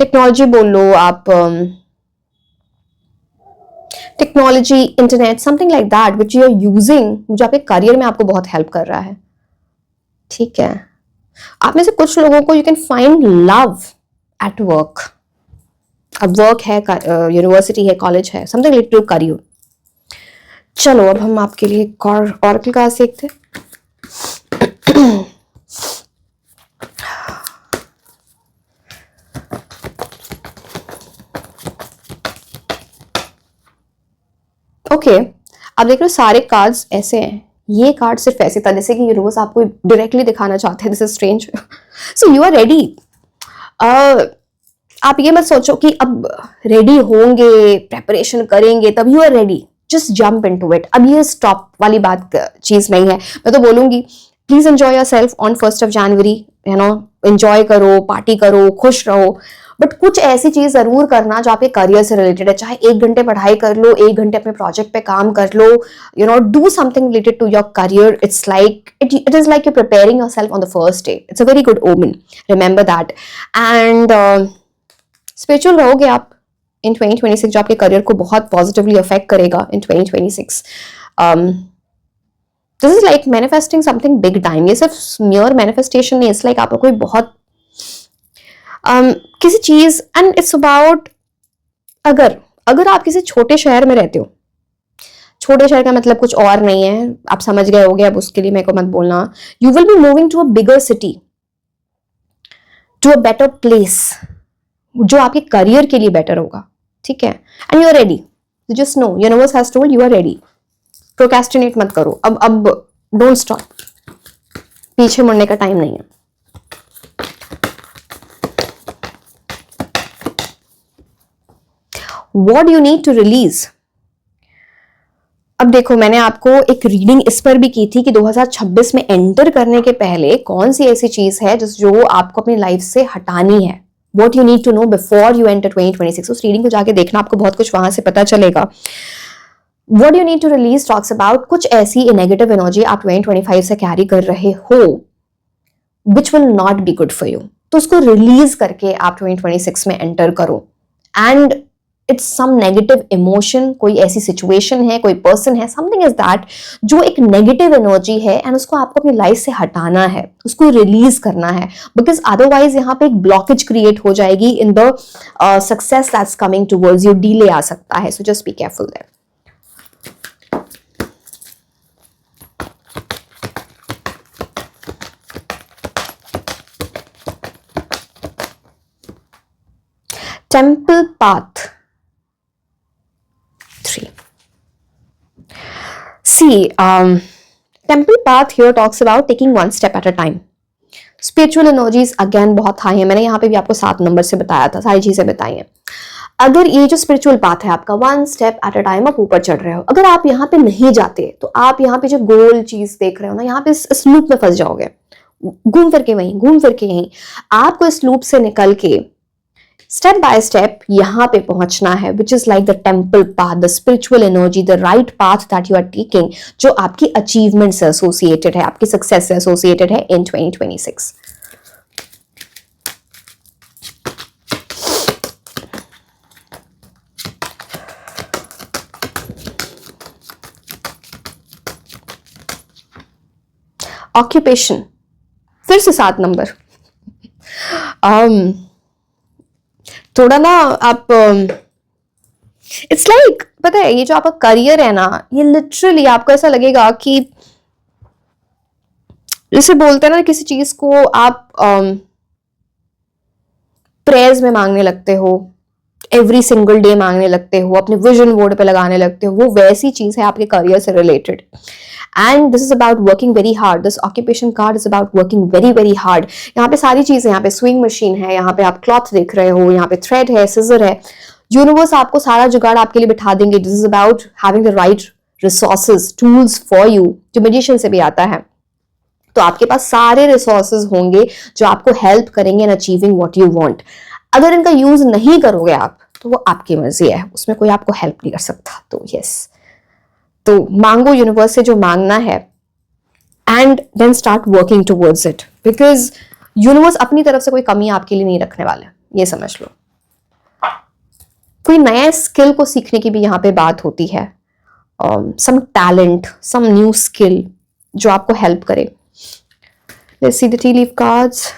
टेक्नोलॉजी बोल लो आप, technology, internet, something like that which you are using, जो आपके करियर में आपको बहुत हेल्प कर रहा है. ठीक है, आप में से कुछ लोगों को you can find love at work. अब वर्क है, यूनिवर्सिटी है, कॉलेज है, समथिंग रिलेटेड टू करियर. चलो अब हम आपके लिए ऑरेकल कार्ड देखते हैं. ओके, अब देख रहे हो सारे कार्ड्स ऐसे हैं. ये कार्ड सिर्फ ऐसे था जैसे कि यूनिवर्स आपको डायरेक्टली दिखाना चाहते हैं this is strange. So you are ready. आप ये मत सोचो कि अब रेडी होंगे, प्रेपरेशन करेंगे तब you are ready. Just jump into it. अब ये स्टॉप वाली बात चीज नहीं है. मैं तो बोलूंगी please enjoy your self on 1st of January. You know, enjoy करो, पार्टी करो, खुश रहो, बट कुछ ऐसी चीज जरूर करना जो आपके करियर से रिलेटेड है. चाहे 1 घंटे पढ़ाई कर लो, 1 घंटे अपने प्रोजेक्ट पे काम कर लो, you know, do something related to your career. It's like it is like you preparing your self on the first day. It's a very good omen, remember that. And spiritual रहोगे आप इन 2026, जो आपके career को बहुत positively affect करेगा इन 2026. This is like manifesting something big time. ये सिर्फ मियर manifestation नहीं, इट्स लाइक आपको कोई बहुत किसी चीज, एंड इट्स अबाउट, अगर आप किसी छोटे शहर में रहते हो, छोटे शहर का मतलब कुछ और नहीं है, आप समझ गए होगे, अब उसके लिए मेरे को मत बोलना. You will be moving to a bigger city, to a better place, जो आपके करियर के लिए बेटर होगा. ठीक है, and you are ready. Just know, universe has told you are ready. Procrastinate मत करो, अब डोंट स्टॉप, पीछे मुड़ने का टाइम नहीं है। What do you need to release? अब देखो, मैंने आपको एक रीडिंग इस पर भी की थी कि 2026 में एंटर करने के पहले कौन सी ऐसी चीज है जो आपको अपनी लाइफ से हटानी है। What you need to know before you enter 2026. उस रीडिंग को जाके देखना, आपको बहुत कुछ वहां से पता चलेगा। What you need to release talks about कुछ ऐसी नेगेटिव एनर्जी आप 2025 से कैरी कर रहे हो which will not be good for you, तो उसको रिलीज करके आप 2026 में एंटर करो। And it's some negative emotion, कोई ऐसी सिचुएशन है, कोई पर्सन है, समथिंग इज दैट जो एक नेगेटिव एनर्जी है एंड उसको आपको अपनी लाइफ से हटाना है, उसको रिलीज करना है, बिकॉज अदरवाइज यहाँ पे एक ब्लॉकेज क्रिएट हो जाएगी in the success that's coming towards you, delay आ सकता है। So just be careful there. Temple path 3. See, temple path here talks about taking one step at a time. Spiritual energies again बहुत high है, मैंने यहाँ पे भी आपको 7 नंबर से बताया था, सारी चीजें बताई हैं। अगर ये जो स्पिरिचुअल पाथ है आपका, one step at a time आप ऊपर चढ़ रहे हो, अगर आप यहाँ पे नहीं जाते तो आप यहाँ पे जो गोल चीज देख रहे हो ना, यहाँ पे इस लूप में फंस जाओगे, घूम फिर के वहीं, घूम फिर के यहीं। आपको इस लूप से निकल के स्टेप बाय स्टेप यहाँ पे पहुंचना है, which is like the temple path, the spiritual energy, the right path that you are taking, जो आपकी अचीवमेंट से एसोसिएटेड है, आपकी सक्सेस से एसोसिएटेड है इन 2026। ऑक्यूपेशन फिर से 7 नंबर। थोड़ा ना आप इट्स लाइक पता है, ये जो आपका करियर है ना, ये लिटरली आपको ऐसा लगेगा कि जैसे बोलते हैं ना, किसी चीज को आप प्रेयर्स में मांगने लगते हो, एवरी सिंगल डे मांगने लगते हो, अपने विजन बोर्ड पे लगाने लगते हो, वो वैसी चीज है आपके करियर से related. And this is about working very hard, this occupation card is about working very very hard. यहाँ पे सारी चीजें, यहाँ पे स्विंग मशीन है, यहाँ पे आप क्लॉथ देख रहे हो, यहाँ पे थ्रेड है, सिजर है, यूनिवर्स आपको सारा जुगाड़ आपके लिए बिठा देंगे। This is about having the right resources, tools for you, जो मैजिशियन से भी आता है। तो आपके पास सारे रिसोर्सेज होंगे जो आपको हेल्प करेंगे in achieving what you want. अगर इनका यूज नहीं करोगे आप, तो वो आपकी मर्जी है, उसमें कोई आपको हेल्प नहीं कर सकता। तो यस, तो मांगो यूनिवर्स से जो मांगना है and then start working towards it, because universe अपनी तरफ से कोई कमी आपके लिए नहीं रखने वाला, ये समझ लो। कोई नया स्किल को सीखने की भी यहाँ पे बात होती है, some talent, some new skill जो आपको हेल्प करे। Let's see the tea leaf cards.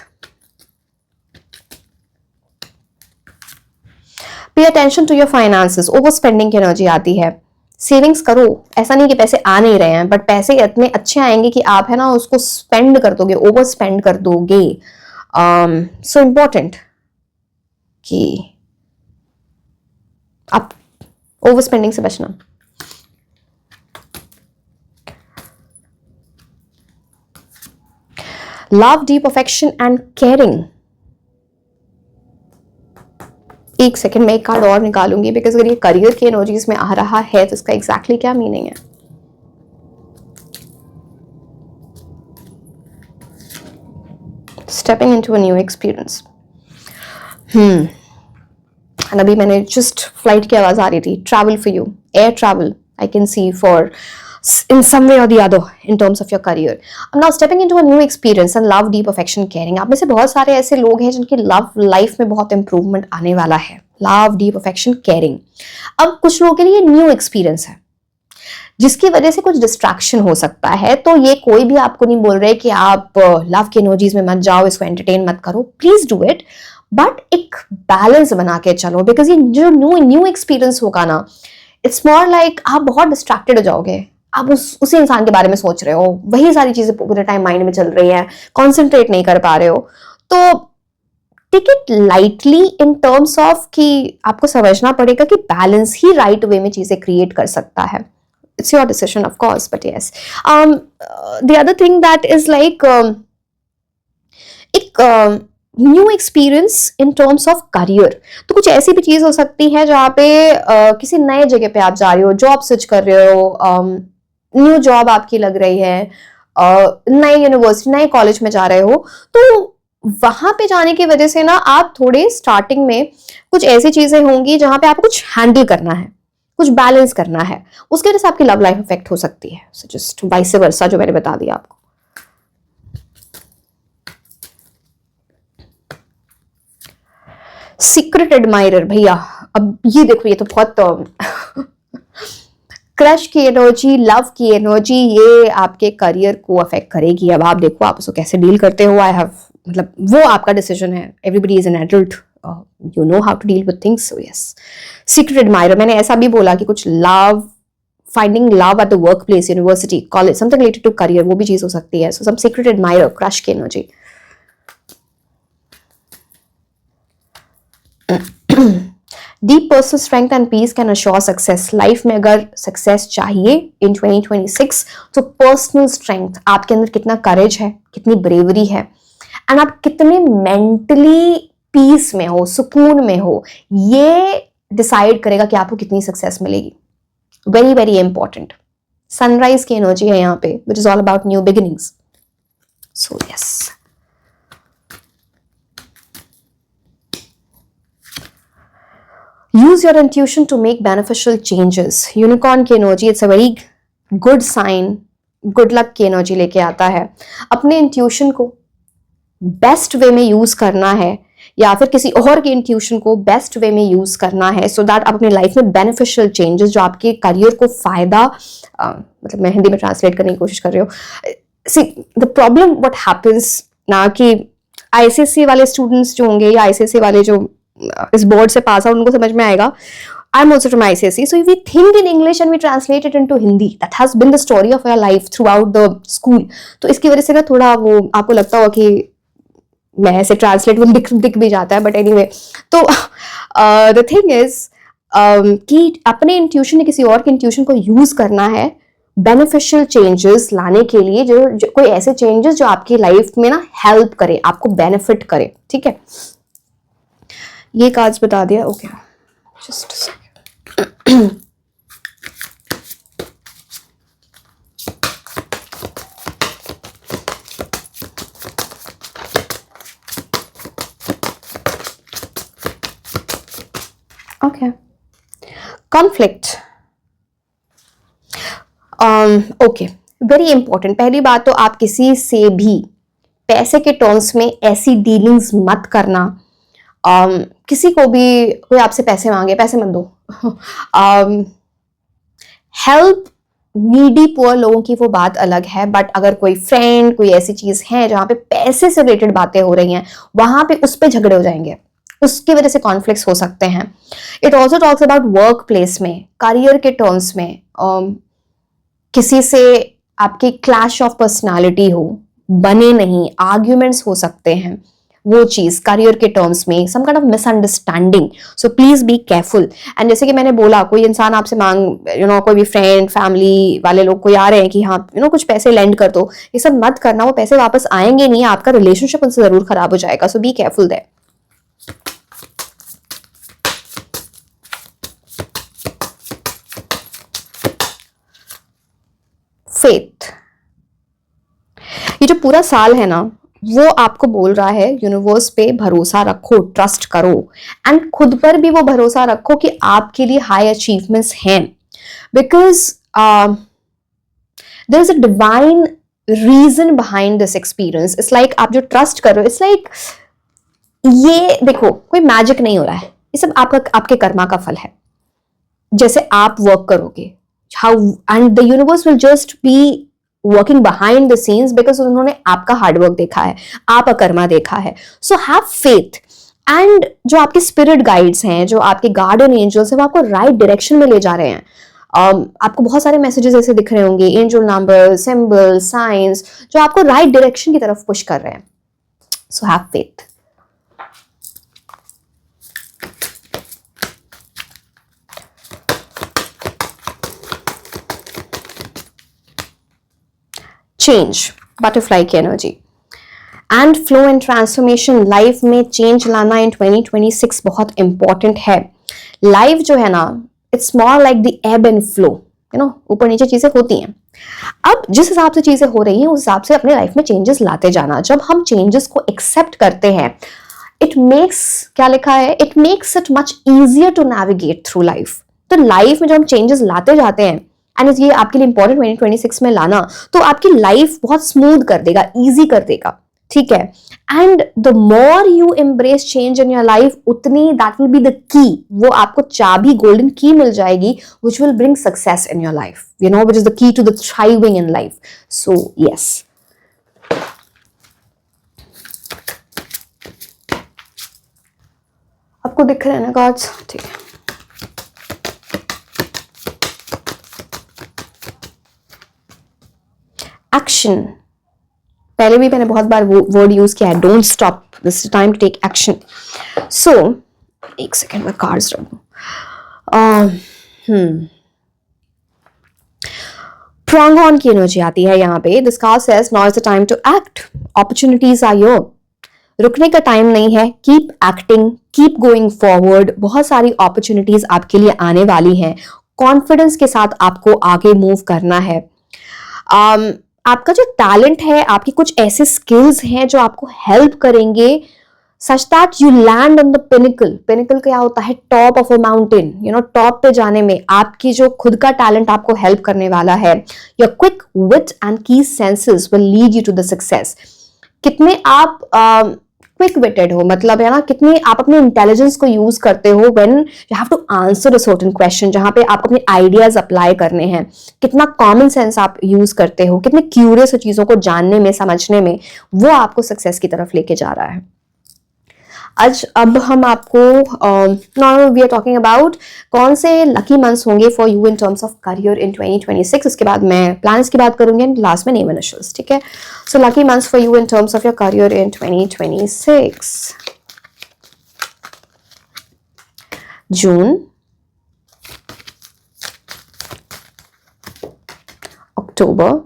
Pay attention to your finances, over spending की एनर्जी आती है। सेविंग्स करो, ऐसा नहीं कि पैसे आ नहीं रहे हैं, बट पैसे इतने अच्छे आएंगे कि आप है ना उसको स्पेंड कर दोगे, ओवर स्पेंड कर दोगे। सो इम्पोर्टेंट कि आप ओवर स्पेंडिंग से बचना। Love, deep affection and caring. एक सेकंड में एक कार्ड और निकालूंगी, बिकॉज अगर ये करियर की एनर्जीज में आ रहा है तो इसका एग्जैक्टली क्या मीनिंग है। Stepping into a new experience. अभी मैंने जस्ट फ्लाइट की आवाज आ रही थी। Travel for you, air travel I can see for in some way or the other in terms of your career. Now stepping into a new experience and love, deep affection, caring. आप में से बहुत सारे ऐसे लोग हैं जिनकी love life में बहुत इंप्रूवमेंट आने वाला है। Love, deep affection, caring. अब कुछ लोगों के लिए न्यू एक्सपीरियंस है जिसकी वजह से कुछ डिस्ट्रैक्शन हो सकता है। तो ये कोई भी आपको नहीं बोल रहे कि आप लव की एनर्जीज में मत जाओ, इसको एंटरटेन मत करो, प्लीज डू इट, बट एक बैलेंस बना के चलो, बिकॉज ये जो न्यू एक्सपीरियंस होगा ना, इट्स मोर लाइक आप बहुत डिस्ट्रैक्टेड हो जाओगे। आप उसी इंसान के बारे में सोच रहे हो, वही सारी चीजें पूरे टाइम माइंड में चल रही है, कॉन्सेंट्रेट नहीं कर पा रहे हो। तो take it lightly in terms of कि आपको समझना पड़ेगा कि बैलेंस ही राइट वे में चीजें क्रिएट कर सकता है। it's your decision of course, but yes. The other thing that is like एक new experience in terms of career, तो कुछ ऐसी भी चीज हो सकती है जहाँ पे किसी नए जगह पे आप जा रहे हो, जॉब स्विच कर रहे हो, न्यू जॉब आपकी लग रही है, नए यूनिवर्सिटी नए कॉलेज में जा रहे हो, तो वहां पे जाने की वजह से ना आप थोड़े स्टार्टिंग में कुछ ऐसी चीजें होंगी जहां पे आपको कुछ हैंडल करना है, कुछ बैलेंस करना है, उसकी वजह से आपकी लव लाइफ इफेक्ट हो सकती है। सो जस्ट वाइस वर्सा जो मैंने बता दिया आपको। सीक्रेट एडमायरर भैया, अब ये देखो ये तो बहुत क्रश की एनर्जी, लव की एनर्जी, ये आपके करियर को अफेक्ट करेगी। अब आप देखो आप उसको कैसे डील करते हो। आई हैव मतलब वो आपका डिसीजन है। Everybody is an adult, you know how to deal with things. So yes, secret admirer, मैंने ऐसा भी बोला कि कुछ love, finding love at the workplace, university, college, something related to career, वो भी चीज हो सकती है। So some secret admirer, crush की energy. Deep personal strength and peace can assure success. Life में अगर सक्सेस चाहिए इन 2026 तो पर्सनल स्ट्रेंथ, आपके अंदर कितना करेज है, कितनी ब्रेवरी है, एंड आप कितने मेंटली पीस में हो, सुकून में हो, ये डिसाइड करेगा कि आपको कितनी सक्सेस मिलेगी। Very very important. सनराइज की एनर्जी है यहाँ पे, which is all about new beginnings. So yes, use your intuition to make beneficial changes. Unicorn की energy, it's a very good sign, good luck की एनर्जी लेके आता है। अपने इंट्यूशन को बेस्ट वे में यूज करना है, या फिर किसी और के इंट्यूशन को बेस्ट वे में यूज करना है, सो दैट आप अपनी लाइफ में बेनिफिशियल चेंजेस, जो आपके करियर को फायदा, मतलब मैं हिंदी में ट्रांसलेट करने की कोशिश कर रही हूँ। See the problem what happens ना, कि आईसीएससी वाले स्टूडेंट्स जो होंगे या आईसीएससी वाले जो इस बोर्ड से पास आउट, उनको समझ में आएगा। I am also from ICSE, so we think in English and we translate it into Hindi. That has been the story of our life throughout the school. तो इसकी वजह से ना थोड़ा वो आपको लगता होगा कि मैं ऐसे ट्रांसलेट वो दिख भी जाता है, बट एनीवे, तो द थिंग इज कि अपने इंट्यूशन या किसी और के इंट्यूशन को यूज करना है बेनिफिशियल चेंजेस लाने के लिए, जो कोई ऐसे चेंजेस जो आपकी लाइफ में ना हेल्प करे, आपको बेनिफिट करे। ठीक है, ये कार्ड्स बता दिया। Okay, just okay, conflict. Okay, very important. पहली बात तो आप किसी से भी पैसे के टर्म्स में ऐसी डीलिंग्स मत करना। किसी को भी, कोई आपसे पैसे मांगे, पैसे मत दो। हेल्प नीडी पुअर लोगों की वो बात अलग है, बट अगर कोई फ्रेंड, कोई ऐसी चीज है जहां पे पैसे से रिलेटेड बातें हो रही हैं, वहां पे उस पे झगड़े हो जाएंगे, उसकी वजह से कॉन्फ्लिक्ट्स हो सकते हैं। It also talks about work place में, करियर के टर्म्स में, किसी से आपकी क्लैश ऑफ पर्सनालिटी हो, बने नहीं, आर्ग्यूमेंट्स हो सकते हैं, वो चीज करियर के टर्म्स में, some kind of misunderstanding. So please be careful. And जैसे कि मैंने बोला, कोई इंसान आपसे मांग, कोई भी फ्रेंड, फैमिली वाले लोग कोई आ रहे हैं कि हाँ कुछ पैसे लेंड कर दो, ये सब मत करना। वो पैसे वापस आएंगे नहीं, आपका रिलेशनशिप उनसे जरूर खराब हो जाएगा। सो बी केयरफुल देयर। फेथ, ये जो पूरा साल है ना, वो आपको बोल रहा है यूनिवर्स पे भरोसा रखो, ट्रस्ट करो, एंड खुद पर भी वो भरोसा रखो कि आपके लिए हाई अचीवमेंट्स हैं, because there is a divine reason behind this experience. It's like आप जो ट्रस्ट कर रहे हो, इट्स लाइक ये देखो, कोई मैजिक नहीं हो रहा है, ये सब आपके कर्मा का फल है। जैसे आप वर्क करोगे, how and the universe will just be working behind the scenes, because उन्होंने आपका हार्डवर्क देखा है, आपका कर्मा देखा है। सो हैव फेथ, एंड जो आपके स्पिरिट गाइड्स हैं, जो आपके गार्डियन एंजल्स हैं, वो आपको राइट डायरेक्शन में ले जा रहे हैं। आपको बहुत सारे मैसेजेस ऐसे दिख रहे होंगे, एंजल नंबर, सिंबल, साइंस, जो आपको राइट डायरेक्शन की तरफ पुश कर रहे हैं। So have faith. Change, butterfly की energy and flow and transformation. Life में चेंज लाना इन 2026 बहुत इंपॉर्टेंट है। लाइफ जो है ना, it's more like the above and flow, you know, ऊपर नीचे चीजें होती हैं। अब जिस हिसाब से चीजें हो रही हैं उस हिसाब से अपने लाइफ में चेंजेस लाते जाना। जब हम चेंजेस को एक्सेप्ट करते हैं, इट मेक्स, क्या लिखा है, it makes it much easier to navigate through life. तो लाइफ में जब हम चेंजेस लाते जाते हैं, एंड ये आपके लिए इंपॉर्टेंट 2026 में लाना, तो आपकी लाइफ बहुत स्मूथ कर देगा, इजी कर देगा, ठीक है। And the more you embrace change in your life, उतनी that will be the key, वो आपको चाबी, गोल्डन की मिल जाएगी, which will bring success in your life, you know, which is the key to the thriving in life. So yes, आपको दिख रहे हैं ना कार्ड्स, ठीक है। एक्शन, पहले भी मैंने बहुत बार वर्ड यूज किया है, don't stop, this is time to take action. So एक सेकेंड में कार्ड्स रखूं। प्रॉन्ग ऑन की एनर्जी आती है यहाँ पे। This card says now is the time to act, opportunities are your. रुकने का टाइम नहीं है, keep acting, keep going forward. बहुत सारी अपॉर्चुनिटीज आपके लिए आने वाली हैं। कॉन्फिडेंस के साथ आपको आगे मूव करना है। आपका जो टैलेंट है, आपकी कुछ ऐसे स्किल्स हैं जो आपको हेल्प करेंगे such that you land on the pinnacle. Pinnacle क्या होता है? Top of a mountain, you know, top पे जाने में आपकी जो खुद का टैलेंट आपको हेल्प करने वाला है। Your quick wit and key senses will lead you to the success. कितने आप क्विक विटेड हो, मतलब है ना, कितने आप अपने इंटेलिजेंस को यूज करते हो when you have to answer a certain question, जहां पे आप अपने आइडियाज अप्लाई करने हैं। कितना कॉमन सेंस आप यूज करते हो, कितने क्यूरियस हो चीजों को जानने में, समझने में, वो आपको सक्सेस की तरफ लेके जा रहा है। आज अब हम आपको now we are talking about कौन से लकी मंथ्स होंगे for you in terms of career in 2026। उसके बाद मैं प्लान्स की बात करूंगी एंड लास्ट में नेम इनिशियल्स, ठीक है। So lucky months for you in terms of your career in 2026। June, October,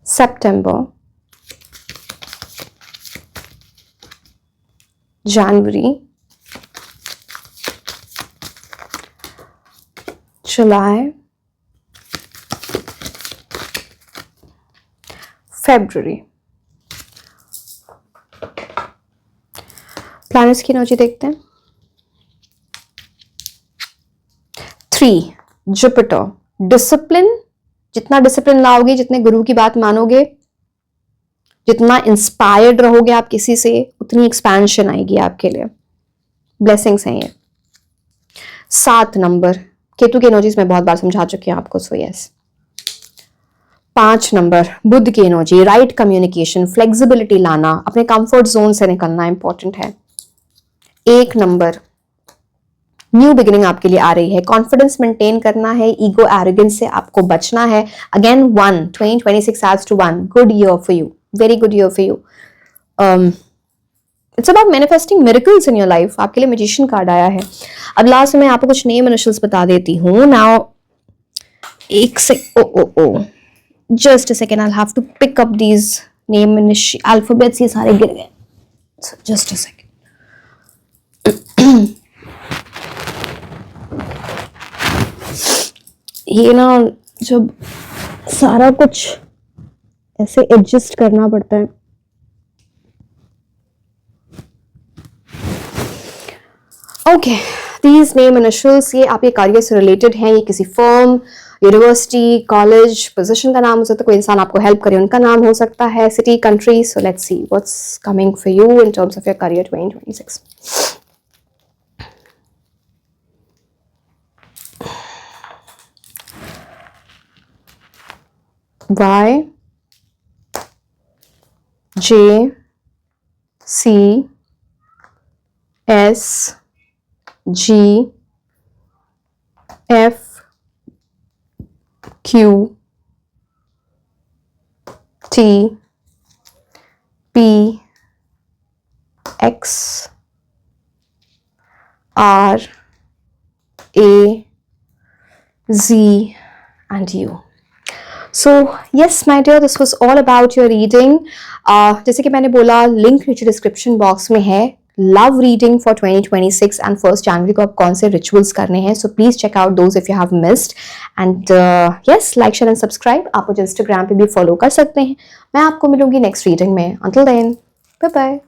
September, January, July, February। Planets की एनर्जी देखते हैं। 3 जुपिटर, डिसिप्लिन। जितना डिसिप्लिन लाओगे, जितने गुरु की बात मानोगे, जितना इंस्पायर्ड रहोगे आप किसी से, उतनी एक्सपेंशन आएगी आपके लिए। ब्लेसिंग्स हैं ये। 7 नंबर, केतु की एनर्जीज में बहुत बार समझा चुकी हूं आपको, सो यस। 5 नंबर, बुध की एनर्जी, राइट कम्युनिकेशन, फ्लेक्सिबिलिटी लाना, अपने कंफर्ट जोन से निकलना इंपॉर्टेंट है। 1 नंबर, न्यू बिगिनिंग आपके लिए आ रही है। कॉन्फिडेंस मेंटेन करना है, ईगो एरोगेंस से आपको बचना है। Again 1, 2026 adds to 1, good year for you, very good year for you. It's about manifesting miracles in your life. आपके लिए मैजिशियन कार्ड आया है। अब लास्ट में मैं आपको कुछ नेम इनिशियल्स बता देती हूँ। नाउ एक से just a second, I have to pick up these name alphabets, ये सारे गिर गए। Just a second. ये ना, जब सारा कुछ ऐसे एडजस्ट करना पड़ता है। ओके, दीज नेम इनिशियल्स, ये आपके करियर से रिलेटेड हैं। ये किसी फर्म, यूनिवर्सिटी, कॉलेज, पोजीशन का नाम हो सकता है, कोई इंसान आपको हेल्प करे उनका नाम हो सकता है, city, country. So let's see what's coming for you in terms of your career 2026। Y, J, C, S, G, F, Q, T, P, X, R, A, Z, and U. So yes my dear, this was all about your reading. जैसे कि मैंने बोला, link नीचे description box में है. Love reading for 2026 and 1 जनवरी को आप कौन से रिचुअल्स करने हैं. So please check out those if you have missed. And yes, like share and subscribe. आप मुझे इंस्टाग्राम पे भी फॉलो कर सकते हैं. मैं आपको मिलूंगी नेक्स्ट रीडिंग में. Until then, bye bye.